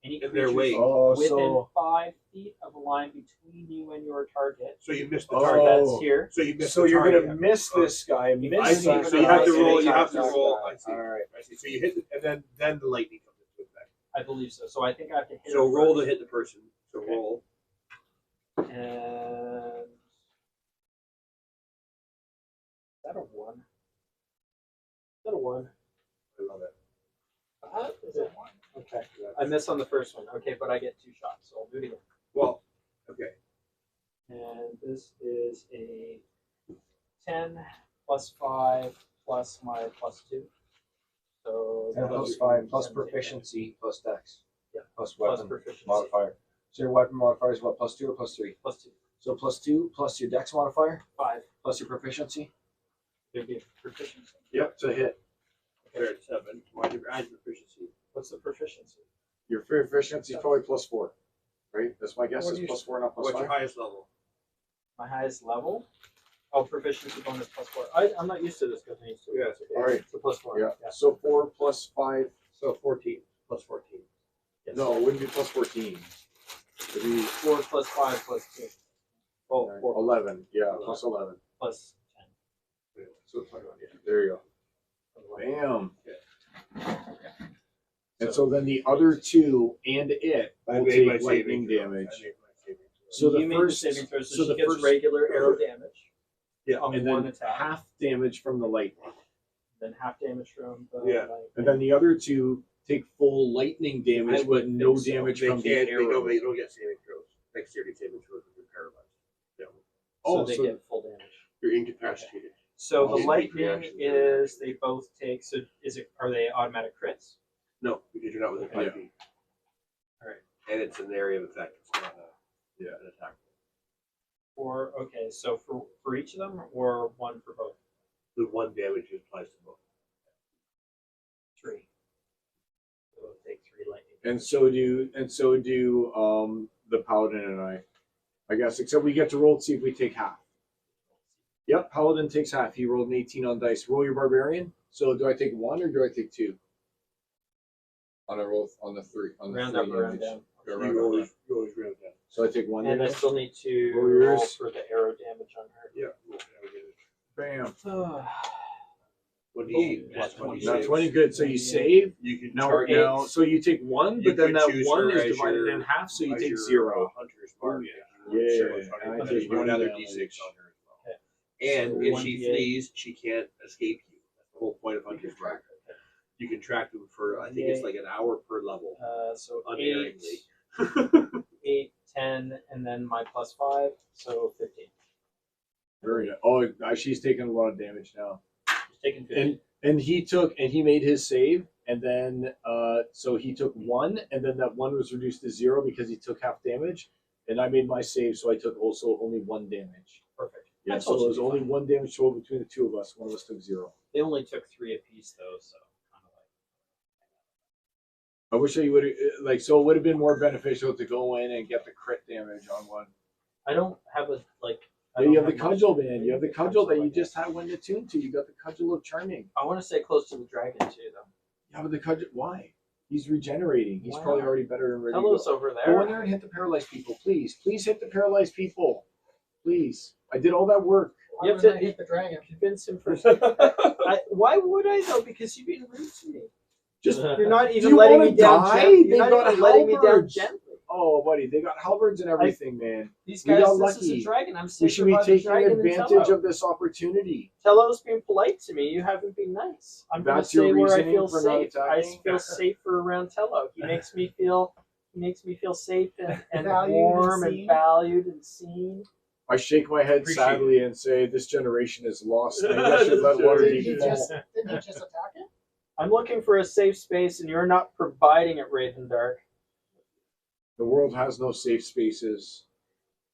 D: Any
B: In their
D: creatures
B: wake.
A: Oh,
D: within
A: so
D: 5 feet of a line between you and your target.
B: So you missed the
A: Oh.
B: target.
D: That's here.
B: So you missed
A: so
B: the
A: you're
B: target.
A: gonna miss this guy. Miss
B: I see.
A: this
B: So you have to
A: guy,
B: roll.
A: and
B: You have to
A: attack
B: roll.
A: that
B: I
A: guy.
B: see.
A: All right.
B: I see. So you hit, and then the lightning comes into effect.
D: I believe so. So I think I have to hit
B: So
D: it
B: roll to
D: first.
B: hit the person. So
D: Okay.
B: roll.
D: And is that a 1? Is that a 1?
B: I love it.
D: Is it 1? Okay. I missed on the first one. Okay, but I get 2 shots, so I'll do it again.
B: Well, okay.
D: And this is a 10 plus 5 plus my plus 2. So
A: 10 plus 5 plus proficiency plus dex.
D: Yeah.
A: Plus
D: plus
A: weapon
D: proficiency.
A: modifier. So your weapon modifier is what? +2 or +3?
D: Plus 2.
A: So +2 plus your dex modifier
D: 5.
A: plus your proficiency.
D: There'd be proficiency.
A: Yep, to hit.
B: They're at 7. Why did you add proficiency?
D: What's the proficiency?
A: Your proficiency is probably +4, right? That's my guess.
C: What
A: Is
C: do you-
A: +4, not
B: What's your
A: +5.
B: highest level?
D: My highest level? Oh, proficiency bonus plus 4. I'm not used to this because I'm used to it.
B: Yeah.
D: That's okay.
A: All right.
D: So plus 4.
A: Yeah. So 4 plus 5.
B: So 14 plus 14.
D: Yes.
A: No, it wouldn't be +14. It'd be
D: 4 plus 5 plus 2. Oh, 4
A: 11. Yeah, +11.
D: plus 10.
B: Yeah. So 21. Yeah.
A: There you go.
D: Otherwise-
A: Bam. And so then the other two and it
B: I
A: will
B: made my
A: take
B: saving
A: lightning
B: throw.
A: damage.
B: I made my saving throw.
A: So the
D: you made
A: first-
D: the saving throw, so,
A: so
D: she
A: the
D: gets
A: first-
D: regular arrow damage.
B: Yeah,
D: On
A: And
D: one
A: then
D: attack.
A: half damage from the lightning.
D: Then half damage from the
B: Yeah.
D: lightning.
A: And then the other two take full lightning damage,
D: I would
A: but no
D: think so.
A: damage
B: They
A: from the
B: can't. They
A: arrow.
B: don't get saving throws. Dexterity saving throws if you're paralyzed. Yeah.
A: Oh,
D: so they
A: so-
D: get full damage.
B: You're incapacitated.
D: So
A: Oh,
D: the
A: so
D: lightning
B: reactions are
D: is
B: reactions.
D: they both take. So are they automatic crits?
B: No, because you're not within 5
A: Yeah.
B: feet.
D: Alright.
B: And it's an area of effect. It's not an attack.
D: Or okay, so for each of them, or one for both.
B: The 1 damage applies to both.
D: 3. So it'll take 3 lightning.
A: And so do the paladin and I guess, except we get to roll to see if we take half. Yep, paladin takes half. He rolled an 18 on dice. Roll your barbarian. So do I take 1 or do I take 2? On a roll on the 3 on the
D: Round
A: 3
D: up, round
A: damage.
D: down.
A: Yeah,
B: You
A: round up,
B: always round down.
A: So I take 1
D: And I
A: damage.
D: still need to
A: Roll
D: roll
A: yours.
D: for the arrow damage on her.
B: Yeah.
A: Bam.
B: 28
D: Oh,
B: plus
D: nat
B: 20.
D: 20.
A: Not 20, good. So you save.
B: You can
A: Now,
B: target.
A: now, so you take 1,
B: You
A: but then
B: could
A: that
B: choose
A: 1
B: her
A: is
B: as
A: divided
B: your-
A: in half, so you
B: as
A: take
B: your,
A: 0.
B: Hunter's mark.
A: Yeah.
B: Sure,
A: Yeah,
B: it's
A: and I
B: hunter's
A: take
B: mark.
A: one
B: Another
A: damage.
B: D6 on her as well.
D: Okay.
B: And
D: So
B: if
D: 1d8.
B: she flees, she can't escape you. That's the whole point of Hunter's mark. You can track them for, I think it's like an hour per level.
D: So 8,
B: Unerringly.
D: 8, 10, and then my plus 5, so 15.
A: Very good. Oh, she's taking a lot of damage now.
D: She's taking 15.
A: And he made his save, and then so he took 1, and then that 1 was reduced to 0 because he took half damage, and I made my save, so I took also only 1 damage.
D: Perfect.
A: Yeah,
D: I
A: so
D: told
A: there
D: you
A: was
D: it'd be
A: only
D: fine.
A: one damage total between the two of us. One of us took 0.
D: They only took 3 apiece though, so kind of
A: I wish I would have like. So it would have been more beneficial to go in and get the crit damage on one.
D: I don't have a like. I
A: Yeah,
D: don't
A: you have the
D: much-
A: cudgel, man. You have the cudgel that you
D: I
A: just
D: guess.
A: had when attuned to. You got the cudgel of charming.
D: I want to stay close to the dragon too, though.
A: Yeah, but the cudgel. Why? He's regenerating. He's
D: Why
A: probably
D: not?
A: already better than ready to
D: Hello's
A: go.
D: over
A: Go
D: there.
A: in there and hit the paralyzed people, please. Please hit the paralyzed people, please. I did all that work.
C: Why
D: You have
C: wouldn't
D: to-
C: I hit the dragon?
D: Convince him first. Why would I though? Because you've been rude to me.
A: Just
D: You're not
A: Do
D: even
A: you
D: letting
A: wanna
D: me down.
A: die?
D: You're
A: They've
D: not
A: got
D: even letting me down
A: halberds.
D: gently.
A: oh, buddy, they got halberds and everything, man.
D: These
A: We
D: guys,
A: got
D: this is
A: lucky.
D: a dragon. I'm
A: We
D: safer
A: should be
D: by the
A: taking
D: dragon than
A: advantage
D: Tello.
A: of this opportunity.
D: Tello's being polite to me. You haven't been nice. I'm going to
A: That's your
D: stay where I
A: reasoning
D: feel
A: for not
D: safe. I
A: attacking?
D: feel safer around Tello. He makes me feel. He makes me feel safe and
C: Valued and
D: warm and
C: seen.
D: valued and seen.
A: I shake my head
E: Appreciate
A: sadly and say, "This generation is lost. Maybe I should let Waterdeep
C: Didn't
A: fall."
C: he just attack it?
D: I'm looking for a safe space, and you're not providing it, Ravendark.
A: The world has no safe spaces.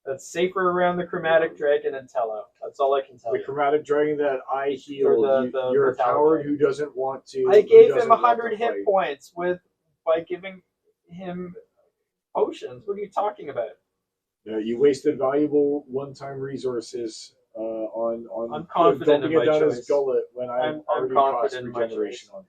D: That's safer around the chromatic dragon and Tello. That's all I can tell
A: The
D: you.
A: chromatic dragon that I healed,
D: Or the
A: you're a
D: metallic
A: coward
D: dragon.
A: who doesn't want to.
D: I
A: who
D: gave
A: doesn't
D: him
A: want to
D: 100 hit
A: fight.
D: points by giving him potions. What are you talking about?
A: You wasted valuable one-time resources on.
D: I'm confident
A: dumping
D: in
A: it
D: my
A: down his
D: choice.
A: gullet when I
D: I'm
A: already
D: confident
A: cost
D: in my
A: regeneration
D: choice.
A: on him.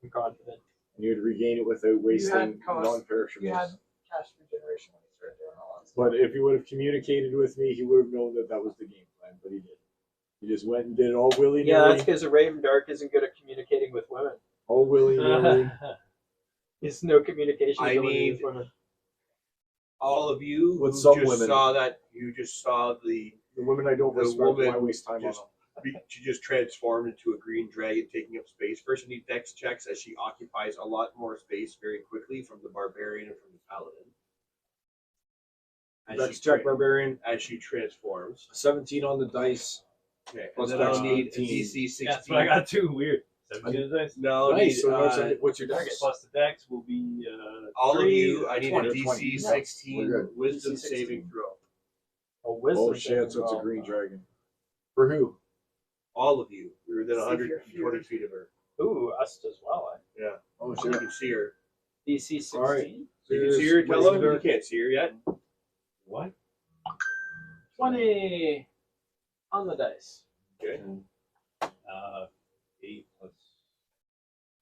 D: I'm confident.
A: And you'd regain it without wasting
C: cost-
A: non-perishables.
C: You had cash regeneration when you started doing all that stuff.
A: But if he would have communicated with me, he would have known that that was the game plan. But he did. He just went and did it all willy-nilly.
D: Yeah, that's because Ravendark isn't good at communicating with women.
A: all willy-nilly.
D: He's no communication
E: I
D: ability
E: need-
D: with women.
E: All of you
A: With
E: who
A: some
E: just
A: women.
E: saw that, you just saw the
A: The women I don't
E: The
A: respect,
E: woman
A: why waste time
E: just-
A: on them?
E: she just transformed into a green dragon, taking up space. First, I need dex checks as she occupies a lot more space very quickly from the barbarian and from the paladin. As
A: Dex
E: she
A: check,
E: tra-
A: barbarian.
E: as she transforms.
A: 17 on the dice.
E: Okay,
A: Plus
E: and then I'll
A: dex
E: need a
A: 18.
E: DC 16.
F: That's what I got too. Weird. 17 dice.
E: No,
A: Nice.
E: need,
A: So what's your dex?
F: Plus the dex will be
E: all of
F: 3,
E: you. I need
F: 20.
E: a DC
A: 20. Yeah,
E: 16
A: we're good.
E: Wisdom
D: DC 16.
E: saving throw.
D: A wisdom
A: Oh shit! So it's a green dragon. For who?
E: All of you. You're within
C: See if you're
E: 120
C: feared.
E: feet of her.
D: Ooh, us as well.
E: Yeah,
A: Oh
E: you can see her.
D: DC 16.
A: All right.
E: You can see her,
A: Wait,
E: Tello?
A: is there-
E: You can't see her yet.
F: What?
D: 20 on the dice.
E: Okay.
F: 8 plus.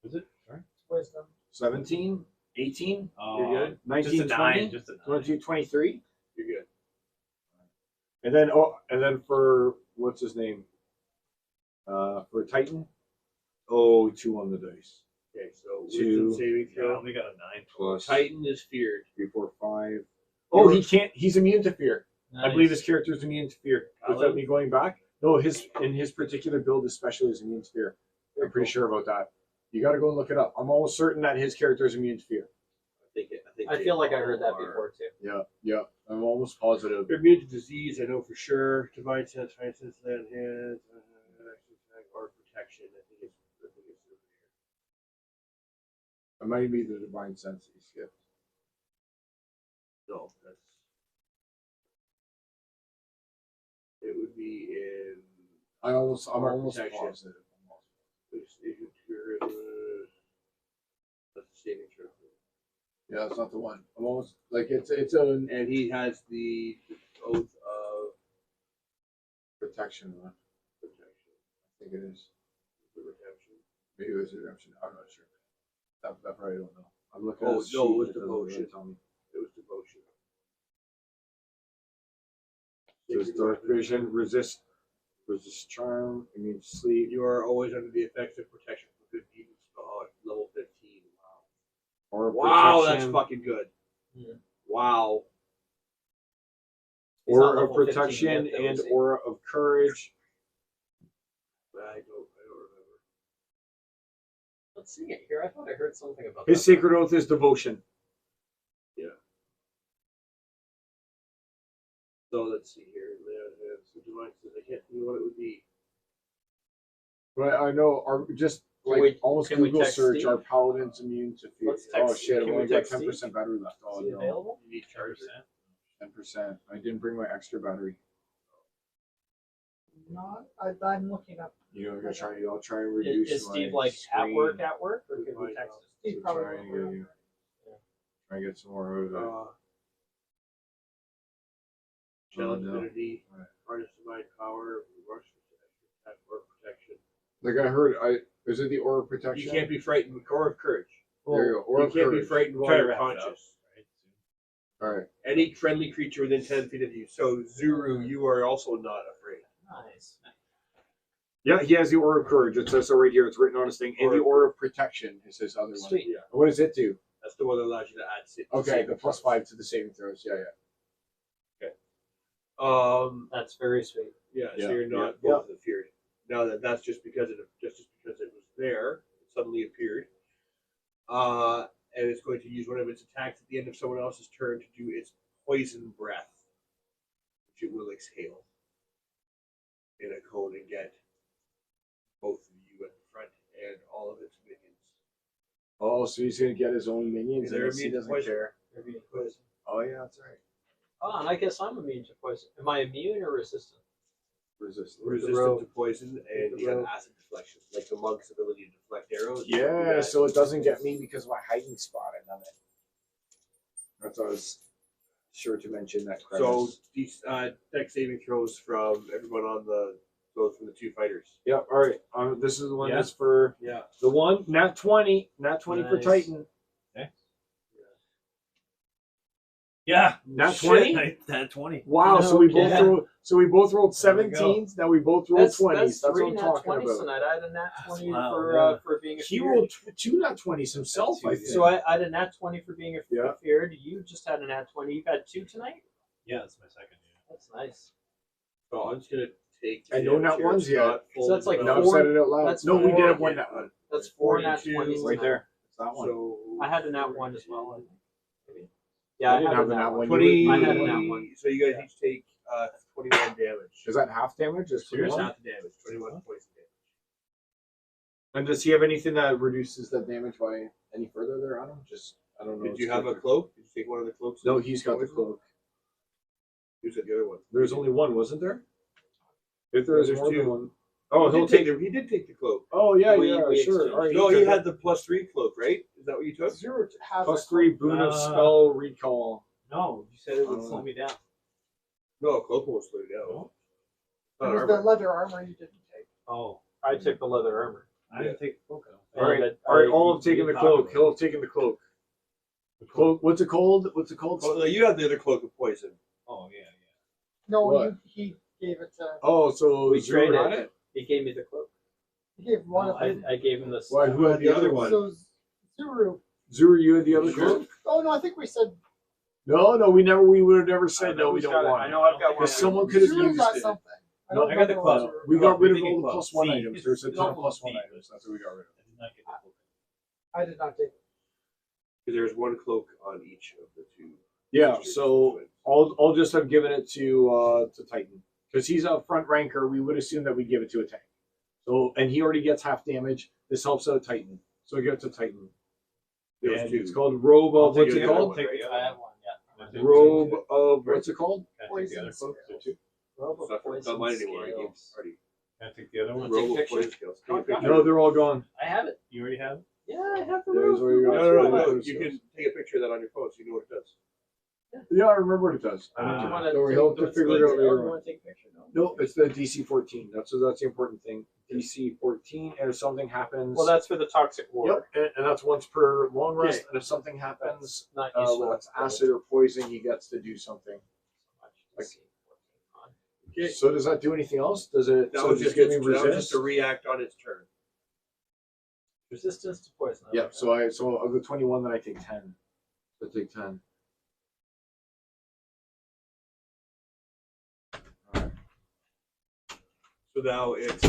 F: Was it? Sorry.
C: Wisdom.
A: 17, 18,
F: Oh,
E: You're good?
A: 19,
F: just a 9.
A: 20,
F: Just a 9.
A: 22, 23.
E: You're good.
A: And then for what's his name? For Titan. Oh, 2 on the dice.
E: Okay, so
A: Two.
E: wisdom saving
F: Yeah, I
E: throw.
F: only got a 9.
A: Plus
E: Titan is feared.
A: 3, 4, 5. Oh, he can't. He's immune to fear. I believe his character is immune to fear. Without
E: Paladin?
A: me going back, no, in his particular build, especially is immune to fear. I'm pretty sure about that. You got to go and look it up. I'm almost certain that his character is immune to fear.
D: I
E: they
D: feel like I heard that
E: all
D: before too.
A: Yeah. I'm almost positive.
E: They're immune to disease, I know for sure. Divine sense, fine sense, land hands, action attack, or protection. I think it's over here.
A: It might be the divine sense he skipped.
E: No, that's. It would be in.
A: I'm
E: Or
A: almost
E: protection.
A: positive.
E: That's the saving throw.
A: Yeah, that's not the one. I'm almost like it's a
E: And he has the oath of
A: protection one.
E: protection.
A: I think it is.
E: The redemption.
A: Maybe it was redemption. I'm not sure. That probably don't know. I'm looking
E: Oh,
A: at his
E: no, it
A: sheet,
E: was
A: doesn't
E: devotion.
A: really tell me.
E: It was devotion.
A: So it's dark vision, resist charm, immune to sleep.
E: You are always under the effects of protection for 15 level 15.
A: Or
E: Wow, that's
A: protection,
E: fucking good.
D: Yeah.
E: Wow.
D: He's not
A: aura of
D: level 15
A: protection
D: yet, though,
A: and
D: is he?
A: aura of courage.
E: I don't remember.
D: Let's see it here. I thought I heard something about
A: His
D: that.
A: sacred oath is devotion.
E: So let's see here. So divine sense. I can't think of what it would be.
A: But I know, just
D: Can
A: like
D: we-
A: almost
D: can we
A: Google
D: text
A: search,
D: Steve?
A: are paladins immune to fear?
D: Let's text
A: Oh shit! I've
D: Can we
A: only got
D: text
A: 10% battery left. Oh
D: Is he
A: no,
D: available?
E: You need charger.
A: 10%. I didn't bring my extra battery.
C: not. I'm looking up.
A: You know, I'll try and
D: Is,
A: reduce
D: is Steve
A: my
D: like
A: screen
D: at work, or can we text him?
C: Steve
A: to
C: probably
A: try and
C: won't
A: get you.
D: Yeah.
A: Try and get some more out of it.
E: Challenge
A: no.
E: immunity,
A: Right.
E: harness divine power, rush attack, or protection.
A: Like I heard, is it the aura of protection?
E: You can't be frightened with core of courage.
A: There you go. Aura
E: You
A: of
E: can't be
A: courage.
E: frightened
F: Try
E: while
F: to
E: you're
F: wrap it up.
E: conscious.
F: Right.
A: All right.
E: Any friendly creature within 10 feet of you. So Zuru, you are also not afraid.
D: Nice.
A: Yeah, he has the aura of courage. It says so right here. It's written on his thing. And the aura of protection is his other one.
D: Sweet.
E: Yeah.
A: What does it do?
E: That's the one that allows you to add six.
A: Okay, the +5 to the saving throws. Yeah, yeah.
D: That's very sweet.
E: Yeah,
A: Yeah.
E: so you're not
A: Yeah.
E: both feared. Now that's just because it was there, it suddenly appeared. And it's going to use one of its attacks at the end of someone else's turn to do its poison breath, which it will exhale in a cone and get both of you at the front and all of its minions.
A: Oh, so he's gonna get his own minions,
E: They're
A: and he
E: immune to
A: doesn't
E: poison.
A: care.
D: They're being poisoned.
A: Oh yeah, that's right.
D: Oh, and I guess I'm immune to poison. Am I immune or resistant?
A: Resistant.
E: Resistant
D: robe.
E: to poison, and
D: the
E: you have
D: robe.
E: acid deflection, like the monk's ability to deflect arrows.
A: Yeah, so it doesn't get me because of my hiding spot. I love it. That's what I was sure to mention that.
E: So
A: Premise.
E: these deck saving throws from everyone on the both from the two fighters.
A: Yeah. All right. This is the one
F: Yeah.
A: that's for
E: Yeah.
A: the one. Nat 20. Nat 20 for
D: Nice.
A: Titan.
F: Yeah.
A: Nat
F: Shit,
A: 20.
F: Nat 20.
A: Wow. So we both
D: Okay.
A: rolled. So we both rolled
F: There we go.
A: 17s. Now we both rolled 20s. That's what
D: three
A: I'm
D: nat
A: talking
D: 20s
A: about.
D: tonight. I had a nat 20
F: Wow,
D: for being a
A: He
D: feared.
A: rolled two nat 20s himself.
F: That's
A: I
F: two,
A: think.
D: So I had a nat 20 for being a
A: Yeah.
D: feared. You just had a nat 20. You've had two tonight?
F: Yeah, that's my second. Yeah.
D: That's nice.
E: So I'm just gonna take.
A: And no nat ones yet.
D: So that's like
A: No, I've
D: four-
A: said it out loud.
D: that's
A: No, we
D: four-
A: did have one nat one.
D: That's four nat
E: 42
D: 20s
A: Right
D: tonight.
A: there. It's that one.
E: So
D: I had a nat 1 as well, I think. Maybe. Yeah, I,
A: didn't
D: had
A: have
D: a
A: a
D: nat
A: nat
D: 1.
A: one.
E: 20.
D: I had a nat one.
E: So you guys each take 21 damage.
A: Is that half damage? Is
E: Here's
A: 21?
E: half the damage. 21 poison damage.
A: And does he have anything that reduces that damage by any further there on him? Just I don't know.
E: Did you have a cloak? Did you take one of the cloaks?
A: No, he's got the cloak.
E: Who's got the other one?
A: There's only one, wasn't there? If there is
E: There's
A: more
E: two.
A: than one. Oh,
E: he
A: he'll
E: did
A: take.
E: take. He did take the cloak.
A: Oh yeah,
D: We-
A: yeah,
D: we
A: sure.
D: exchanged.
A: All right,
E: No, he
A: took
E: had
A: it.
E: the +3 cloak, right? Is that what you took?
C: Zero has
A: +3 boon of spell recall.
F: No, you said it would
A: Oh.
F: slow me down.
E: No, cloak won't slow you down.
F: No?
E: Not
C: It was
E: armor.
C: the leather armor you didn't take.
F: Oh,
D: I took the leather armor.
F: I didn't take the cloak out.
A: All right,
D: And
A: all right.
D: I-
A: All have taken the
F: you
A: cloak.
F: talk
A: He'll have taken the cloak. The cloak. What's it called? What's it called?
E: Oh, no, you have the other cloak of poison.
F: Oh, yeah, yeah.
C: No,
A: What?
C: he gave it to.
A: Oh, so
D: We
A: Zero
D: traded.
A: got it.
D: He gave me the cloak.
C: He gave one
D: No,
C: of them.
D: I gave him this.
A: Why? Who had the other one?
C: So Zuru.
A: Zuru, you had the other
E: Sure.
A: cloak.
C: Oh no, I think we said
A: No, we never. We would have never said no. We
D: Who's
A: don't
D: got it?
A: want
D: I
A: it.
D: know I've got one.
A: Because someone could have
C: Zuru
A: used
C: got
A: it.
C: something. I
F: No,
C: don't
F: I got the
C: remember
F: cloak.
C: what Zuru
A: We
C: got.
A: got rid of
F: Thinking
A: all the
F: cloak.
A: +1
F: See,
A: items. There's a
F: it's
A: ton of
F: almost
A: +1
F: deep.
A: items. That's what we got rid of.
F: I did not get the cloak.
C: I did not take it.
E: Because there's one cloak on each of the two.
A: Yeah,
E: sisters.
A: so I'll just have given it to Titan because he's a front ranker. We would assume that we give it to a tank. So and he already gets half damage. This helps out Titan, so we give it to Titan.
E: There's
A: And
E: two.
A: it's called Robe
F: I'll
A: of
F: take
A: what's
F: the
A: it
F: other
A: called?
F: one.
E: Right?
D: I have one, yeah.
F: Can I take
A: Robe
F: the-
A: of what's it called?
F: Can I take the other
C: Poison
F: cloak?
C: scales.
F: Too?
D: Robe
E: It's
D: of
E: not
D: poison
E: mine anymore. I gave
D: scales.
E: already.
F: Can I take the other one?
D: Take
E: Robe of
D: picture?
E: poison scales. Take a
D: Oh,
E: picture.
D: God.
A: No, they're all gone.
D: I have it.
F: You already have it?
D: Yeah, I have the
A: There's
D: robe.
A: where you got
E: No, no,
A: it.
E: no. You can take a picture of that on your phone so you know what it does.
A: Yeah, I remember what it does.
D: Do you
F: Ah.
D: want to
A: Don't worry, he'll have to figure it out later
D: You
A: on.
D: want to take a picture? No.
A: No, it's the DC 14. That's the important thing. DC 14, and if something happens,
D: Well, that's for the toxic war.
A: yep, and that's once per long rest.
E: Okay.
A: And if something happens,
D: Not useful.
A: whether it's acid or poison, he gets to do something.
E: Okay.
A: So does that do anything else? Does it?
E: That
A: so
E: was
A: just
E: just,
A: give me
E: that was
A: resist?
E: just a react on its turn.
D: Resistance to poison. I
A: Yeah.
D: like
A: So of the 21, then I take 10. So I take 10. Alright.
E: So now it's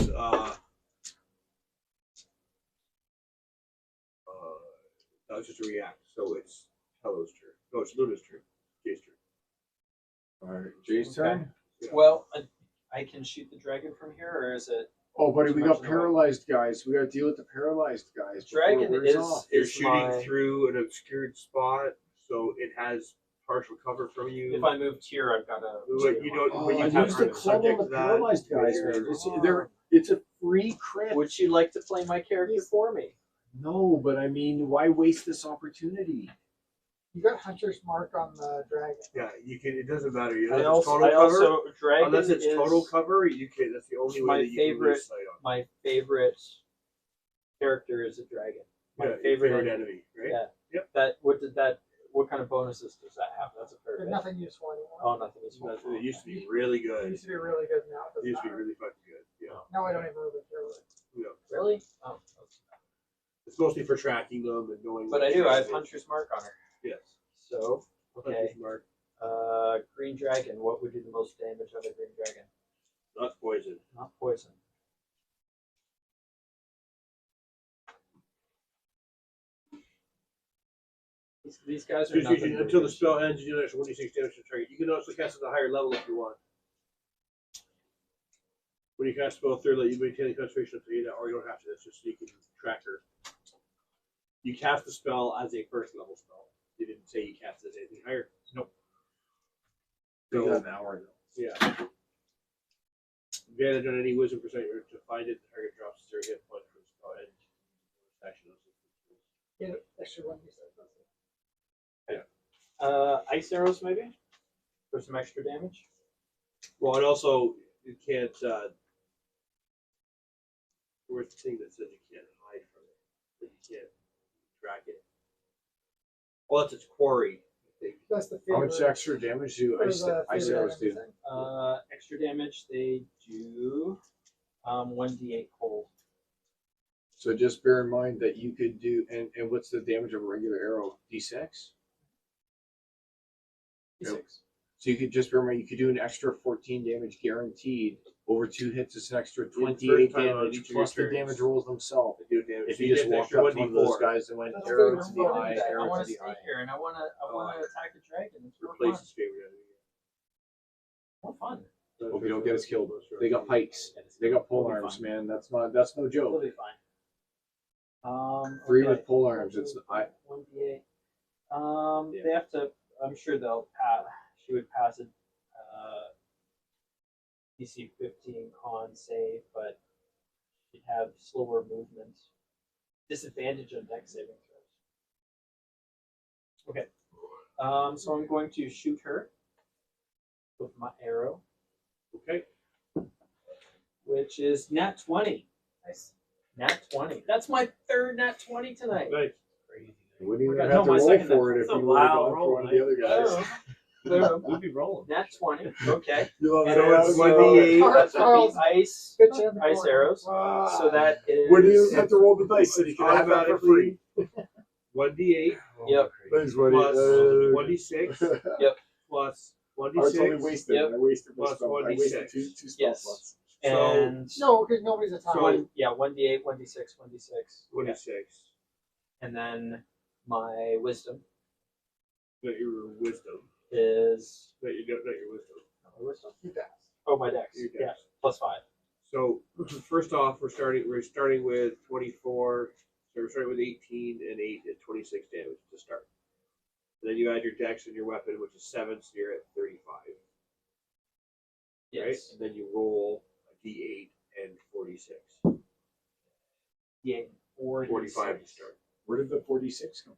E: that was just a react. So it's Hello's turn. No, it's Luna's turn. Jay's turn.
A: All right. Jay's
D: Okay.
A: turn.
D: that. Well, I can shoot the dragon from here, or is it?
A: Oh, buddy, we got
D: Much in the way.
A: paralyzed guys. We got to deal with the paralyzed guys. before
D: Dragon
A: it wears
D: is-
A: off.
E: You're
D: It's
E: shooting
D: my-
E: through an obscured spot, so it has partial cover from you.
D: If I moved here, I've got a.
E: But you don't.
F: Oh,
E: but you
F: I
E: have
F: used
E: to
F: the club on
E: subject
F: the
E: to that.
F: paralyzed guys,
E: You're-
F: man. It's a free crit.
D: Would you like to play my character for me?
F: No, but I mean, why waste this opportunity?
C: You got Hunter's Mark on the dragon.
E: Yeah, you can. It doesn't matter. You know,
D: I
E: it's
D: also,
E: total cover.
D: dragon
E: Unless it's
D: is
E: total cover, you can. That's the only
D: my
E: way that you
D: favorite-
E: can lose sight on.
D: my favorite character is a dragon. My
E: Yeah,
D: favorite
E: favorite
D: enemy.
E: enemy, right?
D: Yeah.
E: Yep.
D: What kind of bonuses does that have? That's a fair
C: There's
D: bit.
C: nothing useful anymore.
D: Oh, nothing is
E: It used to be really
C: It
E: good.
C: used to be really good now.
E: It used to be really fucking good. Yeah.
C: Now I don't even really care what.
E: Yeah.
D: Really? Oh,
E: It's mostly for tracking them and knowing.
D: but
E: what
D: I do. I have
E: dragon it is.
D: Hunter's Mark on her.
E: Yes.
D: So okay.
E: Hunter's Mark,
D: Green dragon. What would do the most damage on a green dragon?
E: not poison.
D: Not poison. These guys are nothing.
E: Until the spell ends, you do an extra 1d6 damage to the target. You can also cast it at a higher level if you want. When you cast spell third, let you maintain the concentration up to 8, or you don't have to. That's just so you can track her. You cast the spell as a first level spell. You didn't say you cast it as anything higher.
D: Nope.
F: They
E: So,
F: got an hour though.
E: yeah. Advantage on any wisdom percent to find it, the target drops 0 hit point for the spell end. Action.
C: Get extra one.
D: Ice arrows maybe for some extra damage.
E: Well, and also you can't. Where's the thing that says you can't hide from it? That you can't track it. Well, that's its quarry. I think.
C: That's the
A: How
C: favorite.
A: much extra damage do
C: or
A: ice,
C: the
A: ice
C: favorite
A: arrows do?
C: enemy thing.
D: Extra damage they do 1d8 cold.
A: So just bear in mind that you could do, and what's the damage of a regular arrow? D6?
D: D6.
A: So you could just bear in mind you could do an extra 14 damage guaranteed. Over 2 hits, it's an extra 28
E: time on
A: damage
E: each of
A: plus
E: your
A: the
E: turns.
A: damage rolls themselves.
E: They do damage.
A: If
E: So
A: you
E: get
A: just
E: an
A: walked
E: extra
A: up to one of those
E: 1d4.
A: guys and went
C: That's
A: arrow
C: good.
A: to the eye,
D: I
A: arrow
D: want
A: to
D: to
A: the
D: stay
A: eye.
D: here and I want to attack the dragon. It's real
E: Replace
D: fun.
E: his favorite enemy.
D: More fun.
A: Hope you don't get us killed. They got pikes. They got pole
D: We'll be
A: arms,
D: fine.
A: man. That's no
D: We'll
A: joke.
D: be fine.
A: 3
D: okay.
A: with pole arms. It's I.
D: 1d8.
A: Yeah.
D: They have to. I'm sure they'll pass. She would pass a DC 15 con save, but she'd have slower movement. Disadvantage on dex saving throws. Okay. So I'm going to shoot her with my arrow,
E: Okay.
D: which is nat 20.
C: Nice.
D: Nat 20. That's my third nat 20 tonight.
E: Nice.
F: Crazy.
A: You wouldn't even
D: No,
A: have to
D: my
A: roll
D: second
A: for it
D: that's
A: if
D: a
A: you would have
D: wild
A: gone for
F: roll,
A: one of the other guys.
F: We'd be rolling.
D: Nat 20. Okay.
A: You'll have
E: So
A: to
E: it's
A: roll.
E: 1d8.
D: That's
C: Charles.
D: the ice.
C: Good job.
D: Ice arrows. So that is.
A: Wouldn't even have to roll the dice, so you can have that for free.
E: 1d8
D: Yep.
A: Thanks, buddy.
E: plus 1d6
D: Yep.
E: plus
A: I totally
E: 1d6.
A: wasted.
D: Yep.
A: I wasted my
E: Plus
A: spell. I
E: 1d6.
A: wasted two spell
D: Yes.
A: slots.
D: And
C: No, because nobody's a top.
D: 1d8, 1d6, 1d6.
E: 1d6.
D: And then my wisdom
E: Not your wisdom.
D: is.
E: Not your wisdom.
D: My wisdom?
C: You pass.
D: Oh, my dex.
E: Your dex.
D: Yeah, plus 5.
E: So first off, we're starting with 24. So we're starting with 18 and 8 at 26 damage to start. And then you add your dex and your weapon, which is 7, so you're at 35. Right?
D: Yes.
E: And then you roll a d8 and 46.
D: Yeah.
E: 45 to start.
A: Where did the 46 come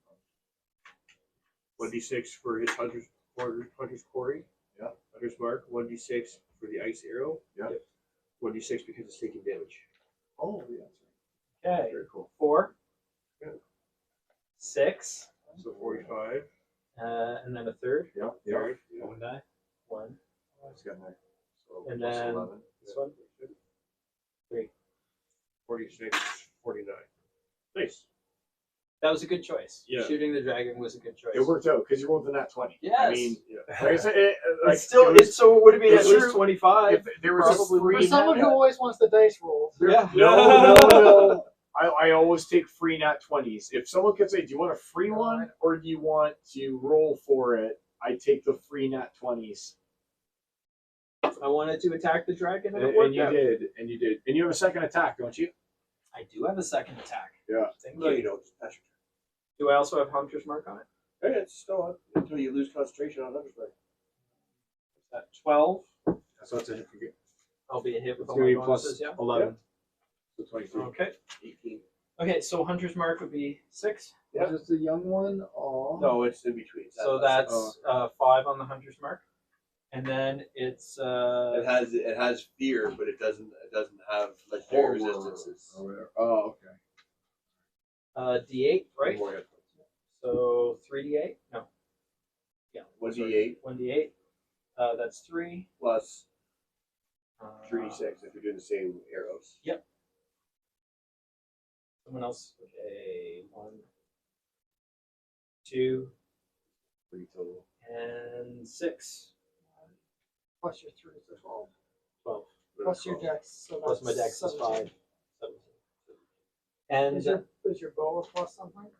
A: from?
E: 1d6 for his hunter's quarry.
A: Yeah.
E: Hunter's mark. 1d6 for the ice arrow.
A: Yeah.
E: 1d6 because it's taking damage.
A: Oh, yeah.
D: Okay.
A: Very cool.
D: 4.
E: Yeah.
D: 6.
E: So 45.
D: And then a third.
A: Yeah. Yeah.
E: Third.
D: One die. 1.
A: It's got that. So
D: And
A: plus
D: then
A: 11.
D: this one. 3.
E: 46, 49. Nice.
D: That was a good choice.
E: Yeah.
D: Shooting the dragon was a good choice.
A: It worked out because you rolled the nat 20.
D: Yes.
A: I mean,
E: Yeah.
A: like I said, like,
D: It's still,
A: it was-
D: so it would have been at
A: it's
D: least
A: true.
D: 25.
A: if there was
D: probably
A: a free
C: For someone who always wants the dice rolls.
D: Yeah.
A: No. I always take free nat 20s. If someone could say, do you want a free one or do you want to roll for it? I take the free nat 20s.
D: I wanted to attack the dragon and it
A: And
D: worked
A: you
D: out.
A: did. And you did. And you have a second attack, don't you?
D: I do have a second attack.
A: Yeah.
D: Thank
E: No,
D: you.
E: you don't. That's your
D: Do I also have Hunter's Mark on it?
E: Hey, it's still on until you lose concentration on Hunter's Mark.
D: At 12,
A: So it's a hit for you.
D: I'll be a hit
A: It's
D: with all
A: gonna
D: my
A: be plus
D: bonuses, yeah.
A: 11. So 23.
D: Okay.
E: 18.
D: Okay, so Hunter's Mark would be 6.
E: Yeah.
F: Just a young one. Oh.
E: No, it's in between.
D: So that's 5 on the Hunter's Mark. And then it's
E: it has fear, but it doesn't have legendary resistances.
A: Or whatever. Oh, okay.
D: D8, right?
A: More hit points.
D: So 3D8? No. Yeah.
E: 1d8
D: 1D8. That's 3.
E: plus
D: Uh,
E: 3d6 if you're doing the same arrows.
D: Someone else. Okay. 1, 2,
A: 3 total.
D: and 6.
C: Plus your 3 is 12.
D: 12.
C: Plus your dex. So
D: Plus my
C: that's
D: dex is
C: 17.
D: 5. 17. And
C: Is your bow a plus something?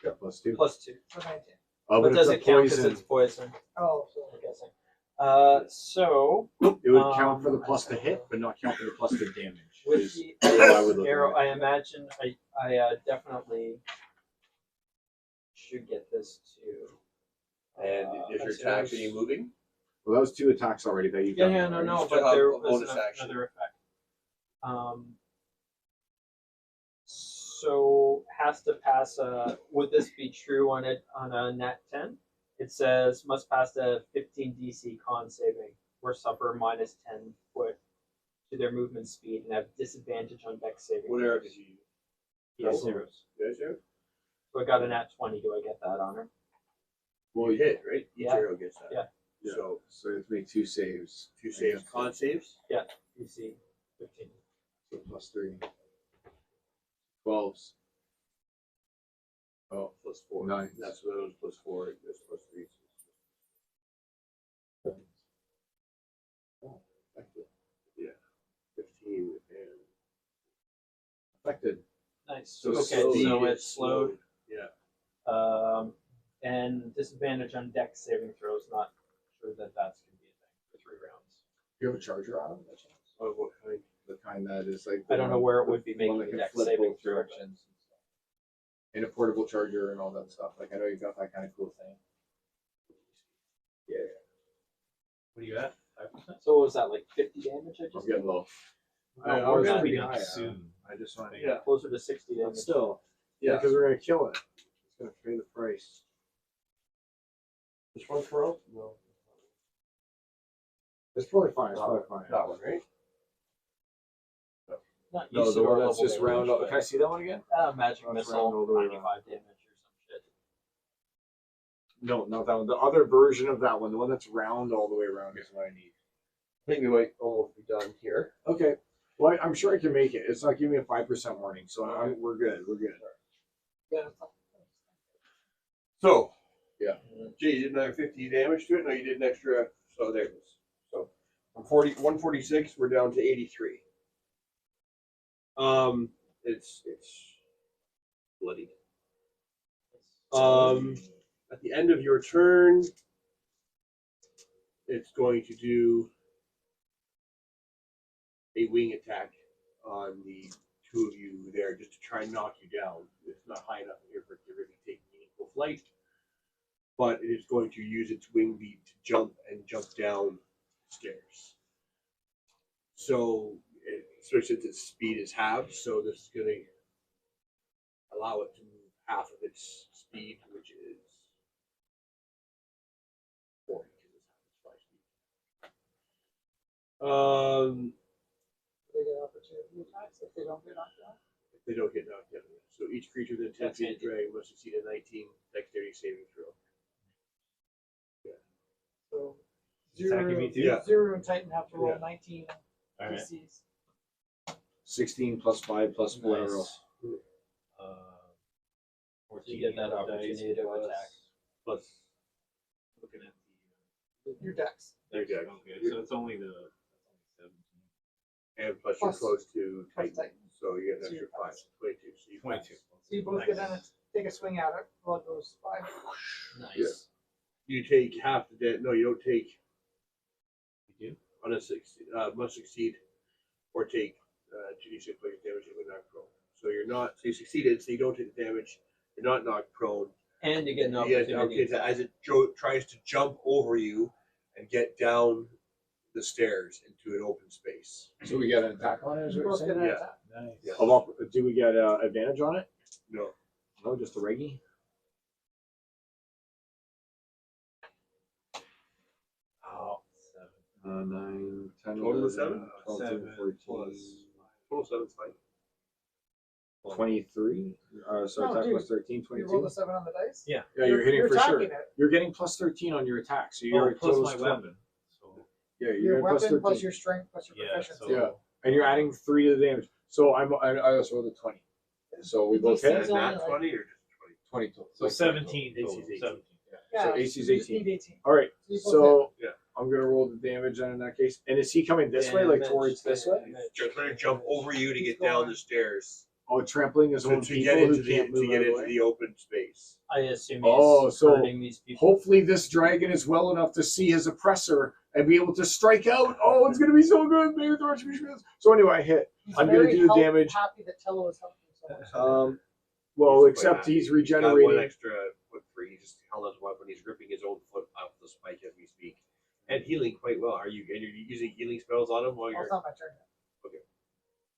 A: Yeah, plus 2.
D: plus 2.
C: So 19.
A: Oh,
D: But
A: but
D: does
A: it's
D: it
A: a
D: count because
A: poison.
D: it's poison?
C: Oh, so
D: I'm guessing. So
A: It would count for the
D: Um,
A: plus to hit, but not count for the plus to damage.
D: with
A: is
D: the
A: how I would look
D: arrow,
A: at it.
D: I imagine I definitely should get this to.
E: And is your attack any moving?
A: Well, that was 2 attacks already that you've
D: Yeah,
A: done.
D: yeah, no,
A: right?
D: no,
E: still
D: but
E: have
D: there
E: a
D: was
E: bonus action.
D: another effect. So has to pass. Would this be true on a nat 10? It says must pass a 15 DC con saving or suffer minus 10 foot to their movement speed and have disadvantage on dex saving.
E: What arrow did you use?
D: Yes, zeros.
E: Yes, arrow?
D: So I got a nat 20. Do I get that honor?
E: Well, you hit, right? Each
D: Yeah.
E: arrow gets that.
D: Yeah.
A: Yeah.
E: So
A: So you have to make 2 saves.
E: 2 saves, con saves.
D: DC 15.
A: So plus 3. 12s.
E: Oh, plus 4.
A: Nice.
E: That's what it was plus 4. That's plus 3.
A: Oh, affected.
E: 15 and
A: Affected.
D: Nice.
E: so
D: Okay,
E: speed
D: so
E: is
D: it's slowed.
E: Yeah.
D: And disadvantage on dex saving throws. Not sure that that's going to be a thing for 3 rounds.
A: Do you have a charger on it? by chance?
E: Oh, what kind?
A: The kind that is like.
D: I don't know where it would be
A: the one
D: making
A: that
D: the
A: can
D: dex
A: flip
D: saving
A: both
D: throw.
A: directions and stuff. And a portable charger and all that stuff. Like I know you got that kind of cool thing. Yeah,
B: What do you at? 5%?
D: So what was that, like 50 damage I
A: I'm
D: just
A: getting low.
F: I
A: I was
F: was
A: pretty
F: pretty
A: high.
F: soon. I just want to.
E: Yeah.
D: closer to 60
A: But
D: damage.
A: still,
E: Yeah.
A: because we're gonna kill it. It's gonna pay the price.
E: This one for all? No.
A: It's probably fine. It's probably fine.
E: That one, right?
D: Not
A: No,
D: used
A: the
D: to
A: one
D: our
A: that's
D: level
A: just
D: damage,
A: round up.
D: but,
A: Can I see that one again?
D: magic
A: That's
D: missile,
A: round all the way
D: 95 damage or some shit.
A: No, not that one. The other version of that one, the one that's round all the way around, is what I need.
E: I think we might almost be done here.
A: Okay. Well, I'm sure I can make it. It's not giving me a 5% warning, so we're good. We're good.
C: yeah.
E: So,
A: Yeah.
E: Jay, you did another 50 damage to it? No, you did an extra. So there it is. So from 146, we're down to 83. It's bloody. At the end of your turn, it's going to do a wing attack on the 2 of you there, just to try and knock you down. It's not high enough here for it to really take meaningful flight, but it is going to use its wing beat to jump down stairs. So, especially since its speed is halved, so this is going to allow it to move half of its speed, which is 40, because it's half its flight speed.
C: They get opportunity attacks if they don't get knocked down.
E: If they don't get knocked down. So each creature within 10
D: That's
E: feet of
D: handy.
E: dragon must succeed a 19 dexterity saving throw.
C: So
F: Attacking me too?
E: Yeah.
C: Zero and Titan have to roll
E: Yeah.
C: 19
F: All right.
C: DCs.
A: 16 plus 5 plus whatever
D: Nice.
A: else.
D: So you get that opportunity to attack.
E: Plus,
F: Looking at
C: Your dex.
E: Your dex.
F: Okay, so it's only the 17.
E: and plus
C: Plus-
E: you're close to
C: plus
E: Titan.
C: Titan.
E: So you get an
C: So
E: extra
C: you're
E: 5.
C: fast.
E: 22. So you
F: 22.
C: So you both get in it, take a swing at it. Blood goes 5.
D: Nice.
A: Yeah.
E: You take half the damage. No, you don't take.
F: You do?
E: On a must succeed or take 2d6 points damage when knocked prone. So you're not. So you succeeded. So you don't take the damage. You're not knocked prone,
D: And you get an
E: Yeah,
D: opportunity.
E: as it tries to jump over you and get down the stairs into an open space.
A: So we get an attack on it, is
C: You
A: what
C: both
A: you're
C: get
A: saying?
C: an
E: Yeah.
C: attack.
E: Yeah.
A: Do we get advantage on it?
E: No.
A: No, just a reggie. Oh. 9, 10,
E: Total of
A: 11, 12, 13,
B: 7
A: 14,
B: plus.
E: Total 7's fine.
A: 23. So
C: No,
A: attack
C: dude,
A: plus 13,
C: You
A: 22.
C: roll the 7 on the dice.
D: Yeah.
A: Yeah, you're hitting for
C: attacking
A: sure.
C: it.
A: You're getting plus 13 on your attack, so your
B: plus
A: total's
B: my
A: 20.
B: weapon. So
A: Yeah, you're
C: Your
A: getting plus
C: weapon
A: 13.
C: plus your strength plus your
B: yeah,
C: proficiency.
B: so
A: Yeah. And you're adding 3 to the damage. So I also rolled a 20. So we both
D: These
A: hit
D: things
E: And
D: only
E: that
D: like-
E: 20 or just 20?
A: 20 total.
B: so
A: Like
B: 17
E: AC's
B: total.
E: 18.
B: 17.
C: Yeah,
A: So AC's
C: you just
A: 18.
C: need 18.
A: All right.
C: You both
A: So
E: Yeah.
A: I'm gonna roll the damage then in that case. And is he coming this way, like
D: Damage,
A: towards this way?
D: damage,
E: Just trying to jump over you to
C: He's
E: get down
C: going.
E: the stairs.
A: Oh, trampling his
E: So
A: own
E: to
A: people
E: get
A: who
E: into the
A: can't move out of the way?
E: the open space.
D: I assume he's
A: Oh, so
D: hurting these people.
A: Hopefully this dragon is well enough to see his oppressor and be able to strike out. Oh, it's gonna be so good. Maybe the retribution is. So anyway, I hit.
C: He's
A: I'm gonna
C: very
A: do the damage.
C: happy that Tello is helping so much.
A: Well,
E: He's
A: except
E: quite
A: he's
E: happy. He's got one
A: regenerating.
E: extra foot free. He just held his weapon. He's ripping his own foot off the spike as we speak. And healing quite well. And you're using healing spells on him while
C: Oh,
E: you're
C: it's not my turn yet.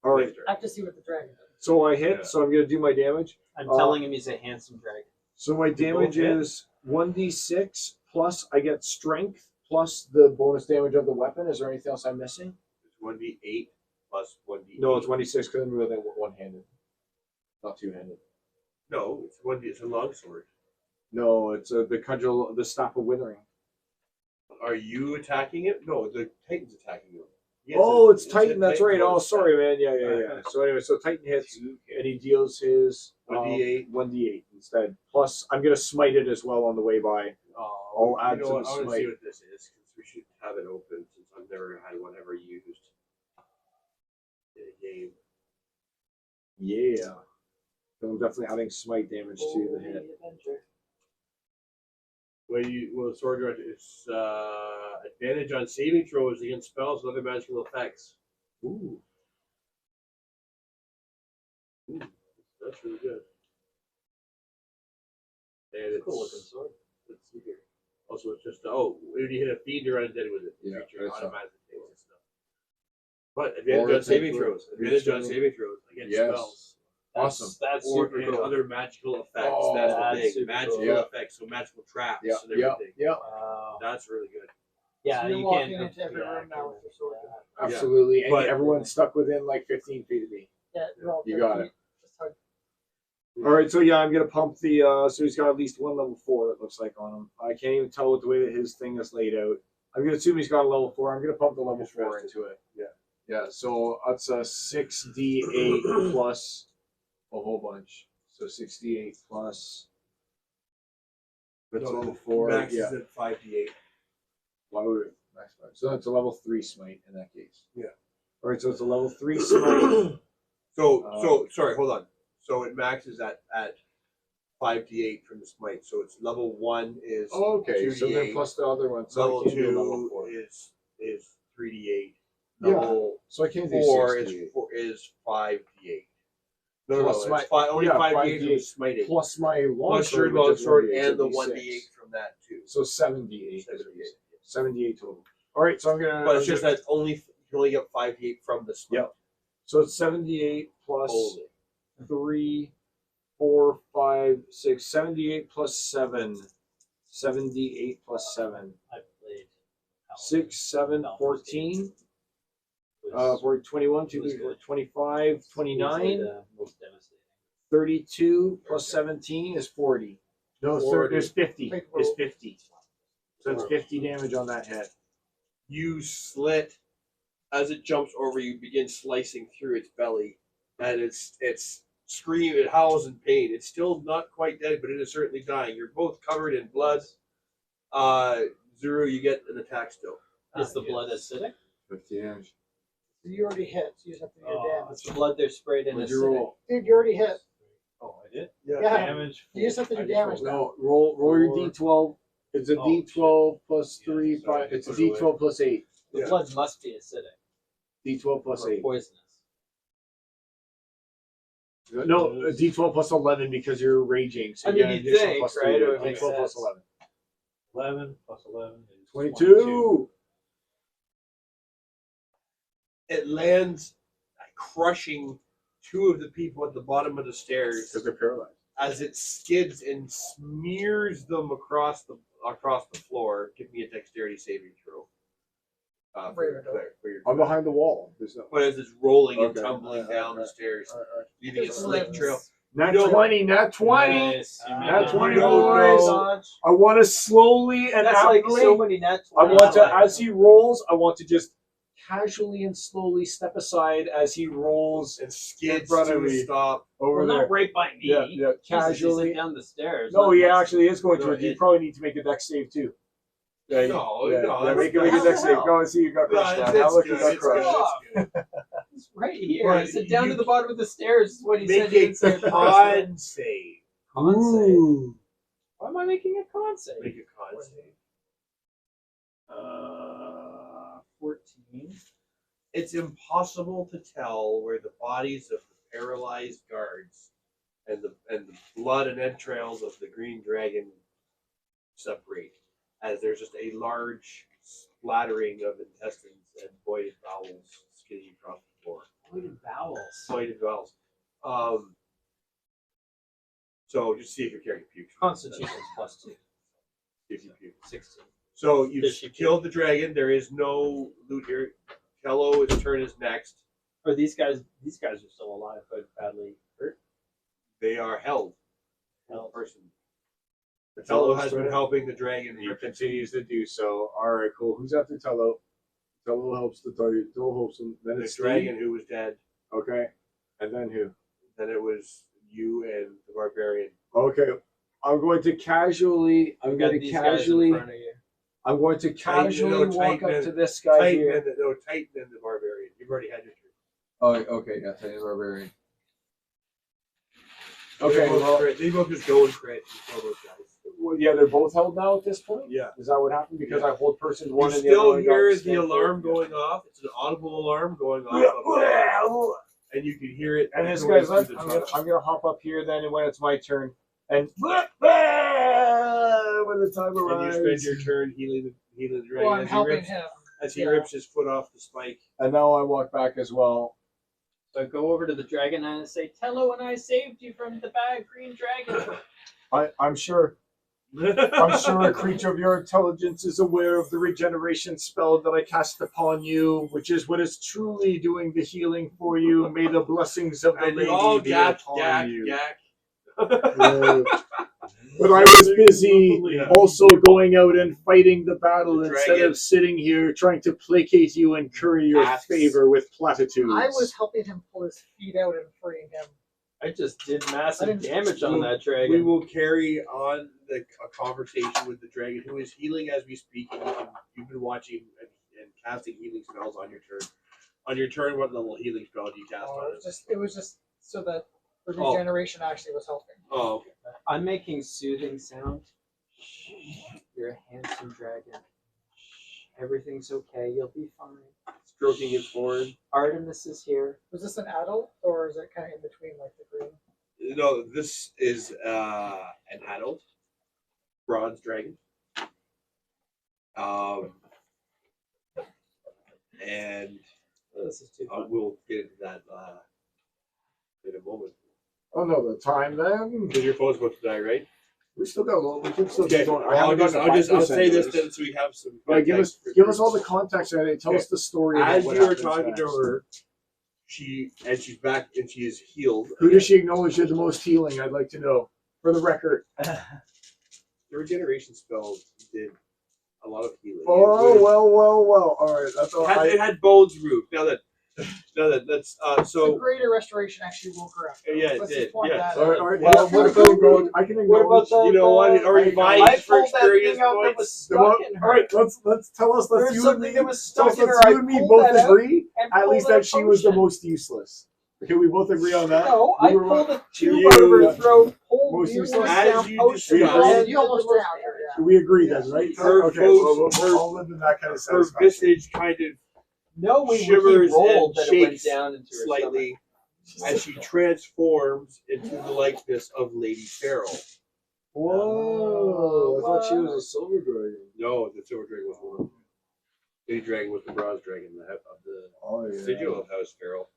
A: All right.
C: I have to see what the dragon does.
A: So I hit.
E: Yeah.
A: So I'm gonna do my damage.
D: I'm telling him he's a handsome dragon.
A: So my
B: both
A: damage
B: hit?
A: is 1d6 plus I get strength plus the bonus damage of the weapon. Is there anything else I'm missing?
E: It's 1d8 plus 1d8.
A: No, it's 1d6 because I'm wielding one-handed, not two-handed.
E: No, it's 1d. It's a longsword.
A: No, it's the cudgel, the staff of withering.
E: Are you attacking it? No, the Titan's attacking you. Yes,
A: Oh, it's
E: a
A: Titan. That's
E: Titan
A: right. Oh,
E: bonus
A: sorry,
E: attack.
A: man. Yeah. So anyway, so Titan hits and he deals his
E: 1d8.
A: 1d8 instead. Plus, I'm gonna smite it as well on the way by.
E: Oh,
A: I'll add
E: you
A: to
E: know what?
A: the
E: I want to
A: smite.
E: see what this is because we should have it open since I've never had one ever used in a game.
A: Yeah. So I'm definitely adding smite damage to the hit.
E: The sword director is advantage on saving throws against spells and other magical effects.
A: Ooh.
E: That's really good. And it's
D: Cool looking sword.
E: Let's see here. Also, it's just when you hit a fiend or undead with it, the
A: Yeah,
E: creature
A: that's
E: automatically takes its stuff. But advantage
A: Or
E: on saving
A: take
E: throws.
A: the-
E: Advantage on
A: reach
E: saving throws against
A: Yes.
E: spells.
A: Awesome.
D: That's
E: Or
D: super
E: in
D: cool.
E: other magical effects.
A: Oh,
E: that's
D: that's
E: the thing.
D: super
E: Magical
A: cool. Yeah.
E: effects, so magical traps
A: Yeah,
E: and
A: yeah,
E: everything.
A: yeah.
D: Wow.
E: That's really good.
D: Yeah,
C: So you're
D: you
C: walking
D: can't.
C: into every room now with your sword.
A: Absolutely. And
E: But-
A: everyone's stuck within like 15 feet of me.
C: Yeah, you're all
A: You
C: good.
A: got it.
C: Just hug.
A: All right, so yeah, I'm gonna pump the. So he's got at least one level 4. It looks like on him. I can't even tell with the way that his thing is laid out. I'm gonna assume he's got a level 4. I'm gonna pump the level 4 into it.
E: Yeah.
A: Yeah. So that's a 6d8 plus a whole bunch. So 6d8 plus. That's
E: No,
A: level 4.
E: Max
A: Yeah.
E: is at 5d8.
A: Why would it max 5? So that's a level 3 smite in that case.
E: Yeah.
A: All right, so it's a level 3 smite.
E: So sorry, hold on. So it maxes at 5d8 from the smite. So it's level 1 is
A: Oh, okay. So then
E: 2d8.
A: plus the other one. So
E: level
A: I can't do
E: 2
A: level 4.
E: is 3d8.
A: Yeah.
E: Level
A: So I can't do
E: 4
A: 6d8.
E: is 5d8. No,
A: Plus
E: it's only 5d8 from
A: 5d8
E: smiting.
A: plus my
E: Plus
A: longsword,
E: your
A: which is
E: longsword
A: 1d8,
E: and the
A: so
E: 1d8 from that too.
A: So 78.
E: 78.
A: 78 total. All right, so I'm gonna.
E: But it's just that you can only get 5d8 from the smite.
A: Yep. So it's 78 plus
E: Only.
A: 3, 4, 5, 6. 78 plus 7. 78 plus 7.
D: I played.
A: 6, 7,
D: Baldur's
A: 14.
D: Gate. Was-
A: For 21, 2,
D: was
A: 3,
D: good.
A: 25,
D: easily
A: 29,
D: the most devastating.
A: 32 plus 17 is 40. No,
E: 40.
A: there's 50.
C: Big
A: It's
C: roll.
A: 50. So it's 50 damage on that hit.
E: You slit as it jumps over you, begin slicing through its belly, and it's scream, it howls in pain. It's still not quite dead, but it is certainly dying. You're both covered in blood. Zuru, you get an attack still.
D: Is the blood acidic?
A: 50 damage.
C: You already hit, so you just have to do your
D: It's
C: damage.
D: blood they're sprayed in
A: What'd you
D: acidic.
A: roll?
C: Dude, you already hit.
B: Oh, I did.
C: Yeah.
B: Damage.
C: You just have to do
B: I
C: damage
B: rolled-
C: now.
A: No, roll your d12. It's a
B: Oh,
A: d12 plus
B: Yeah,
A: 3,
B: sorry,
A: 5. It's a
B: put it away.
A: d12 plus 8.
D: The
E: Yeah.
D: blood must be acidic
A: D12 plus
D: or
A: 8.
D: poisonous.
F: No, D12 plus 11 because you're raging. So
D: I
F: you
D: mean,
F: get an
D: you'd
F: additional
D: think,
F: plus
D: right?
F: 2.
D: It would make
F: D12 plus
D: sense.
F: 11.
G: 11 plus 11 is
F: 22.
E: It lands, crushing two of the people at the bottom of the stairs
A: Because they're paralyzed.
E: as it skids and smears them across the floor. Give me a dexterity saving throw. For your
A: I'm behind the wall. There's no.
E: but as it's rolling and
A: Okay.
E: tumbling
A: Alright,
E: down
A: alright,
E: the stairs,
A: alright, alright.
E: leaving a slick trail.
F: Nat
E: No.
F: 20, nat 20.
G: Nice. You made
F: Nat
G: it.
F: 20,
E: You don't
F: boys.
E: know.
F: I want to slowly and
D: That's like
F: aptly.
D: so many net.
F: I want to,
D: like
F: as he rolls, I want to just casually and slowly step aside as he rolls
E: And skids
F: In front
E: to
F: of
E: a
F: me.
E: stop.
F: over
D: well,
F: there.
D: not right by me.
F: Yeah,
D: Jesus, he's
F: casually.
D: down the stairs.
F: No,
D: not
F: he
D: next to
F: actually
D: me.
F: is going
E: No,
F: to. You
E: it-
F: probably need to make a dex save too. Yeah,
E: No,
F: yeah,
E: no,
F: yeah,
E: that's
F: make a
E: good.
F: dex save.
D: How the
F: Go and see you got
E: No,
F: crushed.
E: it's
F: now look, you
E: good,
F: got
E: it's
F: crushed.
E: good, it's good.
D: It's right here.
E: Right,
D: Sit down to
E: you-
D: the bottom of the stairs. Is what he said.
E: Make
D: He didn't say
E: a
D: across
E: con save.
D: the- Con save.
F: Ooh.
D: Why am I making a con save?
E: Make a con save.
D: 14.
E: It's impossible to tell where the bodies of the paralyzed guards and the blood and entrails of the green dragon separate, as there's just a large splattering of intestines and voided bowels skidding across the floor.
D: Voided bowels.
E: Voided bowels. So just see if you're carrying puke.
D: Constitution's +2.
E: If you puke.
D: 16.
E: So you
D: Does she
E: killed the dragon. There is no loot here. Tello, his turn is next.
D: Are these guys? These guys are still alive, but badly hurt.
E: They are held.
D: Held.
E: Person. The
A: Tello's
E: Tello has
A: turn.
E: been helping the dragon.
A: He continues to do so. All right, cool. Who's after Tello? Tello helps the target. Tello helps him. Then
E: The
A: it's
E: dragon who was dead.
A: Steve. Okay. And then who?
E: Then it was you and the barbarian.
A: Okay. I'm going to casually. I'm
D: We've got
A: going to
D: these guys in
A: casually.
D: front of you.
A: I'm going to
E: Titan,
A: casually
E: no,
A: walk
E: Titan
A: up to
E: and-
A: this guy
E: Titan
A: here.
E: and Titan and the barbarian. You've already had your turn.
A: Oh, okay. Yeah, Titan Barbarian.
E: They
A: Okay.
E: both
A: Well,
E: crit. They both just go and crit and kill those guys.
A: well, yeah, they're both held now at this point.
E: Yeah.
A: Is that what happened? Because
E: Yeah.
A: I hold person
E: You
A: one and the
E: still
A: other one got
E: hear the
A: stamped
E: alarm
A: over.
E: going off. It's an audible alarm going off. And you can hear it.
A: And this
E: going
A: guy's like,
E: through the
A: I'm
E: tunnel.
A: gonna hop up here then, and when it's my turn, and when the time
E: And you
A: arrives,
E: spend your turn healing the dragon
C: Well, I'm
E: as he
C: helping
E: rips
C: him.
E: he rips his foot off the spike.
A: and now I walk back as well.
D: So I go over to the dragon and I say, "Tello and I saved you from the bad green dragon."
A: I'm sure a creature of your intelligence is aware of the regeneration spell that I cast upon you, which is what is truly doing the healing for you. May the blessings of the
E: And
A: lady
E: all
A: be
E: yak,
A: upon
E: yak,
A: you.
E: yak.
A: But I was busy
E: Yeah.
A: also going out and fighting the battle
E: The
A: instead
E: dragon.
A: of sitting here trying to placate you and curry your
E: Asks.
A: favor with platitudes.
C: I was helping him pull his feet out and freeing him.
D: I just did massive
C: I didn't-
D: damage on that
E: We
D: dragon.
E: will carry on a conversation with the dragon, who is healing as we speak. And you've been watching and casting healing spells on your turn. On your turn, what level healing spell do you cast
C: Oh,
E: on
C: it
E: it?
C: was just so that the
E: Oh.
C: regeneration actually was helping.
E: Oh, okay.
D: I'm making soothing sound. You're a handsome dragon. Everything's okay. You'll be fine.
E: Stroking his forward.
D: Artemis is here.
C: Was this an adult or is it kind of in between, like the green?
E: No, this is an adult bronze dragon. And
D: Oh, this is too fun.
E: we'll get into that in a moment.
A: Oh no, the time then.
E: Because your phone's about to die, right?
A: We still got a little. We can still
E: Okay.
A: keep going.
E: Well, I'll say this
A: then.
E: then, so we have some.
A: Yeah, give us
E: context.
A: all the context and it. Tell
E: Okay.
A: us the story. about
E: As
A: what
E: you were
A: happens
E: talking to
A: next.
E: her, she's back and she is healed.
A: Who does she acknowledge did the most healing? I'd like to know, for the record.
E: The regeneration spell did a lot of healing.
A: Oh well. All right, that's all.
E: It had bones removed. Now that that's
C: The
E: so.
C: greater restoration actually woke her up.
E: Yeah, it
C: Let's
E: did,
C: just point
E: yeah.
C: that
A: All right,
C: out.
A: all right.
D: Well,
A: yeah,
D: what
A: I
D: about
A: can acknowledge. I can
D: What about
A: acknowledge.
D: the?
E: You know what? It already
D: I
E: mined for
D: pulled that
E: experience
D: thing out that
E: points.
D: was
A: The
D: stuck
A: one-
D: in
A: all
D: her.
A: right, let's tell us.
D: There
A: Let's
D: was
A: you
D: something
A: and
D: that
A: me.
D: was
A: Tell
D: stuck
A: us,
D: in her.
A: let's
D: I
A: you and me
D: pulled
A: both
D: that out
A: agree.
D: and
A: At
D: pulled
A: least
D: out
A: that she was the
D: potion.
A: most useless. Can we both agree on that?
D: No,
A: We
D: I
A: were-
D: pulled a tube
E: You-
D: out of her throat, pulled
A: Most
D: numerous
A: useless.
E: As
D: down
E: you
D: potions,
E: discussed-
D: and
C: You almost
D: did the
C: drowned her, yeah.
A: We agree then, right?
E: Her
A: okay,
E: folks-
A: we'll all live in that kind of
E: Her
A: satisfaction.
E: visage kind of
D: No, we
E: shivers
D: rolled
E: and
D: that it went
E: shakes
D: down into her
E: slightly. as she transforms into the likeness of Lady Farrell.
A: Whoa! I thought she was a silver dragon.
E: No, the Silver Dragon was one. Lady Dragon was the bronze dragon of the
A: Oh yeah.
E: sigil of House Farrell.